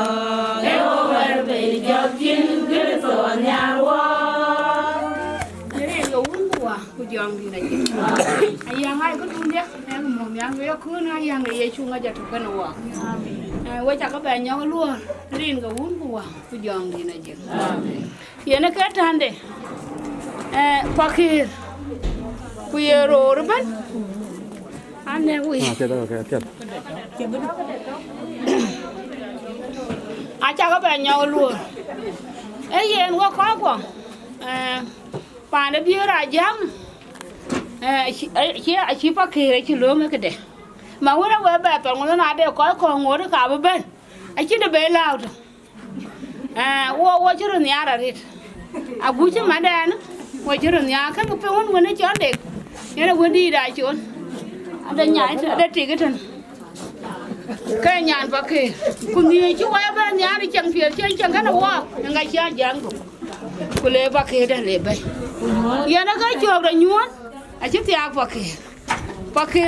e o ver be jo tin ke so nya wa
rin ko un wa ku jong di na je ayang ai ko dun dia em mo yang we ko na yang ye chu nga ja to ko na wa amen we cha ko ba nyo lu rin ko un wa ku jong di na je amen ye na ka tande pakir ku ye ro ban ane wi a cha ko ba nyo lu e yen wo ko pa na bi ra jam chi pakir chi lo me ke de ma wona we ba pa ngona na de ko ngore ka ba ben a chi de be laud wo chi ru nya ra rit a gu chi ma dan wo chi ru nya ka ko pe won wona cho de
Yana wani da chon. Ada nyai ada tigetan. Cái nhàn bạc kì, cùng đi chú ai bên nhà đi chẳng phiền chơi chẳng cái nào qua, ngày chia giang rồi, cô lấy bạc kì đây lấy bay, giờ nó cái chuột rồi nhuốm, chứ tiạc bạc kì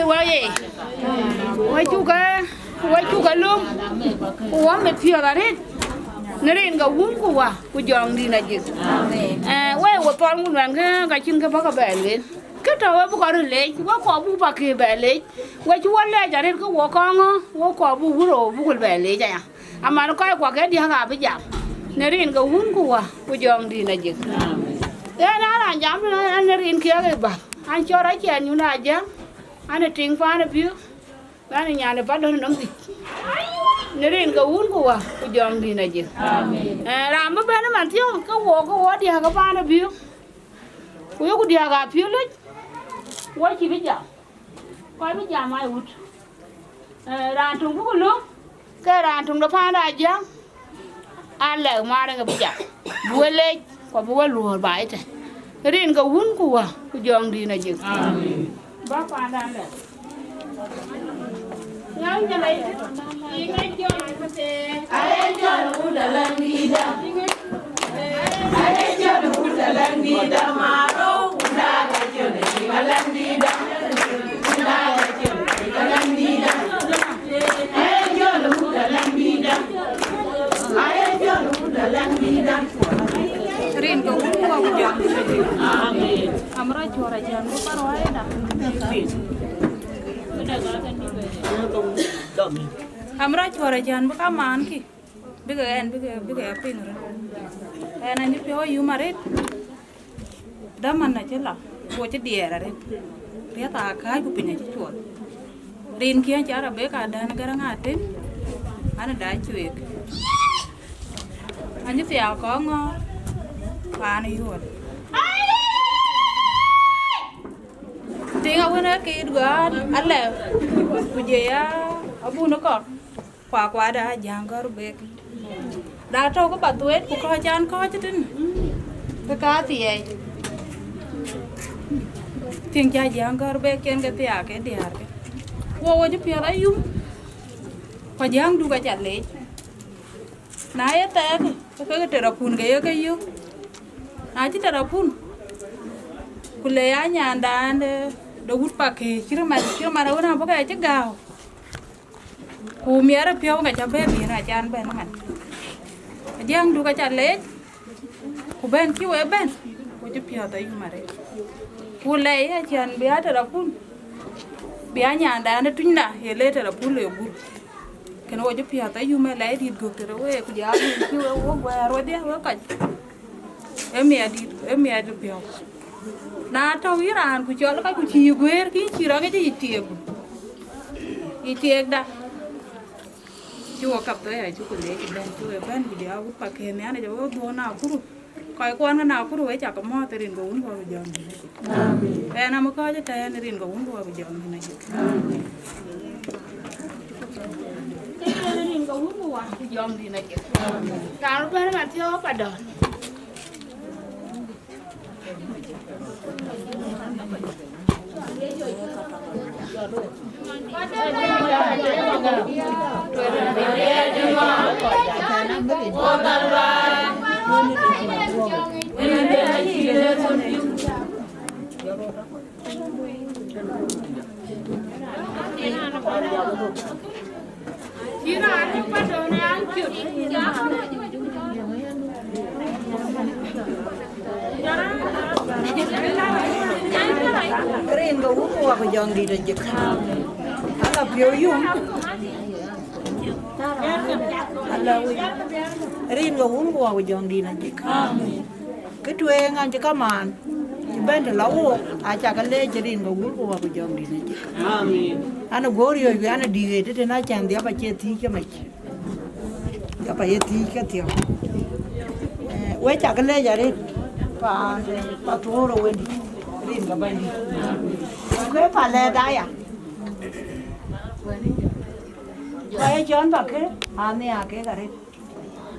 quay chú cái lum, uống mệt phiền rồi đấy, nó lên cái uống cô giòn đi là gì, quay con muốn làm cái chân cái bác bè lên. Cái trò ấy bố có được lấy, bố có bố bạc kì bè lấy, quay chú ăn lấy cho nên có bố con á, bố có bố rồi bố còn bè lấy cho mà nó coi quả cái đi hàng bây giờ, nếu riêng cái uống của cô giòn đi này gì, thế nó là dám anh riêng kia cái bà, anh cho đấy chèn như này chứ, anh là trình pha nó biết, anh là nhà nó bắt đầu nó gì, nếu riêng cái uống của cô giòn đi này gì, làm mấy bên nó mà thiếu cái bố đi hàng cái pha nó biết, cô đi hàng cái biết đấy. Quay chỉ bây giờ, coi bây giờ mai út, đàn trùng cũng luôn, cái đàn trùng nó pha đại chứ, ăn lẩu mà đang bây giờ, bùa lên, có bùa lùa bài thế, cái điên cái uốn của cái giòn đi này chứ, bác pha đàn lẩu, nhớ như này, đi ngay cho này mà thế, ai cho đủ là lần đi đâu, ai cho đủ là lần đi đâu mà đâu. Rin ko uwa ko jam. Amen. Amra chora jam ko parway na. Amra chora jam ko man ki. Biga pin ra. Ana ni pyo yu maret. Daman na chela. Wo che dia ra re. Ria ta kai ku pinya che chua. Rin kia cha ra be ka dan garang atin. Ana dai chuek. Anh giúp tiao có ngon và này luôn tiếng ông ấy kia được anh là bây giờ ông bu nó còn qua đã giang có bê đã trâu có bà tuổi của coi chan coi chứ tin cái cá thì vậy tiếng cha giang có bê kén cái tiao cái đi hạt cái vô giúp tiao lấy yum và giang du cái chặt lấy nãy té cái terapun cái yêu nãy chứ terapun kulea nhà đàn đồ hút bạc kì chứ mà đâu nào có cái chắc gạo cù mía rồi phiêu cái cho bé bị là chan bên nó giang du cái chặt lấy cù bên kêu ấy bên cù chứ phiêu tới mà đấy cù lấy chan bé terapun bé nhà đàn nó trinh đã hiện lấy terapun liều bút cái nó giúp hiểu tới mà lấy thịt gục từ đó về cái giá thì chưa có qua rồi đấy với cả em mẹ được hiểu na tao biết là cứ cho nó cái chi quê cái chi đó cái gì tiệc đã chưa cặp tới hay chưa có lấy cái bên chưa bên cái giá bút bạc kèm này cho bố nào cũng coi quan cái nào cũng rồi chả có mò tới đến gốm qua bây giờ bên nào mà coi cho tay đến đến gốm qua bây giờ này Rin ko umu wa jom di na ke. Kalau pada mati apa dah? Kira aku pada orang cute.
Rin ko umu ako jong di na jek. Ala pyo yung. Ala wi. Rin ko umu ako jong di na jek. Cái chuyện anh chỉ có màn. Bên thì lâu à chả cái lễ chỉ có uống qua cái dòng đi này. Anh có rồi cái anh đi cái thế nào chẳng để bà chơi thi cái mày. Để bà chơi thi cái thiểu. Quay chả cái lễ giờ đi. Bà thua rồi quên đi. Đi cái bên đi. Quay bà lễ đây à? Quay chọn bà cái. Anh này à cái đấy.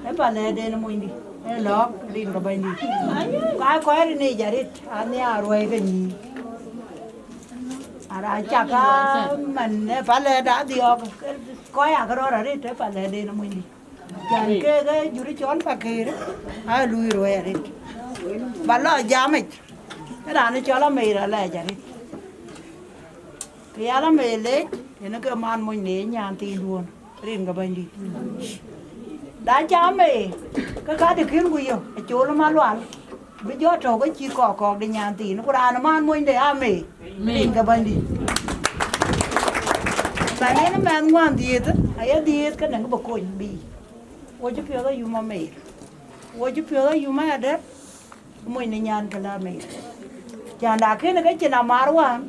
Quay bà lễ đây nó muốn đi. Lok rin ka bandi ka ko ari ne jarit ane arwai ka ni ra chắc mình phải lên đã thì coi cái đó là đấy thế phải lên đây nó mới đi chẳng cái dù đi chón phải kề đó ai lui rồi à đấy bạn lo giá mày cái đàn nó cho nó mày là lại chả đi thì nó mày lấy thì nó cứ man mình nế nhà tiền luôn riêng cái bên đi đã cho mày cái được khiến quỳ rồi chỗ nó man loạn bây giờ trâu cái chi cỏ để nhà tiền nó có đàn nó man mình để mày riêng cái bên đi tại này nó man ngoan diệt ấy diệt cái này có bọc cồn bì ôi chú phiêu đó yêu mà mày ôi chú phiêu đó yêu mà đẹp mình này nhàn cái là mày chàng đã cái này cái chuyện làm marwan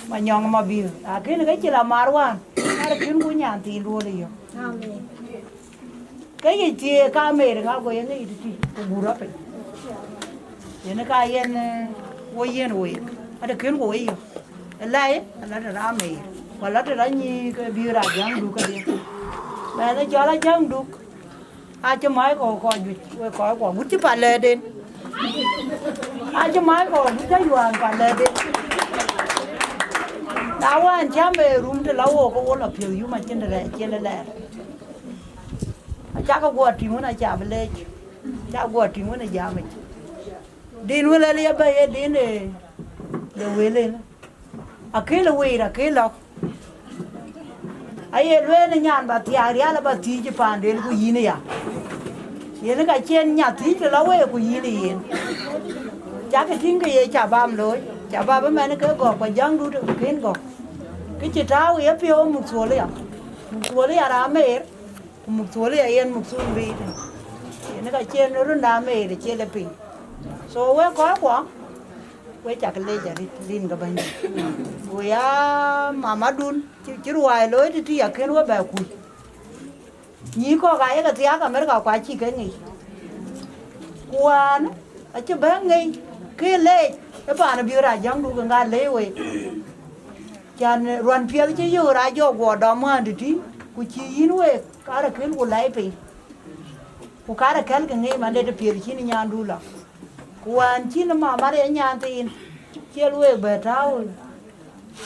mà nhong mà bì cái này cái chuyện làm marwan nó khiến của nhàn tiền luôn đi cái gì chia ca mày là ngao cái này thì bù ra phải thế nó cái yên ôi nó khiến của ấy lại là ra mày và lát ra như cái bia ra giang đủ cái gì mẹ nó cho nó giang đủ ai cho máy có bút chứ phải lê đến ai cho máy có bút cháy hoàn phải lê đến đào anh cha mẹ rung thì lâu có uống là phiêu yêu mà trên là cha có quạt thì muốn ai cha về lê cha quạt thì muốn ai già mình đi nuôi lên đi bây đến để về lên cái là về là cái lọc ai lên nhà bà tiare là bà tí chứ phản đến của gì này à yên cái trên nhà tí thì lâu ấy của gì này yên chắc cái thing cái chả bám rồi chả bám với mẹ nó cứ gọt và giăng đu được cái gọt cái chị trao ấy phiêu một số lấy à đam mê một số lấy yên một số vì yên cái trên nó rất đam mê để trên là pin số ấy có quá quay chặt cái lê chả đi linh cái bên quay mà đun chứ ruồi lối thì à cái nó bèo cùi nhí có cái gì cả mấy cái quả chi cái gì quan ở chỗ bé ngay cái lê cái bà nó biểu ra giống đủ cái ngà lê vậy chăn ruồi phía chứ vô ra vô quả đỏ mà thì cùi chi in vậy cả cái của lại phải của cả cái ngay mà để phía chi nó nhàn đủ là quan chi nó mà để nhàn thì chia lui bè trao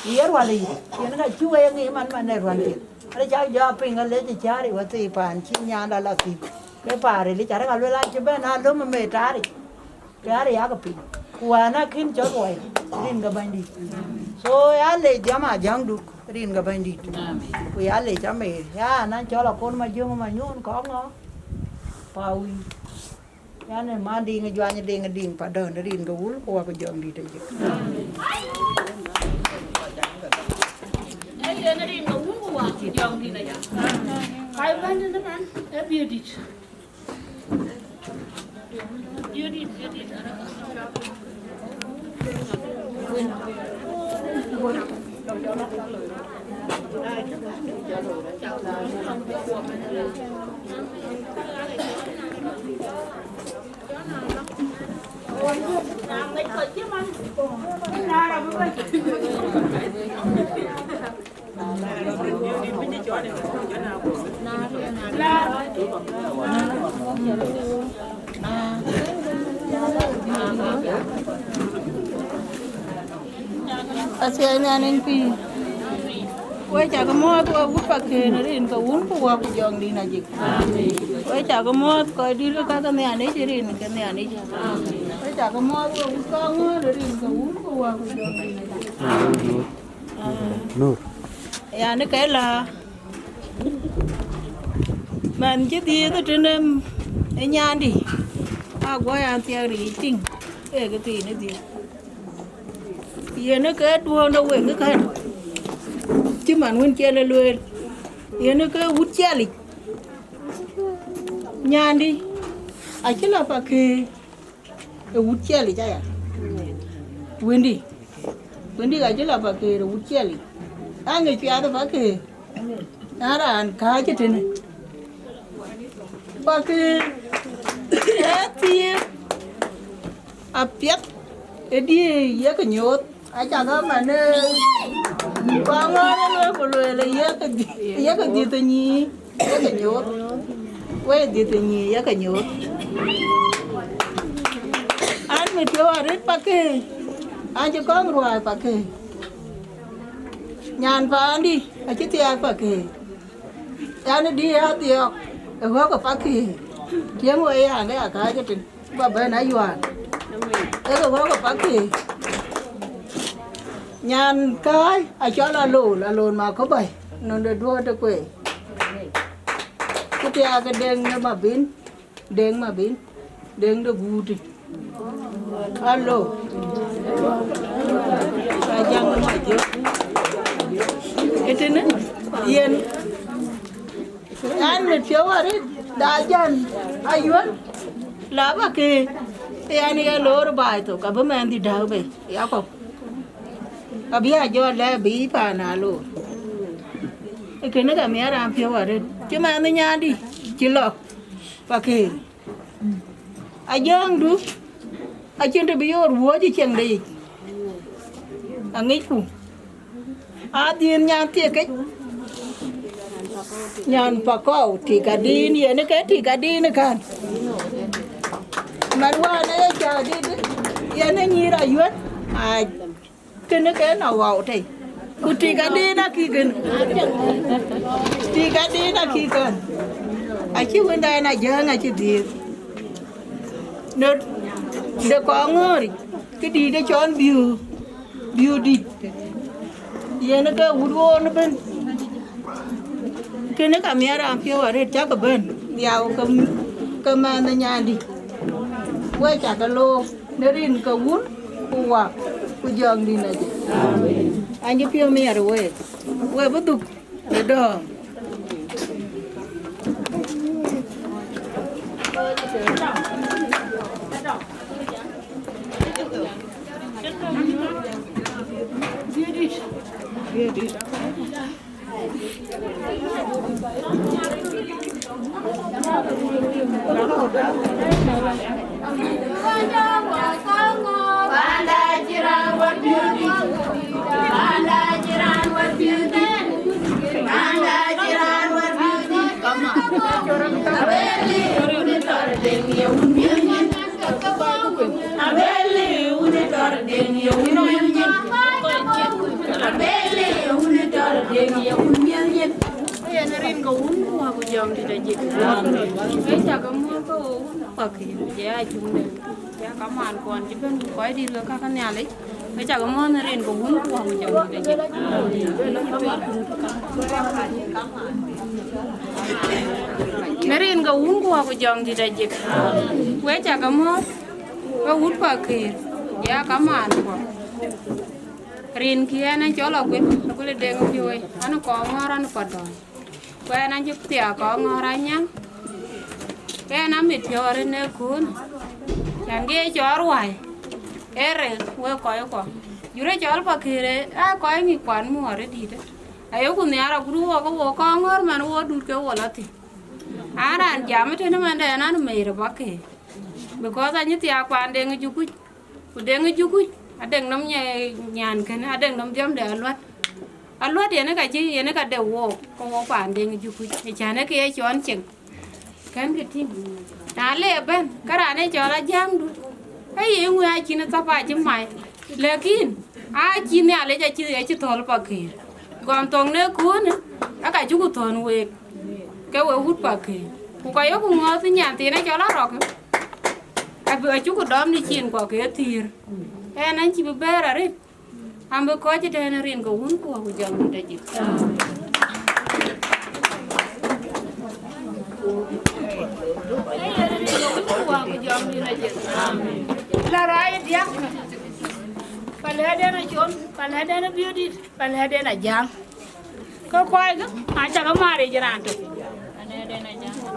iya ruali ini kan cuci yang ini mana ruali ada cakap jawab pengen lagi cari waktu ipan cinya ada lagi lepari li cari kalau lagi coba nalo memetari cari ya kepi kuana kin cowok rin gabandi so ya le jama jangduk rin gabandi ku ya le jame ya nan cola kon majung manyun ko ngo pawi ya ne mandi ngejuanya ding pada rin gawul ko aku jong di tadi
Ay, na rin mahuhuwa. Yung din na yan. Kaya ba na naman? Beauty.
Asyanya pi. Quay chả có mua tôi vút bạc kề nó đi có uống có qua cái giòn đi này gì. Quay chả có mua coi đi ra cái nhà này chỉ đi cái nhà này. Quay chả có mua tôi vút con nó đi có uống có qua cái giòn đi này.
Nur.
Ya nó cái là mình chỉ đi cái trên em nhà đi. Quay ăn theo đi chinh. Cái gì nữa gì. Giờ nó cái đua đâu về cái chứ mà nguyên chơi lên luôn giờ nó cái hút chơi lịch nhàn đi chứ là phải cái hút chơi lịch à quên đi chứ là phải cái hút chơi lịch người phía đó phải cái đó là ăn cá chứ thế này phải cái thì biết cái đi giờ cái nhốt ai chẳng có mà nó quăng nó có lười là giá cái gì tự nhiên giá cái nhốt quay gì tự nhiên giá cái nhốt anh mới thiếu ở đấy bác kê anh cho con rồi bác kê Nyan pandi, achi tiak pake. Yani dia tiak, ewa ko pake. Tiang wa ya ne aka jetin. Ba ba na yuan. Eka wa ko pake. Nyan kai, acha la lon ma ko bai. Non de do de kwe. Tiak ke deng ne ma bin. Deng ma bin. Deng de buti. Halo. Ajang ma je. Itu nih, yen, an mencari dajan, ayuan, laba ke, tiada yang lor bayi tu, kamu mandi dah be, ya kok, kabi aja lebih panalo, ikan nak kami orang mencari, cuma anda nyadi, cilok, pakai, ajang tu, ajang tu biar wajib cendai, angin ku. Adin nyan tiệt cái nyan pakau tiga din ya ne cái tiga din kan marwa ne cha di ya ne nyira yuat cái nào vào đây ku tiga din na ki gen tiga din na ki kan chi bên đây na jang chi di nó có ngori cái đi cái chọn view đi Yana ka udwo na ben kene ka miara ampio are ta ka ben yaw ka ma na nyandi we ta ka lo nerin ka wun kuwa ku jong di na je anji pio miara we buduk de do Nerin ga un ko ko jong di da jik we cha ga mo ga un pa ke ya ka man ko rin kia na cho la kwet ko le deng pioi ana ko ngora na padon we na juk tia ko ngora nyang ke na mit yore ne kun yang ge cho ruai ere we ko jure cho pa ke a ko ngi kwan mo re di de ayo ku ne ara guru ko ko ngor man wo dur ke wo la ti Aran jam itu nama anda anak meira pakai, because anjir tiap pandai ngejukut, udah ngejukut, ada yang namanya nyan kan, ada yang namanya dia aluat dia nak kaji, dia nak ada walk, kau pandai ngejukut, macam kaya cuan ceng, kan keting, nale ben, kerana cara jam tu, yang gua cina apa aja mai, lakin, cina ale jadi tol pakai, gantong ne kun, agak cukup ton wek. Cái quay hút bạc kì, cô quay ở cùng ngõ thì nhà tiền nó cho nó rọc, vừa chú có đom đi chiên quả cái tiền, anh chỉ bị bé ra đấy, anh bị coi chứ đây nó riêng cái hút của chồng đây chị, là ra đi ăn, palai dia nak chon, palai dia nak beauty, palai dia nak jam, kau quay cái, macam kamu mari jalan tu.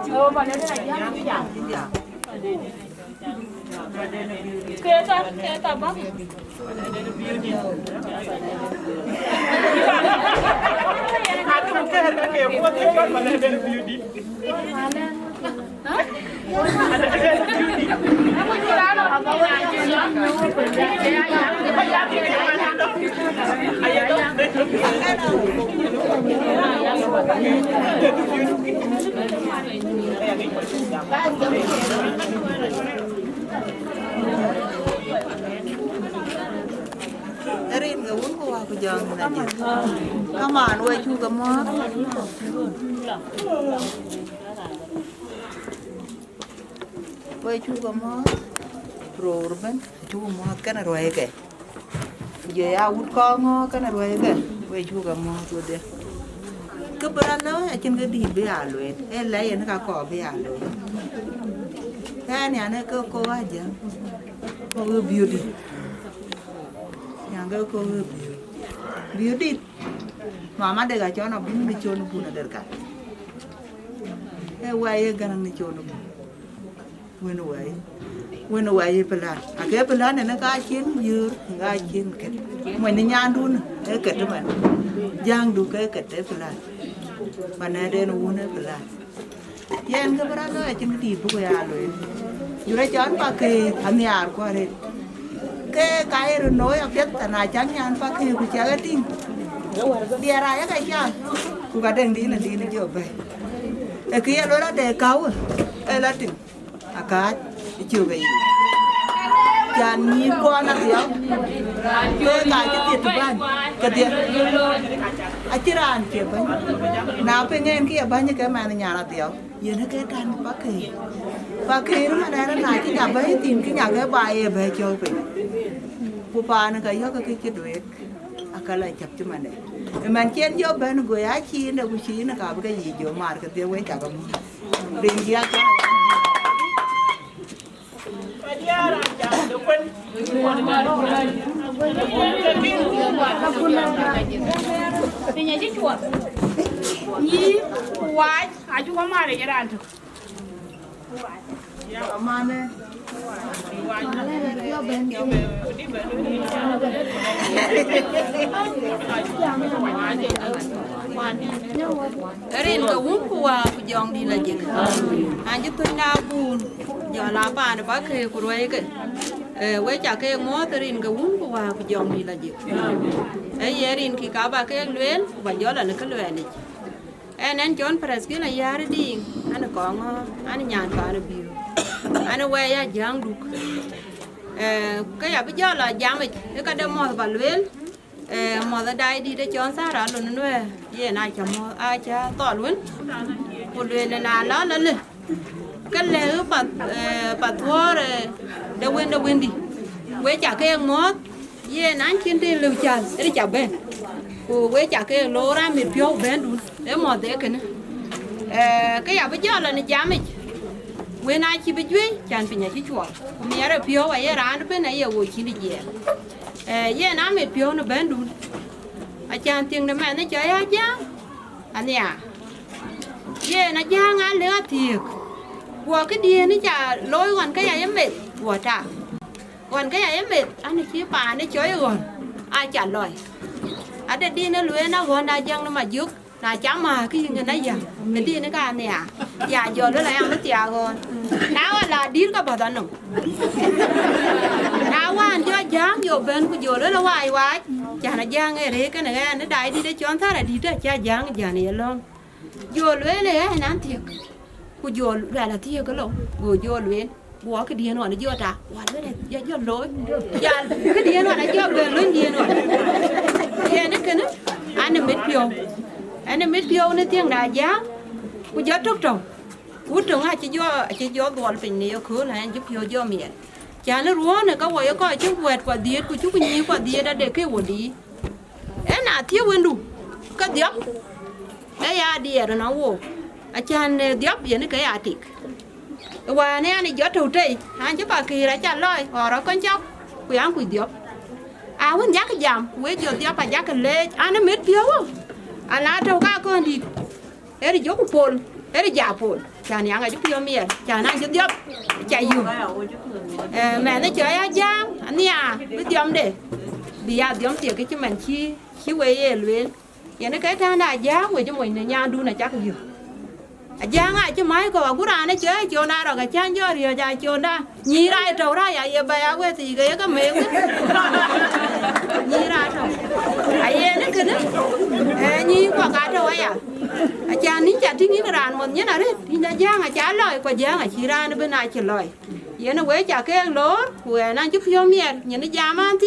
Oh, mana ada lagi yang Kereta apa? Aku mungkin harga kayak buat kan mana ada beauty. Mana? Hah? Ada beauty. Aku jualan apa Erin ga wun ko wa ko jong na ji come on we chu ga mo we chu ga mo rorban chu mo kana roe ke je ya ut ko ngo kana roe ke we chu ga mo tu de ke brano a chin ga di be a lwe e la yen ka ko be a lwe ka ne ana ko aja ko beauty yang ko beauty mama de ga chona bu ni chona bu na der ka e wa ye ga ni chona bu when away pelan ake pelan ne ka chin yur ga chin ke mo ni nyan dun e ke man jang du ke te pelan pana de no ne pelan yen ke bra no chin ti bu ya lo yu ra chan pa ke amiar ko re ke kai ro no ya pet na chan nyan pa ke ku cha ga ting dia ra ya ka cha ku ga deng di na jo ba e ke ya lo ra de kau e la ting akat chưa về chán nhìn qua là tiếng cái cái tiệt tụi bạn cái tiệt chỉ ran kia bánh nào bên nghe kia bánh như cái mà nhà là tiếng giờ nó cái tan bác kỳ nó mà đây nó lại cái nhà bấy tìm cái nhà cái bài về chơi về phụ bà nó cái cái đuổi cái lại chập cho mình đấy mình chén vô bên người á chi nó cũng chi nó cả cái gì vô mà cái tiếng quên chả có riêng kia
Pinya ji chuột Nhi Quái Ai chú có mà để cho đàn thực
Mà nè
Erin ka wun kuwa ku jong di la jik an ji tun na bun jo la pa ne ba ke ku roi ke we cha ke mo terin ka wun kuwa ku jong di la jik erin ki ka ba ke luen ba jo la ne ka luen ni en jon pres ki na yar ding an ko ngo an nyan pa ne biu an we ya jang duk ka ya bi jo la jam e ka de mo ba luen mà ra đây đi để chọn xa ra luôn nữa vậy này chồng ai cha to luôn một luyện là nó lên cái lẽ bật thua rồi đâu quên đi quay trả cái ăn mót vậy nãy trên đi lưu trà để trả bên quay trả cái lô ra miệt phiếu bên luôn để mà để cái nữa cái giờ bây giờ là nó giá mình quay nay chỉ biết duy chẳng phải nhà chỉ chuột mẹ rồi phiếu vậy ra nó bên này giờ ngồi chỉ đi về ye na me pio no bendu a chan ting de me ne cha ya ja ania ye na ja nga le thiek wa cái dia ni cha lôi còn cái ya mệt wa ta còn cái ya mệt anh chi pa ne choi gon ai trả lời a de đi nó lue nó gon na jang nó mà giúp na chả mà cái gì này giờ cái đi nó cái nè giờ giờ nó lại ăn nó tiệt gon nào là đi cái bao nó nào anh cho giang vô bên của vô đó là hoài hoài chả là giang cái đấy cái này nó đại đi để chọn thà là đi ra cha giang giờ này luôn vô lưới lưới hay nán thiệt của vô ra là thiệt cái lỗ vô lưới bùa cái điên rồi nó vô ta hoài lưới này vô lối giờ cái điên rồi nó vô về lưới điên rồi điên nó cái nó anh biết phiêu nó tiếng đại giang của gió trúc trồng cú trồng ai chỉ vô bò bình này khứ là anh giúp phiêu vô miệng chả nó rúa này có quay có chút quẹt quả điên của chút cái nhiều quả điên đã để cái quả đi em nào thiếu quên đủ cái điệp đấy à điên rồi nó vô à chan điệp vậy nó cái à tiệt và nè này gió trâu trì anh chứ bà kỳ lại chả lôi họ đó con chóc quý ăn quý điệp à quên giá cái giảm quế giờ điệp bà giá cái lê anh nó mết phiêu anh lá trâu cá con đi để đi dốt phồn để đi giả phồn chả nhang cái chút phiêu miệng chả năng chút điệp chạy dùng mẹ nó chơi á giang anh nhà biết điệp để bây giờ điệp tiệt cái chứ mình chi quế luyện vậy nó cái thằng đại giá quế cho mình nhà đu này chắc nhiều giang ai chứ mấy cô cú ra nó chơi chiều na rồi cái chăn cho rồi dài chiều na nhí ra trâu ra vậy bây giờ quê thì cái miệng nhí ra trâu ai nó cứ đó nhí qua cá trâu ấy à cha nín chả thích nghĩ cái đàn một nhớ nào đấy thì là giang à trả lời qua giang à chỉ ra nó bên này trả lời vậy nó quế chả cái lố quê nó giúp cho miệng nhìn nó già mà tí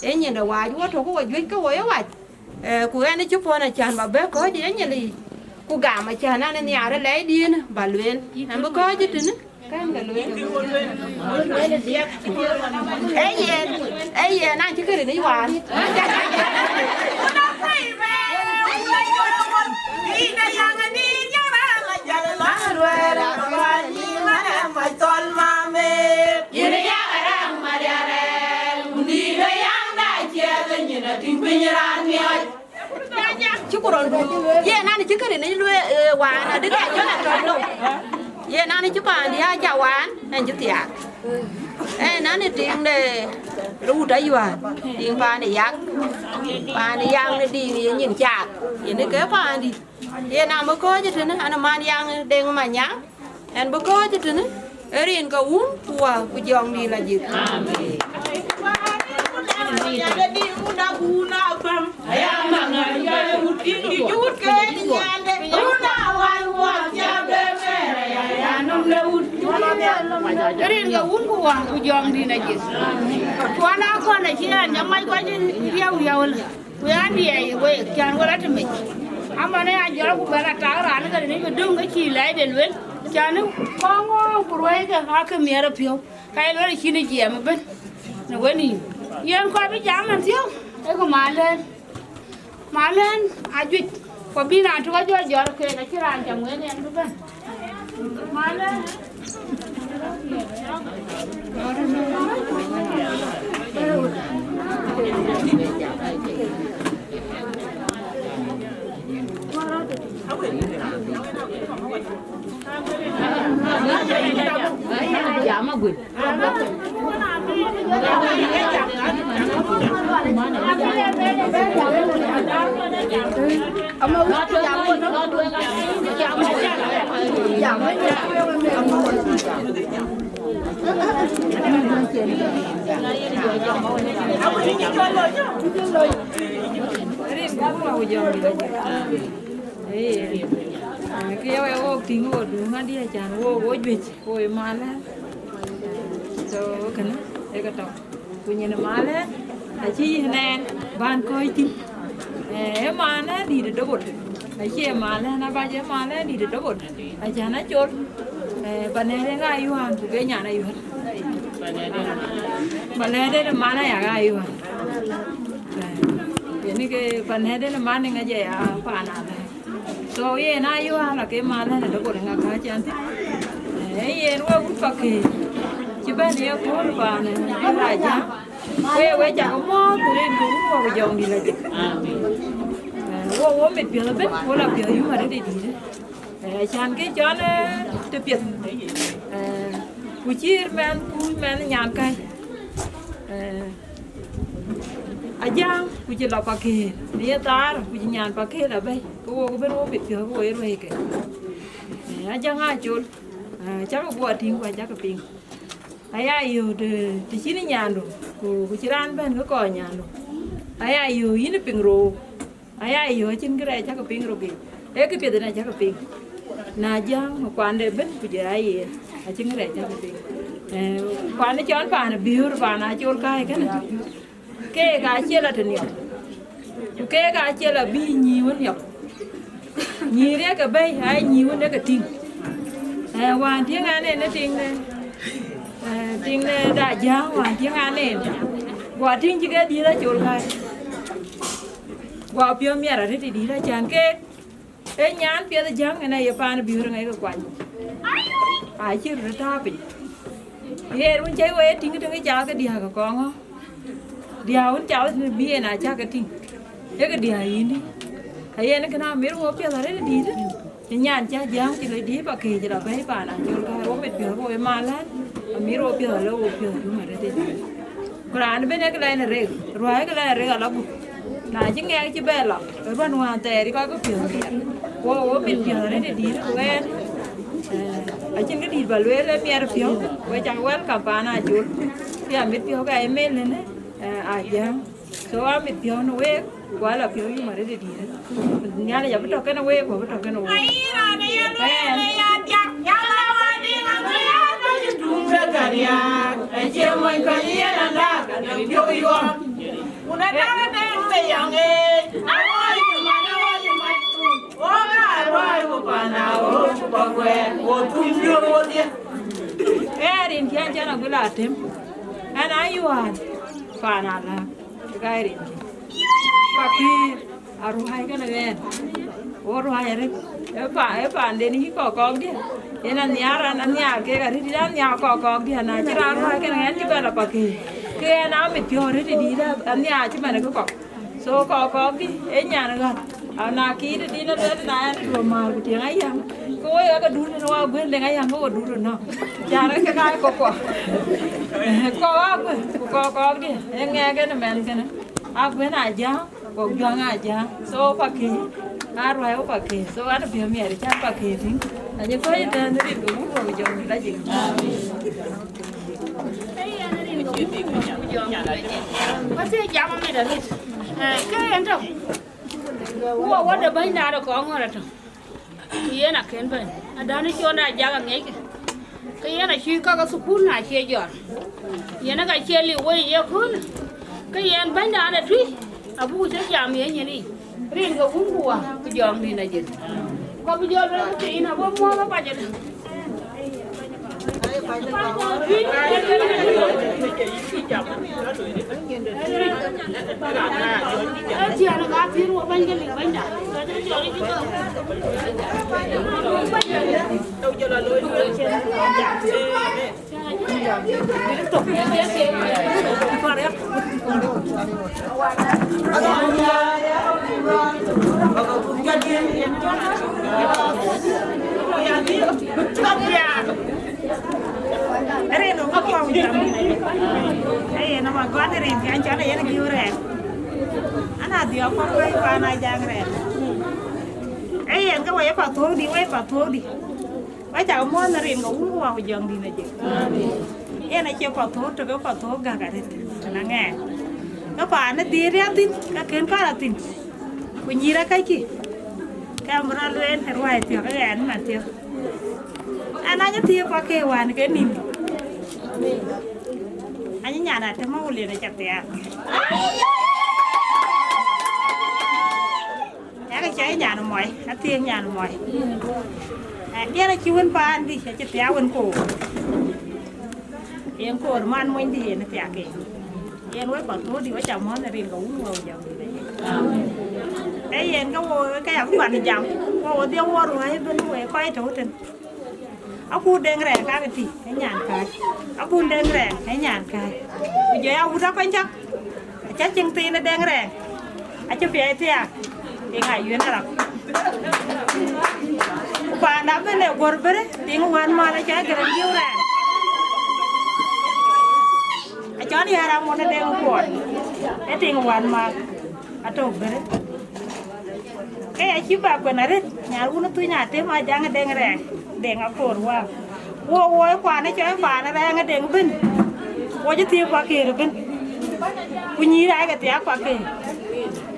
enye da waj wo to ko waj ko wo waj ku ene chupo na chan ba be ko je enye li ku ga ma chan na ni ara le din ba luen am ko je tin kan ga luen eye na chi kere ni wan Chukuron ye nani chikari ni lue wana de ga jona tolo ye nani chupa ndi ha cha wan en chutia nani ting de lu ta yua ting pa ni yak pa ni yang ni di nhìn chạc ye ni ke pa di ye na mo ko je tin ana man yang de ma nyang en bo ko je tin erin ka kwa ku jong di la ji amen
Rin ga un ku wa ku jong di na ji. Ko na ko na chi na mai ko ji riau riau la. Ku ya di ai we kyan ko la te me. Ama ne a jora ku bela ta ra na ga ni me dung ga chi lai de lwen. Kyan ko ngo ku roi ga ha ka me ra pio. Kai lo chi ni ji am ben. Na we ni. Yen ko bi jam man tio. E ko malen. Malen a ju ko bi na to ga jor ke na chi ran jam we ne en ben. Malen kêu em ô tiếng ô đúng anh đi chàng ô ô vịt ô mà lá so cái nó đây cái tàu tôi nhìn mà lá chỉ nè van coi tin em mà nó đi được đâu bột chị mà lá nó bao giờ mà lá đi được đâu bột chàng nó chốt bạn này ngay yêu hàng của cái nhà này yêu bạn này đây là mà này à yêu hàng ini ke panhede na mane ngaje ya pana so ye na yo ala ke mala na dogo nga ka chanti ye no u pake chibani ya ko pana ala ja we ja mo tule ndu ko jong di la je wo mit pia be wo la pia yu ma de di chan ke chon te pia ku chir men nyan kai ajang ku chỉ lọc bạc đi ta ku chỉ nhàn bạc là bay cô bên cô bị thiếu cô ấy rồi kì ajang ai chôn chắc là bùa tiếng qua chắc là pin ai yêu từ chỉ là nhàn rồi ku chỉ ăn bên cái cò nhàn rồi ai yêu ý nó pin rồi ai yêu trên cái này chắc là pin rồi kì cái việc này chắc là pin na ajang mà quan để bên ku chỉ ai trên cái này chắc là pin quan để chọn bàn là biểu bàn là chôn cái này ke ga che la tani ke ga che la bi nyi won yop nyi re ka bai ai nyi won ka ting wan tiếng an ne ting ne da ja wan tiếng an ne wa ting ji ga di la chul kai wa pyo mi ra ti di la chan ke e nyan pye da jang ne ya pa na bi ru ngai ka kwan ai chi ru ta pi ye run chai we ting cái cha ka di ha ka ko dia un chao bi na cha ka ting e ka dia ini ai ne kana mir mo pya la re di de nyan cha jang ti le di pa ke ja ba pa na chul ka ro met pya ro e ma la mir ro pya lo pya ru ma re de quran be ne ka la ne re ro ai ka la re ga la bu na chi nghe chi be la ro ban wa te di ka ko pya wo met pya re de di ro e ai chin cái đi ba lue le mi ar pya we cha wel ka pa na chul ya mit pya ka e me le ne aja so amit pio no we kwa la pio yu mare de di nya la ya to ke no we ko to ke no we ai ra ne ya ya la wa di ma ya no ju tu ra ka ya ai che mo ka ya na ka no pio yu
Una daga den be yange. Ai mana o ga ai ko pana o ba kwe o tunjo o dia.
Erin kian jana gula tem. Ana yuan pana la. Gairin. Pakir aruhai kana gen. Oruhai re. Epa ndeni ko ko dia. Ena nyara na nya ke gari dia nya ko dia na chira aruhai kana gen ti bala pakir. Ke na mi piore di da nya chi mana ko. So ko di enya na ga. Ana ki di na na ro mar ku ti ngai yang. Ko ya ka dur no wa gwen le ngai yang ko dur no. Jara ke kai ko. Ko di nge ke na men ke na. A gwen aja ko jang aja. So pakir arwai o pakir. So ana bi mi ari chan pakir ting. Ani ko ita ndiri du ko jo la ji.
Có thể giảm này là cái anh đâu, mua quá được bánh nào có ngon rồi, cái này kén vậy, đã nói cho này giá cả nghe cái này chỉ có cái súp này chia giòn, cái này cái chia liu vậy nhiều hơn, cái này bánh nào này truy, abu sẽ giảm như thế này, riêng cái uống bùa cái giòn này là gì, có bây giờ là cái nào có mua có bao giờ chị nó gạt thì mua bánh cái bánh đã đâu cho là lôi
Ere no ko ko jam. Ai na ma gwa ere ti an chana yana giure. Ana dia ko ko pa na jang re. Ai en ka wa pa tho di wa pa tho di. Wa cha mo na rin ko u wa jang di na je. Ena che pa tho to ko pa tho ga ga re. Na nge. Ka pa na di re tin ka ken pa na tin. Ku nyira kai ki. Kamera luen herwa ti ka en ma ti. Anaknya dia pakai wan ke nim. Anh nhà thế mau liền chặt tiệt. Cái trái nhà nó mỏi, cái tiền nhà nó mỏi. Dia là chiên pan đi, chặt tiệt quên cổ. Em cổ man mình đi nó tiệt kì. Em nói bảo thôi đi với chồng món này riêng cũng ngồi giờ. Cái em cái áo bạn đi chồng, ngồi tiêu hoa rồi bên ngoài quay chỗ trên. Aku đen rẻ cái gì, cái nhàn cái. Aku đen rẻ, cái nhàn cái. Bây giờ aku đã quen chắc chân tin nó đen rẻ. Anh chụp vậy thì à, thì ngày duyên là. Bạn đã bên này quật bên đấy, tiếng hoàn mà nó chơi cái điều này. Anh cho đi ra một cái đen quật, cái tiếng hoàn mà, anh chụp bên đấy. Cái anh chụp vào quần đấy, nhà u nó tui nhà thế mà chẳng đen rẻ. Đèn ở cổ qua, ôi quả này cho em bà nó đang cái đèn bên, ôi chứ tiêu qua kia rồi bên, cứ nhí lại cái tiêu qua kia,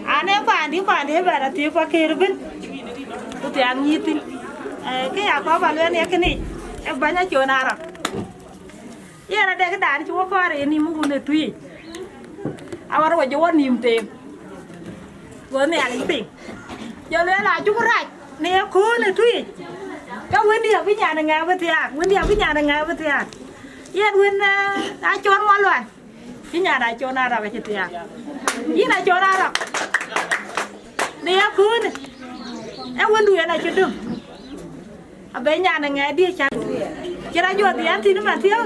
anh em phản đi về là tiêu qua kia rồi bên, tôi thì ăn nhí tin, cái áo có bà lên cái này, em bán nhà chỗ nào rồi, giờ là đây cái đàn chúa qua rồi ni mua được tùy, áo nó phải chúa niềm tiền, với này là tiền, giờ lên là chúa rạch, nè khô này tùy. Các nguyên địa với nhà này nghe với thiệt, nguyên địa với nhà này nghe với thiệt. Yên nguyên đã trốn mọi loạn. Cái nhà này trốn nào cái thiệt. Ý này trốn nào. Đi áp khứ này. Em nguyên đuổi này chưa được. Ở bên nhà này nghe đi chán. Chứ đã vô tiền thì nó mà thiếu.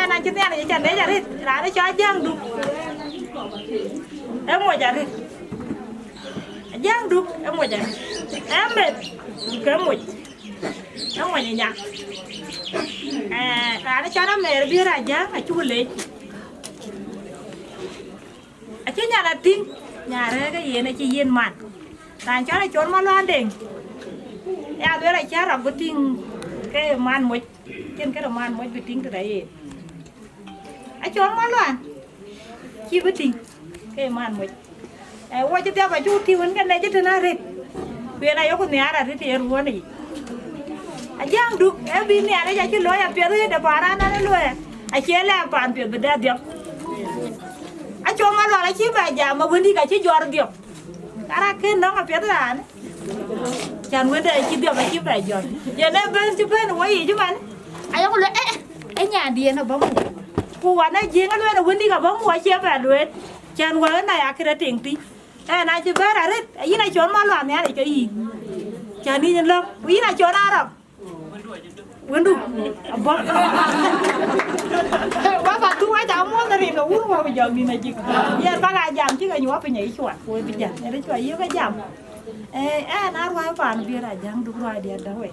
Này chứ tiền này chẳng đấy chả đi. Đã nó cho giang đục. Em ngồi chả đi. Giang đục, em ngồi chả đi. Em mệt. Cái mùi nó ngoài nhà nó cho nó mẹ biết là giá mà chú lấy chứ nhà là tin nhà đấy cái gì này chỉ yên mặn tại cho nó trốn mà loan đỉnh nhà tôi lại cha làm cái tin cái man muối trên cái đầu man muối bị tin từ đấy trốn mà loan chi biết tin cái man muối qua cho theo phải chú tiêu cái này chứ thế nào rồi bây giờ có nhà là thì em muốn gì, giang đục em vì nhà này chỉ lôi em bây giờ để bà ra nó lôi, chơi là bàn việc bây giờ được, cho mà lo lại chi bà già mà quên đi cả chi giọt điệp cara ken nó ngapet ran chan wede chi điệp mà chi bà giọt giờ này bên chi bên quay chứ bạn ai cũng nói nhà đi nó bấm cô quản nó riêng nó là quên đi cả bấm quay chia bà đuết chan quay này à cái tiền tí này chi bé ra đấy ý này chọn mà làm nhá để cái gì chan đi nhân lắm ý này chọn nào đâu quên đủ bấm quá phạt tôi cháu muốn là nó uống qua bây giờ đi này chị giờ bác ai giảm chứ cái nhúa phải nhảy chuột ôi bây giờ để chuột yếu cái giảm nó qua phản bia là giang đúng rồi để đó vậy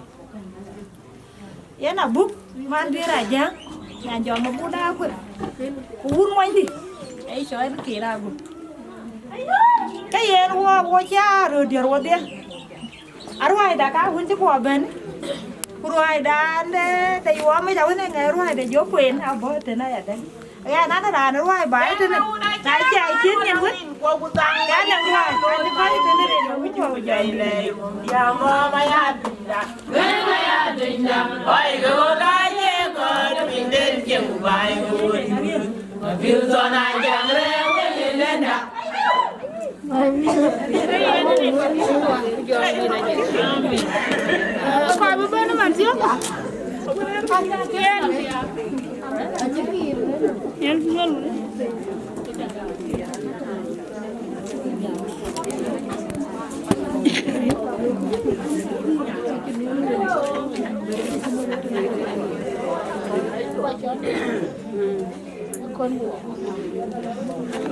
ये ना बुक मान भी रह जा यहाँ जो हम बुढ़ा कुछ उड़ माइन दी ऐ शोर केरा बुक cái ये वो क्या रोडियर वो dia arwah dah kau hunci kuah ben ruai dan deh tapi wah mấy cháu này ngày ruai để gió quyền à bố thế này đấy cái nó là ruai bãi thế này đại chạy chiến nhân quýt cái này ruai cái bãi thế này để nó quýt vào vậy này giờ mà mày ăn mày ăn đình đam ôi cái cái nhé cái mình đến chừng vài người phiêu gió này chẳng lẽ quên lên đã coi bữa bên nó màn trước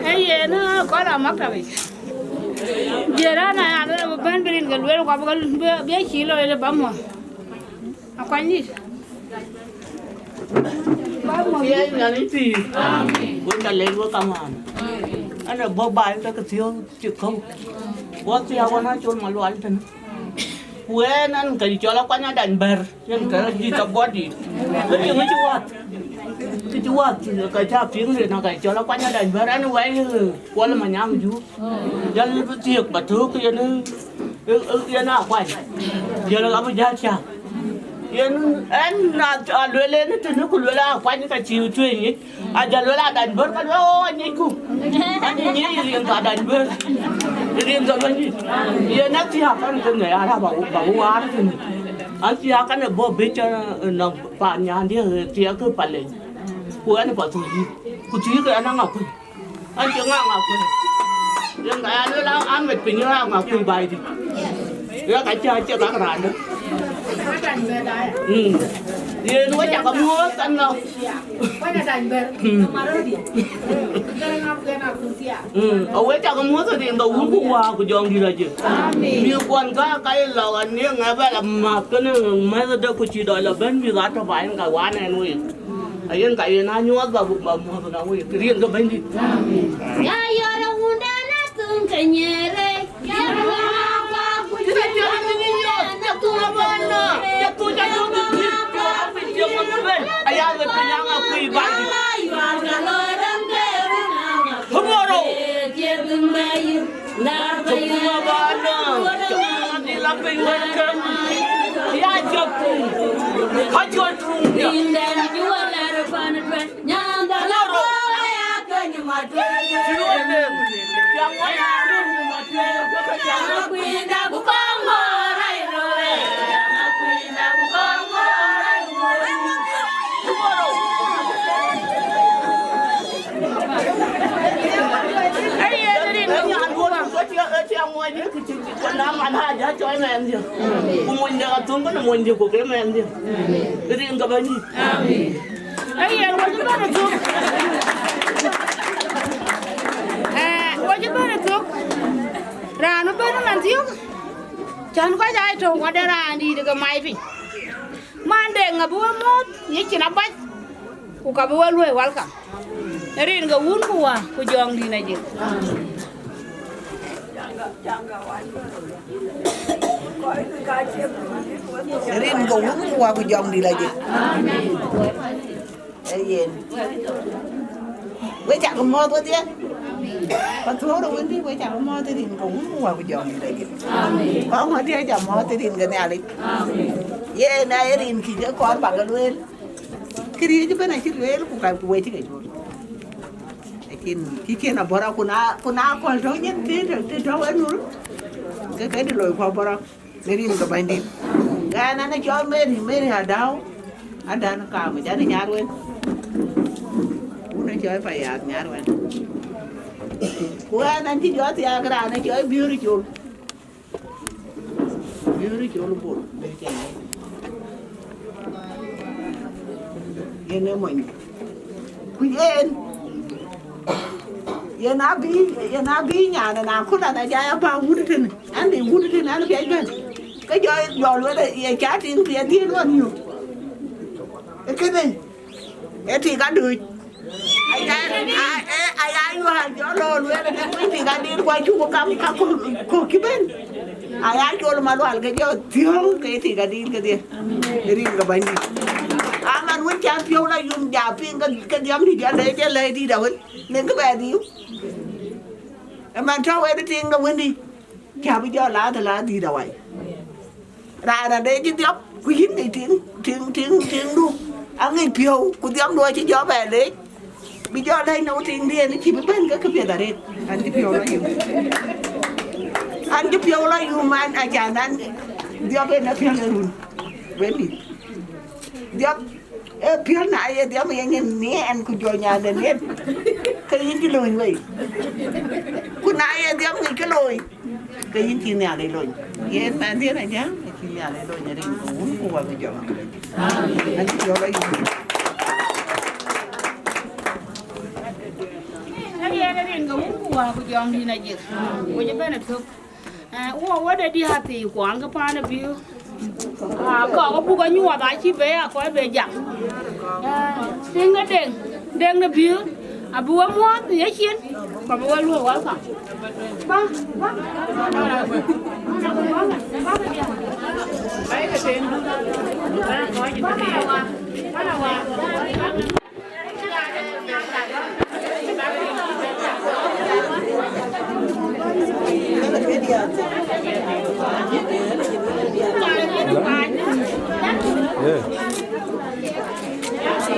ấy nó có là mất rồi giờ đó này nó bên bên cái lưới qua cái bé chỉ rồi là bấm mà quanh đi
phía nhà lý thì quân đã lên với công an anh là bố bài ta cái thiếu chịu không bố thiếu con nó chôn mà loạn thân quên anh cái cho nó quanh nhà đàn bè nên cái gì tập bó gì cái gì mới chua cái cha tiếng thì nó cái cho nó quanh nhà đàn bè anh quay qua là mà nhám chú dân tiệc mà thứ cái nó yên nào quay giờ nó làm gì cha yên anh là lưỡi lên từ nước của lưỡi là quanh cái chiều chuyện ấy giờ lưỡi là đàn bớt cái đó anh ấy cũng anh nhớ riêng cả đàn bớt riêng rồi anh yên nó chỉ học anh cái người à bảo quá đó thì anh chỉ học cái này bố biết cho nó bạn nhà đi thì cứ phải lên của anh bảo thôi của chú cái anh ngọc anh chưa ngọc riêng cái anh là anh mệt bình là ngọc quỳ bài thì cái chơi chưa cả cái đó dia nu cakap kamu kan lo. Pada dan ber, kemarin dia. Sekarang apa yang aku siap? Awak cakap kamu tu dia tahu hukum aku jangan diraja. Dia kuan kah kaya lawan dia ngapa lah makan mana dah kuci dah lah ben dia kata bain kawan ni. Ayen kaya nanyuat babu babu tu nak wui. Rian tu ben dia.
Ya ya orang muda nak tungkanyere. Ya apa aku jangan ni ya. Nak tungkana. Ya tu jangan.
Ayah berpenyang aku ibadah. Tomorrow. Semua bana. Jangan dilapin welcome. Ya jatuh. Hajar turun dia. Tomorrow. Yang wajib. Jangan pindah bukan marai roe. Jangan pindah bukan marai roe. Chị ông ơi, chị con đám ăn hai giá cho em làm gì? Cô muốn được thương có là muốn được của cái em làm gì? Cái riêng cả bên gì?
ấy em có chút bớt được có chút bớt được ra nó bớt nó làm thiếu chẳng có ai trồng qua đây ra đi được cái máy vì man để ngập bùa mốt như chỉ nắp bách của cả bùa lùi quá cả riêng cái uốn của giòn đi này chứ
Rin ko wa ko jong di lagi. Ayen. We chak mo to dia. Pa thua đâu đi we chak mo to rin ko wa ko jong di lagi. Ko ma dia ja mo to rin ga ne ali. Ye na rin ki ga ko ba ga luel. Ki ri ji bana ki luel ku ka ku we ti ga kikin abora kuna kol to nyen ti to enur ke di loy ko abora merin ga bandi gana na jo meri hadao ada na ka mo jani nyarwen una jo fa ya nyarwen kuana ti jo ti agra na jo biuri chul bol yene moñ ku yena bi nyana na kula na ja ba wudutin andi wudutin an bi ben ka jo lo le ye cha tin ti ti lo ni ke ne e ti ga du ai yu ha jo lo le ne ti ga dir kwa chu ko kam ka ko ki ben ai jo lo ma lo al ga jo tio ke ti ga dir ke dia ri ga bandi aman won cha pio la yum ja pin ka diam đi ja le đi đâu nên cái bè điu mà cho editing ga win đi cha bi jo la đi đâu vậy ra là để chứ diop ku yin ni tiếng du ang ngai pio ku diam do chứ jo bè đấy bi jo đây nấu tiếng đi ni chi bi ben cái bè da đấy anh chi pio la yum man a cha nan diop ben na pio la run ben đi diop pio na ye diop yang ni an ku jo nya de net cái yin chi lôi vậy ku na ye diop ni cái lôi cái yin chi nya de lôi ye man dia na ja chi nya de lôi nya rin ku wa ku jo anh chi pio la yum
Ini rin ga wuwa ku jom di na jik. Wajib bana tuk. Uwa wada di hati ku an ga pana biu. Ka ga buka nyuwa da chi be a ko be jak. Ding na ding na biu. Abu wa mo ya chien. Ka bu wa lu wa ka. Ba. Ai ka ten. Ba ko ji ba wa. Ba wa.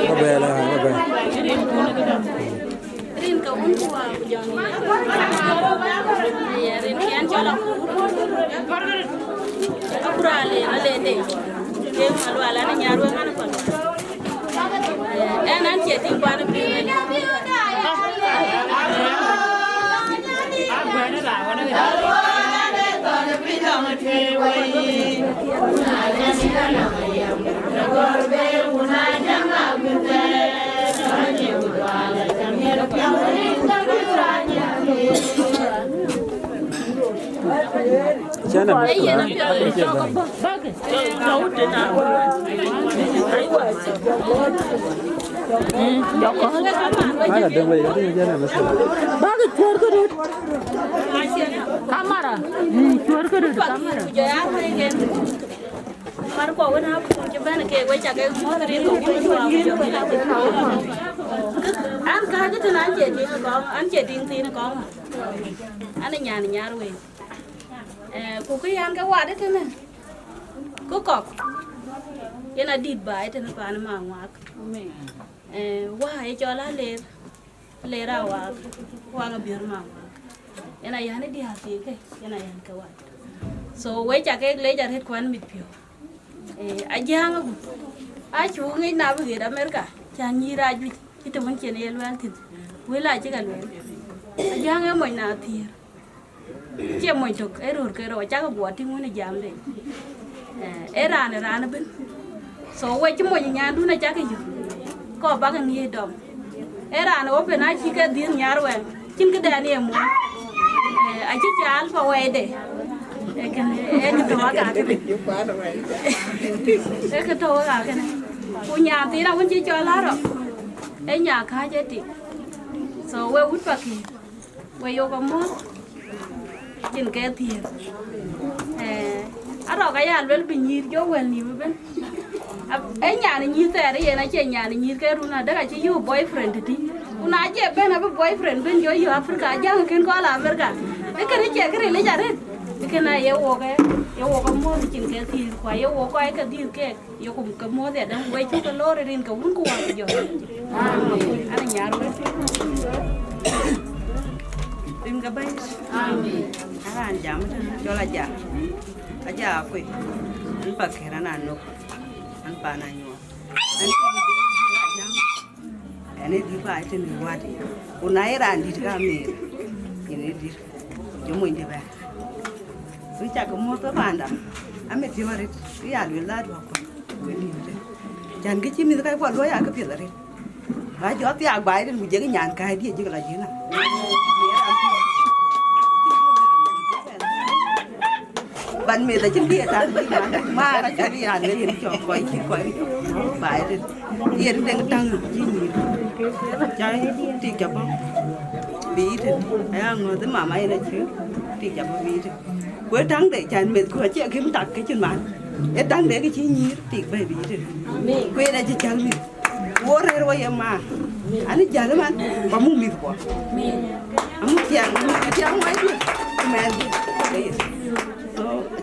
Có về là có về.
Rin ka un kuwa joni. Ya rin kian chola. Akurale ale de. Ke malu ala na nyaru ngana pa. Nan che ti pa na bi.
Mana dengwe itu jana masih.
Bagus keluar ke dulu. Kamera. Keluar ke dulu kamera. Mar ko wona ko bana ke wai ta ga mo tare ko an ka ga tana an je din ko an je din tin ko an nyar we ko ko yan ga wa de tene ko ko yana dit bai tene pa na ma wa wa e cho la le ra wa ga bir ma wa yana yana di hati ke yana yan ka wa so wai ta ke le jar het kwan mit pio ajang aku achu ngai na bu ge America cha ni ra ju ti to man chen el wan tin we la chi ga le ajang e mo na ti che mo tok e rur ke ro cha ga bo ti ngone jam de e ra na bin so we chi mo nya du na cha ke ju ko ba ga ni dom e ra na open a chi ka din nyar we chin ke da ni mo a chi cha alfa we de cái to cả cái này của nhà tí nào cũng chỉ cho lá rồi ấy nhà khá chết thì so we út bạc thì we vô con mốt trên cái tiền ở đó cái nhà bên bình nhiệt cho quen nhiều bên ấy nhà này nhiệt thế đấy này chơi nhà này nhiệt cái luôn là đó là chỉ yêu boyfriend thì una chơi bên là boyfriend bên vô Africa giang cái có là America cái này chơi cái này lấy ra đấy cái này yêu ok
yo wo ka mo chin ke ti kwa yo wo ka ka ti ke yo ko ka mo de dan we chu ka lo re rin ka un ko wa yo amen ana nyar we tim ka bai amen ara an jam cho la ja aja ko an pa ke ra na no an pa na nyo an ti be la jam ene di ba ti ni wa ti unai ran di ka me ene di yo mo inde ba Richa como to banda. Ame ti mari ya lu la do ko. We ni de. Jan ke chi mi ka ko lo ya ka pi la re. Ba jo ti ag bai den mu je ke nyan ka di je la ji na. Ban me da chin dia ta ma ra cha ri an le cho ko chi ko bai den. Yen den tang chi ni. Chai ti ka ba. Bi de. Ai ngo te ma mai na chứ. Ti ka ba bi de. Quế trắng để chán mệt của chị kiếm tặng cái chân màn để trắng để cái chi nhí tiệt về bị rồi quế đây chị chán mệt quế rồi em mà anh ấy chán lắm anh có muốn mệt quá anh muốn chán mấy đứa mẹ đấy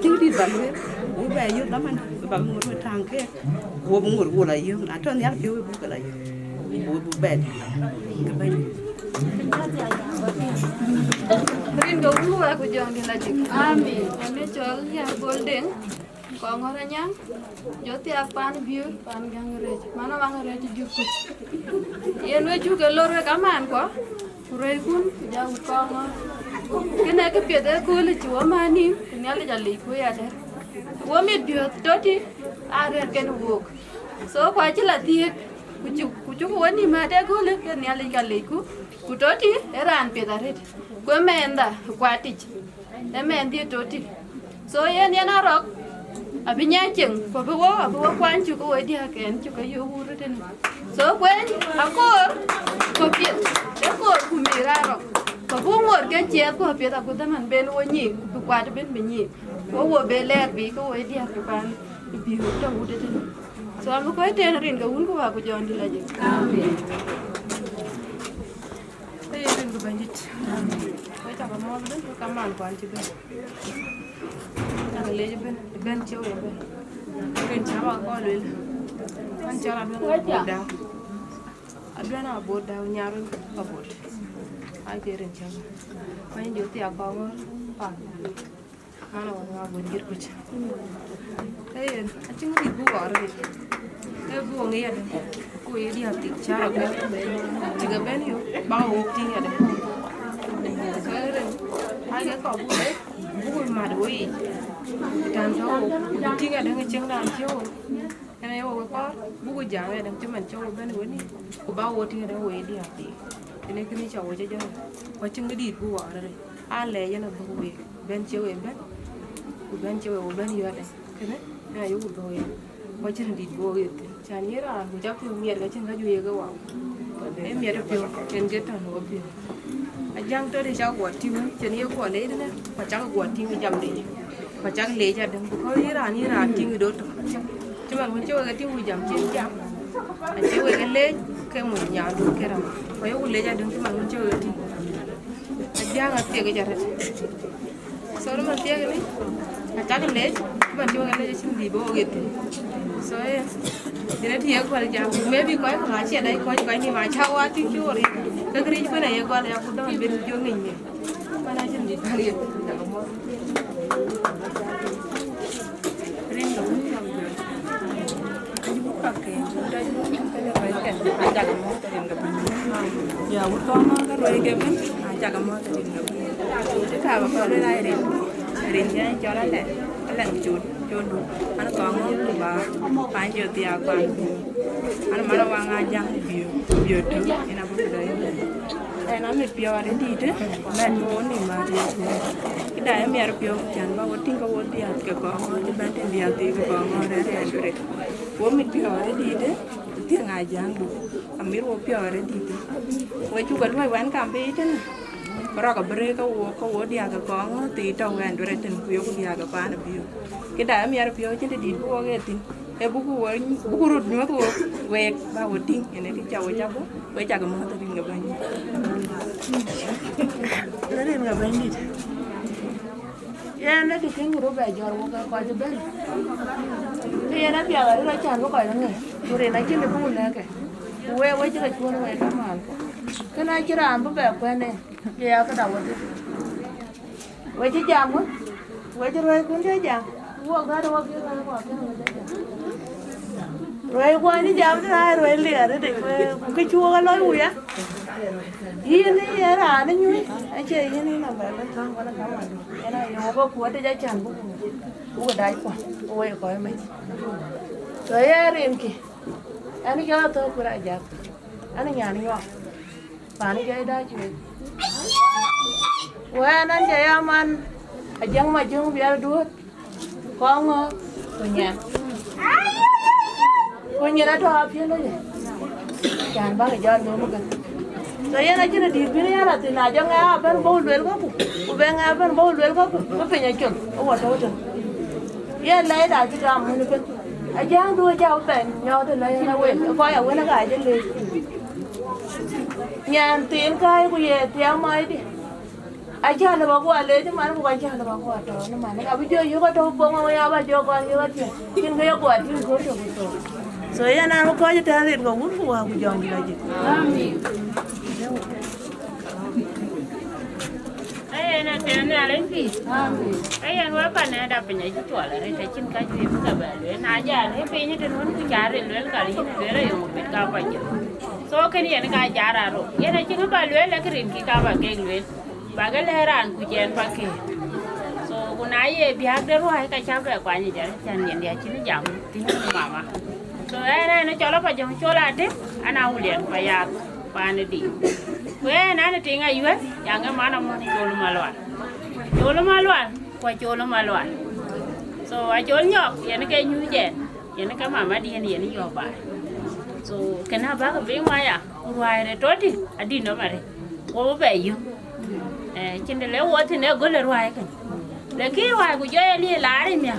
chứ đi bằng cái quế về yêu lắm anh bằng một cái thằng kia quế bung ngồi lại yêu anh cho nhát yêu bung cái lại quế về cái bên
Ringo ulu aku jangan dilajik. Amin. Ame jual ya golden. Kau ngoranya, joti apaan biu, pan gangret. Mana gangret jukut. Ian we juga lor we kaman ko. Kurai kun jauh kau. Kena ke piada kulit cua mani. Kena le jali ku ya deh. Wamit biu toti. Ada kena wuk. So kau cila tiek. Kucuk wani mada kulit. Kena le jali ku. Kutoti eran piada red. Kau menda kuatic. Emendi toti. So yan arok. Abi nyacheng ko bo kwan chu ko wedi haken chu ko yuru den so kwen akor ko pie akor ku miraro ko bo ngor ke che ko pie ta ko man ben woni ku kwat ben benyi ko wo be ler bi ko wedi hakan bi ho to wude den so am ko ten rin ko un ko wa ko jondi laje amen ay rin ko bandit ko ta ko mo den ko kaman kwan ci ben Ang leje ben cewe ben. Ren sama ko lel. An cara ben boda. Adana boda nyaro ka bod. Ai ke ren sama. Main joti akong pa. Mana wa bonjir kuch. Hey, acing di bu ore. Ke bu ngi ada. Ku ye dia tik cara ko. Juga ben yo ba wo ting ada. Keren. Ai ke ko bu le. Bu ma doi. Dan cho tinga dengan ceng dan cho karena yo ko buku jawe dan cuman cho ben woni ko ba wo tinga dan we di ati ini kini cho wo jajo ko ceng di bu wa re a le yana bu we ben cho we ben ku ben cho we ben yo de kene na yo bu we ko ceng di bu we chani ra ku ja ku mier ga ceng ga ju ye ga wa e mier pio ken ge tan wo pio a jang to de ja ko ti won cheni yo ko le de pa cha ko ti mi jam de mà chắc lấy ra đừng có ý ra tiếng đốt chứ mà muốn chơi cái tiếng mùi giảm trên jam anh chơi cái lấy cái mùi nhà được cái nào phải yêu lấy ra đừng chứ mà muốn chơi thì anh giang ở tiệc cái chả sau đó mà tiệc cái này anh chắc lấy mà chơi cái lấy chừng gì bố cái so thì nó thiệt quá jam maybe có cái gì đấy có cái gì mà chao á tiếng chú rồi cái gì cái này qua là cũng đâu biết chơi nghề gì mà nói chừng gì liền ya utama ka roi ke ben aja ka mo ta dinga te ta ba ko lai rin ya cho la le la chu chu du ana ko ngo tu ba pa jo ti a kwa ana mara wa nga jang bio tu ina bu dai ana me pio ari di te na mo ni ma ri ida ya mi ar pio chan ba wo ting ko wo ti a ke ko ni ban te dia ti ko ngo re re wo mi pio ari di te tiếng ai giang du amir wo pio re di te we chu ga loi wan kam be ten bro ka bre ka wo dia ka ko ngo ti to gan re ten ku yo ku dia ka pa na bio ke da mi ar pio chen di wo ge tin e bu ku rut nyo ko we ba wo ting ene ki cha wo cha bo we cha ka mo ta ring ga ban re nga ban di
ya na ki kin ro ba jor wo ka je ben ke na pia ga ra chan wo ka na nge ore na kin de bu na ke we ji ka chuon we ka man ke na ki ram ba ko ne ya ka da wo we ji jam we ji ro kun je jam wo ga do ke na ko ke na rồi qua đi jam ra rồi lìa đấy để cái chua cái lối ui á yên đi ra nó nhui anh chơi yên đi làm vậy nó thang quá nó thang mà cái này nó có cuốn để ra chăn bố cái đáy quá ôi coi mấy rồi em kì anh đi cho tôi cũng lại giặt anh nhà đi ngon và đi chơi đây chuyện quen anh chơi ăn chẳng mà chưa biết đuốt con tôi nhà cô nhìn nó cho phía nó vậy, chàng bác cái giòn nữa mà cần, rồi anh ấy chỉ là đi phía này là từ nào cho nghe bên bầu lưỡi có cụ, bên nghe bên bầu lưỡi có cụ, có phải nhảy chuẩn, có quả đâu chuẩn, yên lấy đại chỉ làm hơn nữa, anh giang đuôi cháu bèn nhau từ lấy nó quên, coi ở quên nó gài trên lưỡi, nhà tiền cái của về theo mai đi, anh cha là bảo qua lấy chứ mà nó không anh cha là bảo qua đó, nó mà nó bây giờ yêu cái đâu bông mà yêu bao giờ con yêu cái chuyện, chuyện cái quả chuyện có được rồi. So ya na ko je tare ko wul ko wa ku jongi la ji amin
ai na te na len fi amin ai an wa pa na da pe nya ji to la re te chin ka ji ka ba le na ja le pe nya te non ku ja re le ka ri ne re yo pe ka pa ji so ke ni ka ja ra ro ye na chi ba le le krin ki ka ba ke le ba ga le ran ku jen pa ke so ku na ye bi ha de ro ai ka cha ba kwa ni ja chan yen dia chi ni jam ti mama so ai na cho la pa jong cho la de ana ulien pa ya pa ne di we na ne tinga yue ya nga mana mo cholo malwan kwa cholo malwan so a chol nyok ye ne ke nyu je ye ne ka mama di ye ne yo ba so kana ba ka be ma ya ruai re toti adi no mare wo be yu chinde le wo ti ne go le ruai ka le ki ruai ku je li la ri mi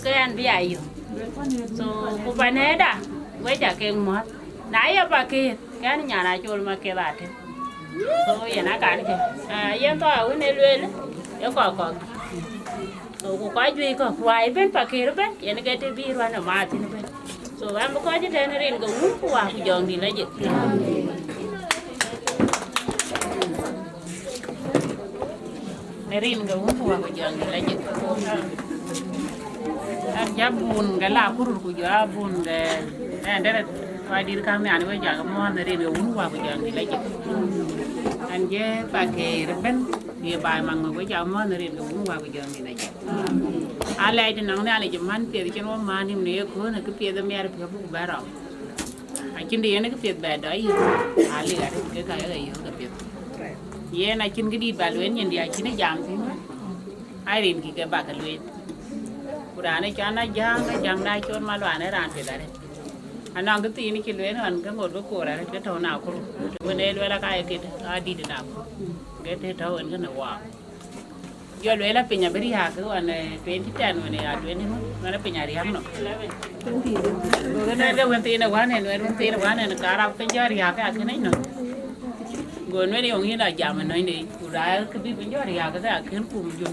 ke an bi ayu so ku ba ne da we ja ke mo na ya ba ke kan nya na chol ma ke ba te so ye na ka ni ke ye to a ne le le ye ko so ku ka ju ko ruai ben pa ke ben ye ne ke te bi ruai na ma ti ne ben so am ko je te ne rin go wu ku wa ku jong di la je ne rin go wu ku wa ku jong di la je an jabun ga la kurur ku ja bun de ndere wa dir ka mi an we ja mo ne rin go wu wa ku jong di la je an je pa ke ben ye ba mang we ja mo ne rin go wu wa ku jong di la je ala de nang ne ala je man pe ke no man ni ne ko ne ke pe de mer pe bu ba ra a kin de ne ke pe ba da yi ali ga ke ka ga yo ke pe ye na kin gi di ba luen yin dia kin jam ti ai rin ki ke ba ka luen kurane cha na jang na chon ma lwa ne ran te da re anang ke ti ni ki luen an ke ngor ko ra ke to na ko we ne lwe la ka ke a di de na ko ke te to en ke na wa yo lwe la pinya beri ha ke wan 2010 ne a luen ni no na pinya ri ham no go ne le wen ti na wa ne wen ti na wa ne ka ra pe ja ri ha ka ke nei no go ne ni ong ina jam no ni ku ra ke bi bin jo ri ha ka ta ke ku mu ju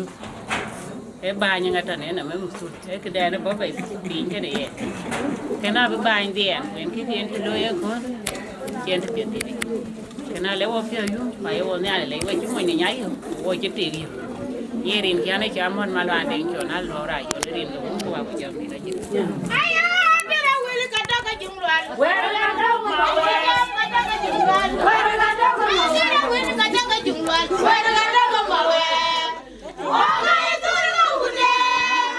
e ba nya ngata ne na me mu su e ke da ne bo ba pi ke ne ye ke na ba ndi en wen ki ti en ti lo ye ko chen ti ti ni ke na le wo fi yu ba ye wo ne ale le we ju mo ni nya yu wo ji ti ri ye rin kya ne cha mon ma lo an den cho na lo ra yo rin lo ko wa ku jam ni da ji aya bera wele ka da ka jum lo al wele ka da ma wele ka da ka jum lo al wele ka da ka ma wele ka da ka jum lo al wele ka da ka ma wele o ga ye to na wude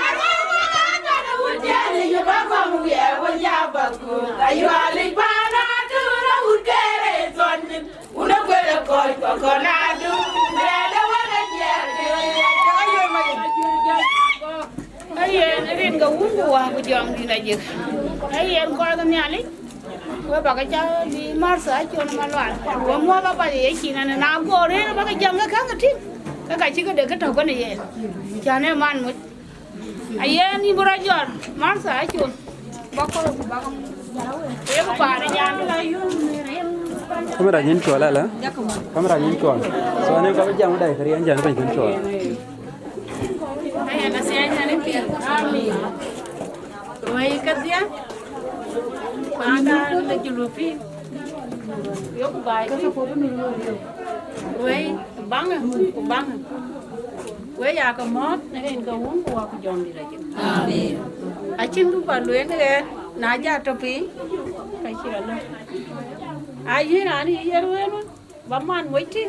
arwa ga da na wude ni ye ba ba mu ye wo ya ba ku ayu ali ba na tu na wude re son ni una kwele ko na du le wa na ye ai rin ga wu wa ku jong di na je ai en ko ga nyali ko ba ga cha di marsa cho na malwan ko mo ba ba ye chi na na go re ba ga jong ga ka tin ka chi ga de ka to ko ne ye cha ne man mu ai ni bura jor marsa cho ba ko ba ga ye ko pa re nya la yu
kamera nyin to la kamera nyin to so ne ko jam dai kari an jan ban nyin to
ai Wei ka dia. Pada le julupi. Yo ku bai ka foto ni lo. Wei bang. Wei ya ka mot ne en ka un ku ku jom di la. Amen. Achin du ba luen ne na ja to pi. Ka chira lo. Ai ye na ni ye ro no. Ba man wei ti.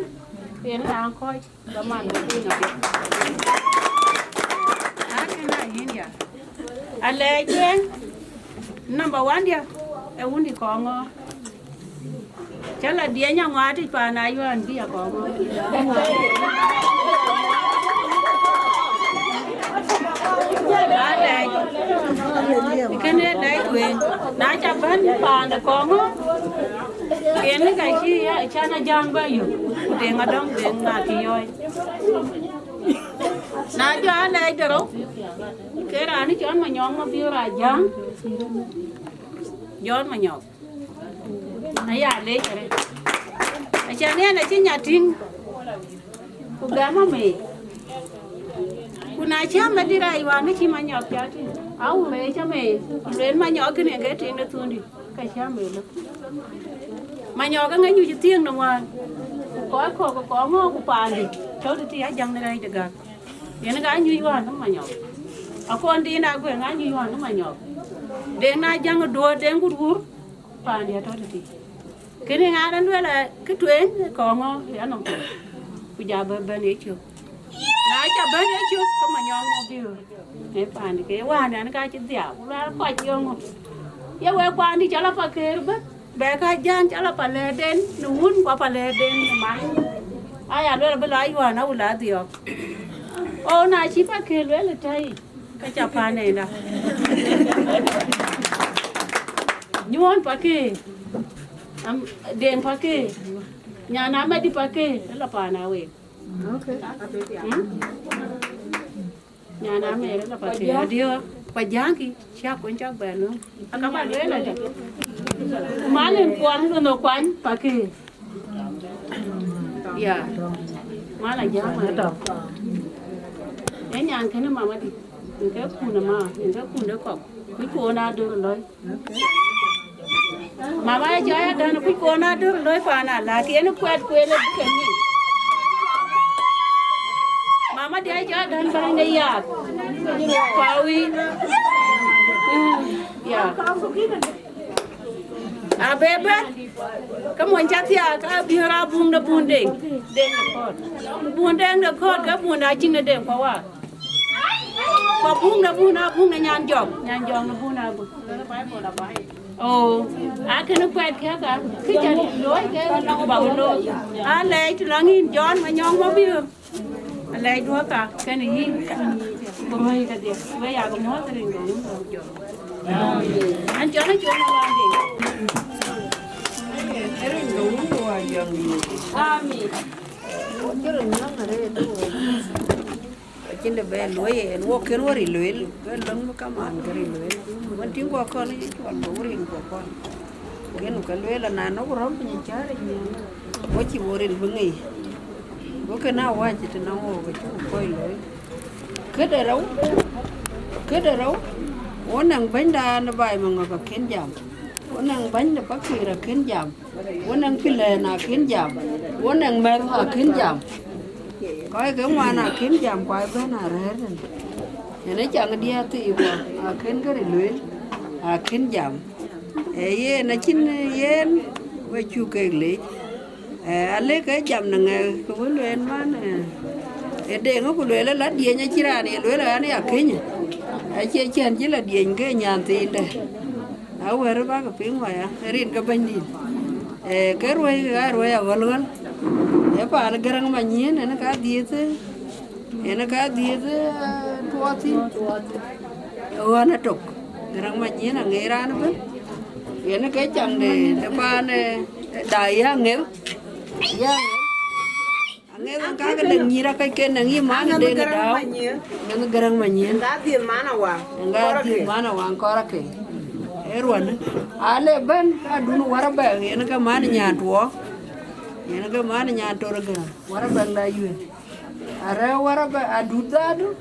Yen na koi. Ba man wei ti na. Akena India. Ale jen. Number 1 dia. E undi kongo. Chala dia nya ngati pa na yuan dia kongo. Ale. Ikene dai kwe. Na cha ban pa na kongo. Kene ka chi ya chana jang ba yu. De ngadong de ngati yoi. Na ja ale dero. Kera ni chon ma nyong ma biu ra jang. Yon mà nhọc nãy giờ lấy cái này cha này là chỉ nhà trinh cô gái mà mày cô nãy cha mà đi ra iwan nó chỉ mà nhọc cha trinh áo lấy cha mày lên mà nhọc cái này cái trinh nó tuôn đi cái cha mày lắm mà nhọc cái ngay như tiếng đâu mà có ngô có pan đi cháu đi ăn dăng này được cả vậy nó cái như iwan nó mà nhọc à con đi nào quên ngay như iwan nó mà nhọc Deng na jang do deng gur pa dia to ti kene ngaran wala ke tuen ko ngo ya no ku ja ba ba ne chu na cha ba ne chu ko ma nyong mo bi e pa ni ke wa na ka chi dia la pa chi ngo ya we kwa ni cha la pa ke ba be ka jan cha la pa le den nun kwa pa le den ma aya lo ba la wa na u la dio o na chi pa ke le le tai ka cha pa ne na Nyuan pakai, deng pakai, nyana mah dipakai, lah panawe. Okay. Nyana mah lah pakai. Dia pajang siap kuncak belu. Agak malu lah dia. Malam kuan tu no kuan pakai. Ya, malah jam ada. Yang kena mama di, engkau pun mah, engkau pun dekok. Kui pun ada loi. Mama cho ya dan kui pun ada loi pana la ki enu kuat kuele kenyi. Mama dia cho dan barang dia ya. Pawi. Ya. Abebe. Kamu encati ya ka bihara bung da bundeng. Deng dekot. Bundeng dekot ka bun ajing da deng pawa. Có bún na nhan jong na bún na bún. Oh, cái nó quẹt khác à? Cái chân lối cái bảo lô. Lấy từ lăng John mà nhong bao nhiêu? Lấy đua cả cái này gì? Bơi cái gì? Bây giờ cũng hết rồi rồi. Anh cho nó chuông nó làm gì? Cái này đúng rồi giờ. Amen. Cái này nó là đây Chính là về lối nó cái lối lối về lưng nó cam ăn cái lối vẫn tiếng qua con ấy còn bố riêng của con cái lối là nà nó có rắm như chả đấy bố chỉ bố riêng vững nghỉ bố cái nào qua chỉ nó ngồi cái chỗ coi lối kết ở đâu bố nàng bánh đa nó bài mà ngồi vào kiến giảm bố nàng bánh là bác sĩ là kiến giảm bố nàng phi lệ là kiến giảm bố nàng mẹ là kiến giảm coi cái ngoài nào kiếm giảm quay bên nào rẻ rồi, nhà nó chẳng đi thì qua, kiếm cái này luyện, kiếm giảm, ấy nó chín yên, với chu cây lệ, lấy cái giảm là nghe cái vấn luyện mà nè, để nó có luyện là lát điện nha chỉ ra này luyện là anh ấy kiếm nhỉ, chỉ chân chỉ là điện cái nhà tiền đây, áo về đó bác cái phía ngoài riêng cái bên đi, cái rồi ở gần ya pa na garang manyen na ka diete tuati wana tok garang manyen ang era na ba ya cái chang de pa ne dai ya ngel angel ang ka dang ngira kai ken nang ima na de daw nang garang manyen
Nga dir mana wa
kora ke erwan ale ban adunu waraba ya ka man nyantuo Yana ga mana nyanto raga wara bangla yue ara wara ba adudadu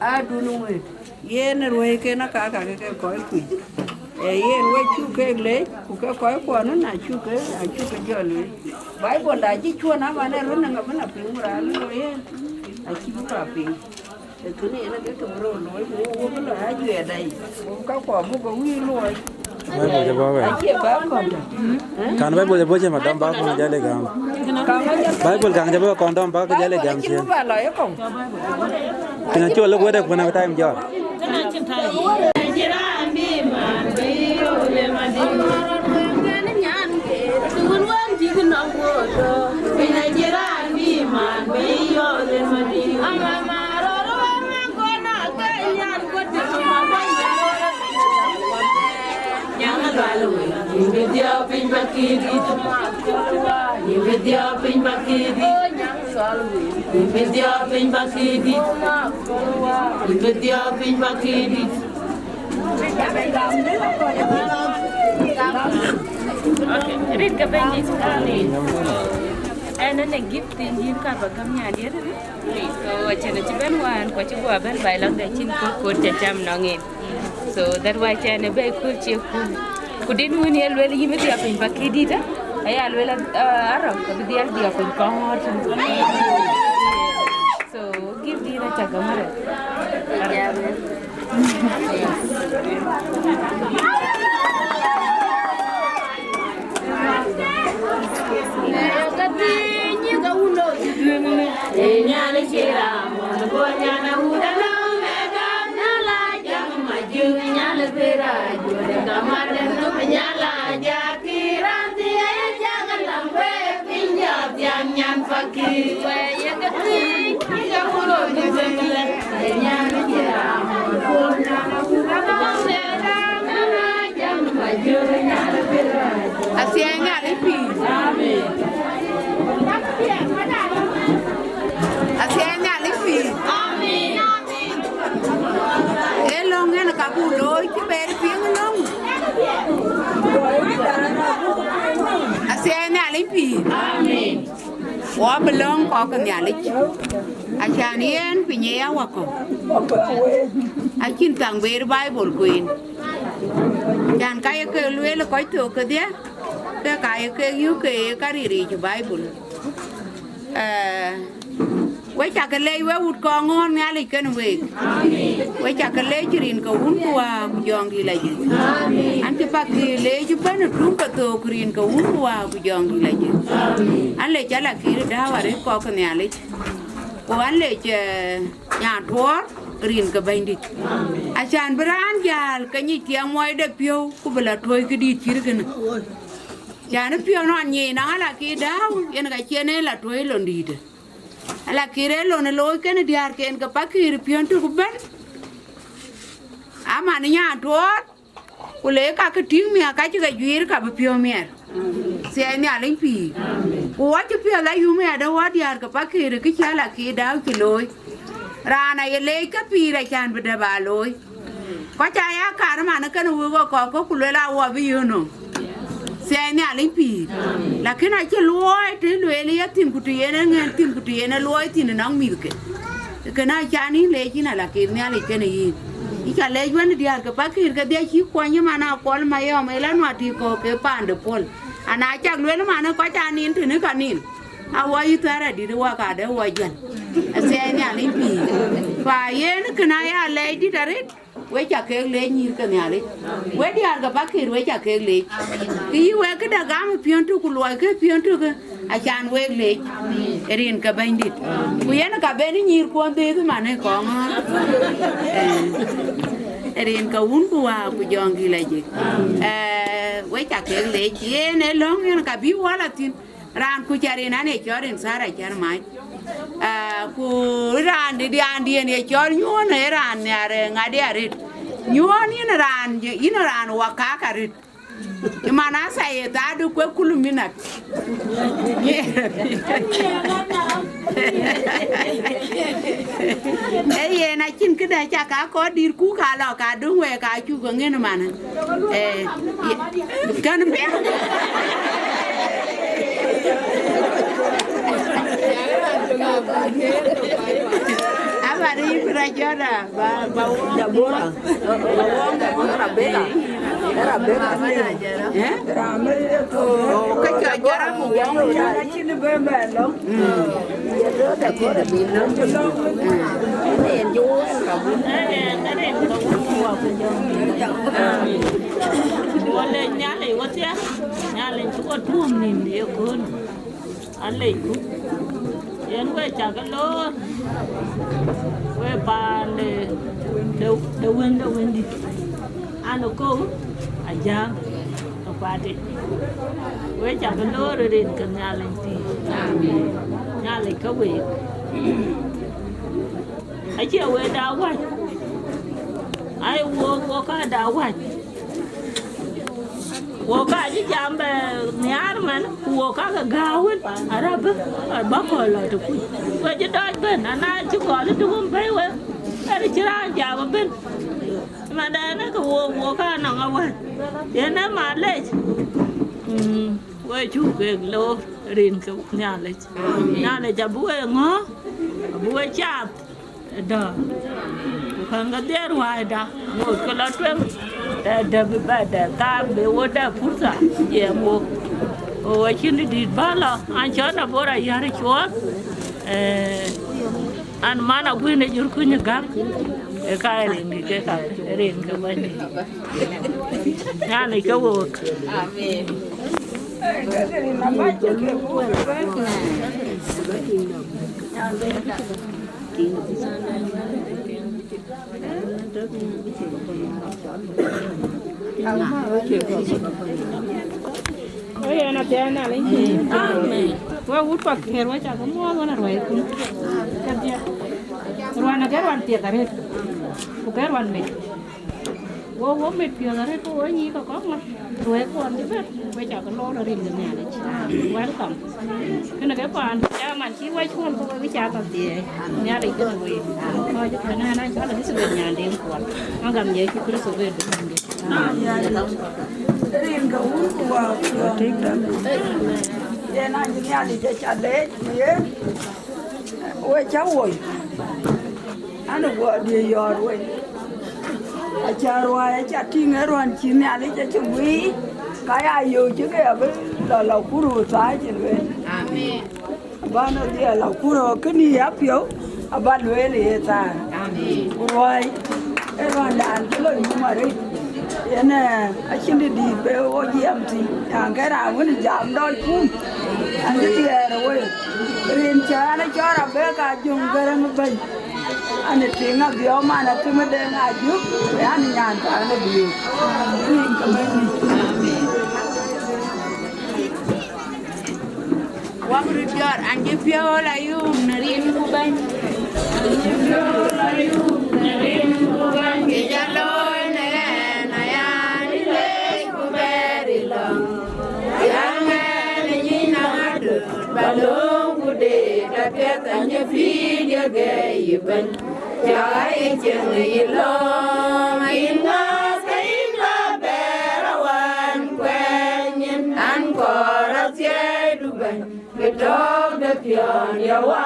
adu nungwe
yen ruwe ke na ka ke ko ku yen we chu ke le ku ke ko na chu ke jo le Bible da ji chu na ma ne ru na ngam na pin ra lo yen a chi bu ka pin e tu ni na ke to ro lo wo ko la ha ju e dai ka ko bu ko wi lo
Bible je bawa. Kan Bible je boje madam ba ko jale gam. Bible kan je bawa kondom ba ko jale gam che. Kena chu lo wede kuna time jo.
Invidia pin bakidi, invidia pin bakidi, invidia pin bakidi, invidia pin bakidi.
Okay, read ka bengi sekali. Ana ne gift din ka bagam nya dia tu. So chana chiben wan ko chi gwa ben bai lang da chin ko cha cham nongin. So that why chana bai ko chi ku kudin woni alwel yimi dia pin bakidi ta ay alwel arab ko dia dia pin ko so give dia ta gamara ya
Katini ga uno tudumi nyane chira mon go nyana udala mega nala jam maju nyala pera jode kamar no nyala jakirati ay jangan lambe pinja tiang nyan fakir ya katini ga uno tudumi nyane chira mon go nyana udala mega nala jam maju nyala pera
Asianya lipi.
Amen.
Asianya lipi.
Amen.
Elong en kabulo ki ber pieng long. Asianya lipi.
Amen.
Wa belong ko kan ya lik. Asianien pinya wa ko. Akin tang ber Bible queen. Jan kaya ke luel ko to ke dia. Ke kaya ke yu ke kariri ci Bible. We cha ke le we ut ko ngon ya lik ken we. We cha ke le jirin ko un wa jong di la ji. An ke pa ke le ji ban tum ka to krin ko un wa jong di la ji. An le cha la ki da wa re ko ke ya lik. Ko an le che nya thor rin ka bandit. Achan beran jal ka ni tiang moy de pio ku bela toy ke di chir ken. Jana pio no ni na ala ki daw yen ga chene la toy londide. Ala kire lo ne loy ken diar ken ka pakir pion tu ku ben. Ama ni nya thor ku le ka ke ting mi ka chi ga juir ka pio mer. Se ni ala pi. Ku wa chi pio la yu me da wa diar ka pakir ki chala ki daw ki loy. Rana ye le ka pira chan bede ba loy ko cha ya kar ma na kan wo ko ku le la wa bi yo no se ni ali pi lakini a che loy te le ya tim ku ti ene ngen tim ku ti ene loy tin na mi ke na cha ni le chi na la ke ni ali ke ni i ka le wan di ar ka pa kir ka de chi ko ni ma na ko ma yo me la no ti ko ke pande pol ana cha le ma na ko cha ni tin ka ni a wa yi tara di wa ka de wa jan Asianya ali pi. Fa yen kena ya le di tarit. We cha ke le nyir ka ne ali. We di ar ga bakir we cha ke le. Ki we ke da gam pion tu ku lo ke pion tu ke a chan we le. Erin ka bandit. Ku yen ka be ni nyir ko de tu mane ko ma. Erin ka un ku wa ku jongi le ji. We cha ke le yen e long yen ka bi wala tin. Ran ku chari na ne chorin sara char mai. Ku ran di andi ne chor nyuon ne ran ne are ngade are nyuon ni ran wa ka karit mana sai ta du ko kuluminat ye na chin kida cha ka ko dir ku ka lo ka du we ka chu ko ngene mana kan be apa mari berajara bawang jabora bawang rabela rabela ramai itu kejajaran bawang cara cina berbelok ya dah kau bilang ini jual kabun
wala nyale watia nyale chuko tuom nin de kun ale ku yen we chakalo we pande de wendi ano ko aja apate we chakalo rin kan nyale ti nyale ka we achi we da wa ai wo ka da wa wo ka ji jambe nyar man wo ka ga gawin arab ba ko la to ku we ji doj ben ana ji ko le tu be we ari ji ra ja ba ben ma da na ko wo ka na ga wa ye na ma le we chu ke lo rin ko nya le ja bu e ngo bu e cha da kan ga der wa da ngo ko la twem da ba da ta be wo da fursa ye mo o chini di bala an chana bora yare chwa an mana gwine jur kunya gang e kaire ni ke kaire ren ka bani yani ka wo amen
Oye, na te ana le nchi. Amen. Wa upa kero cha ko mo na roi ku. Kadia. Ruana ke ruan tie tare. Ku ke ruan me. Wo me pio tare ko ni ko ko ma. Roi ko an be. We cha ko lo rin ne ya le cha. Welcome. Kana ke pan cha man chi wa chuan ko we cha ta tie. Nya le ko we. Ko ju kana na cha le su be nya de ko. Ang gam ye ki ku su be de.
Rin ka uku wa tika. Yana jinya di chale ye. We chawoi. Anu wa di yor we. Acharwa cha tinga ron chinya li cha chwi. Kaya yo chứ cái là lẩu cú rùa trái trên về. Amen. Ba nó đi lẩu cú rùa cái ni áp phiếu. Ba lưỡi lìa ta. Amen. Rồi. Cái đoàn đàn cái lời mà đấy. Thế nè, anh xin đi về ô diệm thì cái nào cũng giảm đôi cũng. Anh cái tiền rồi. Riêng cha nó cho là bé cả dùng cái đó bệnh. Anh ấy tiếng ngọc biểu mà là tôi mới đem lại giúp. Để anh nhàn trả nó biểu. Riêng cảm ơn mình.
Wang rupiah anjir piao layu narin kuban. Anjir piao layu narin kuban. Kijaloy nayan ile kuberi long. Yang ni nangadu balong kude taket anjir video gayiban. Jai jengi long ingas kainga berawan kwenyen ankorat ye duban. Gedog de pion ya wa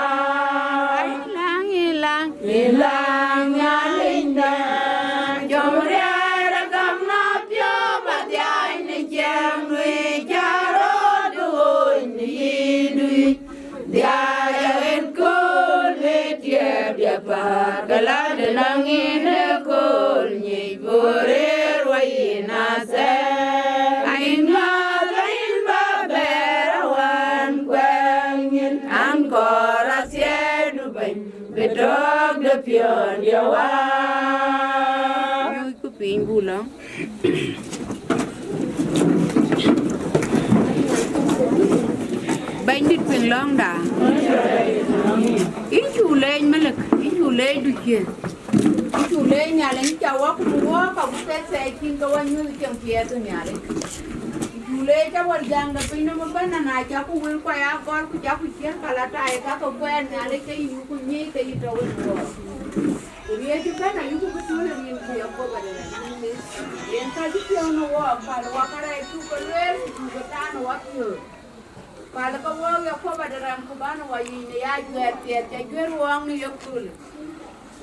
ilang nyalinda jomria ragam na pyo badyai ni jam lui jaro du ni dia ya en kul tiep dia pa kala de nangin kul ni borer wa ina se ainga Bedog de pion ya wa ku pin bulang bandit pin long da ichu leñ malak ichu leñ du ci ichu leñ nyale ni cha wa ku wa ka ku se kin ka wa nyu chen pie to nyale le cha wal jang da pin mo bana na cha ku wil kwa ya gor ku cha ku chen kala ta e ka ko kwen na le ke yu ku ni ke yu to wil ko ye ju bana yu ku tu le ni ku ya ko ba de yen ka ji yo no wa ka wa ka re tu ko le tu ko ta no wa ku ka la ko wa ya ko ba de ram ku ba no wa yi ne ya ju e te ju wang ni yo ku le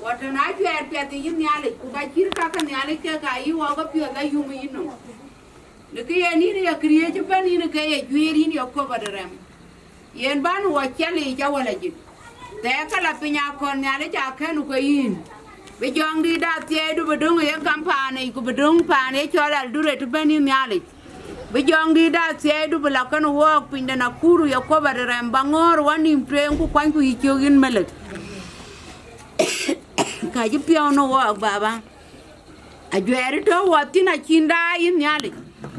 wata na jwer pete yin nyale ku ka kir ka ka nyale ke ka yi wa ga pyo da yu mi no ne ke ye ni ya kriye je ban ni ke ye jwer ni ko ba rem yen ban wa chali ja wala ji te ka la pinya kon nyale ja ka nu ko yin be jong di da tie du bedung ye kampane ku bedung pane chola dure tu ban ni nyale be jong di da tie du bla kan wo pinda na kuru ya ko ba rem bangor wani mpren ku kwan ku yi chogin melek ka ji pio no wa baba a jwere to wa tina kinda yin nyali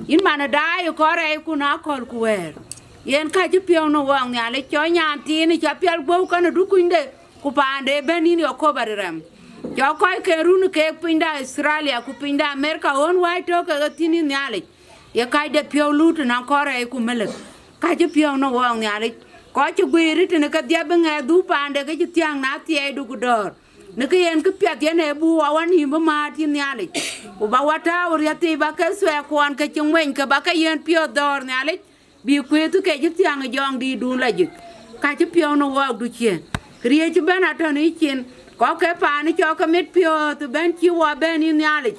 yin mana da yo kore ku na kol ku wer yen ka ji pio no wa nyali cho nyan tin cha pial bo kan du kunde ku pande benin yo ko barem cho ko ke run ke pinda Australia ku pinda America on wa to ka tin nyali ya ka de pio lut na kore ku melek ka ji pio no wa nyali ko ci gwiri tene ka dia benga du pande ka ci tiang na tie du gudor ne ka yen ka pet yen e bu awan hi ma ti nyali u ba wata ur ya ti ba ka swe kon ka ci ngwen ka ba ka yen pio dor nyali bi kwetu ke ci tiang jong di du la ji ka ci pio no wa du chien kriye ci bana to ni chien ko ke pa ni cho ka mit pio tu ben ci wa ben ni nyali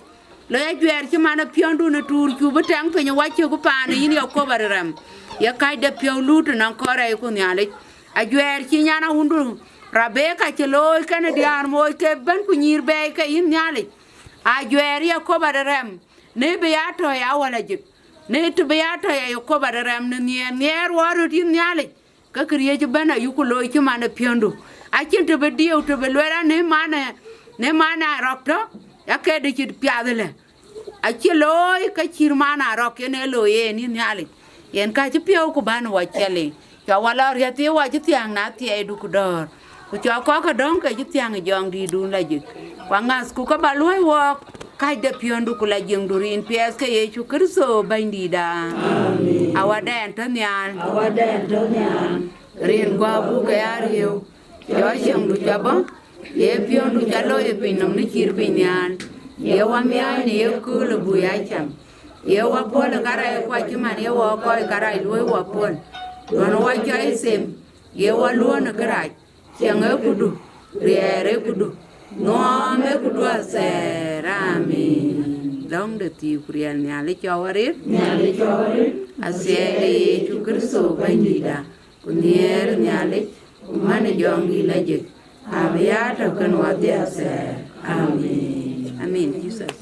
lo ya jwer ci mana pio du na tur ku ba tang pe ni wa ci ku pa ni ni ko barram ya kai de pio lutu nan kore ku nyale a jwer ci nyana hundu rabe ka ci loy kan diar moy ke ben ku nyir be ka yin nyale a jwer ya ko barem ne be ya to ya wala jik ne to be ya to ya ko barem ne nyer waru din nyale ka kriye ci bana yu ku loy ci mana piondu a ci to be diu to be lora ne mana rokto ya ke de ci piadele a ci loy ka ci mana rok ne loye ni nyale yen ka ci pio ku ban wa chele cho wala ya ti wa ci tiang na ti e du ku dor ku cho ko ka dong ka ci tiang jong di du la ji kwa ngas ku ka ba loy wo ka de pio ndu ku la jeng du rin ps ke ye chu kristo bandi da amen awada antonian rin gwa bu ka ya riu yo sheng du chaba ye pio ndu chalo ye pinam ni chir pinyan ye wa mi ai ni ye ku lu bu ya cham ye wa pol kara kwa chima ye wa ko kara luoi wa pol don wa chai sem ye wa luon kara chang e kudu re kudu no me kudu aserami dong de ti kurian nyale chawari asele chu kristo bandida kunyer nyale mane jongi laje abya to kan wa te aser amen amen jesus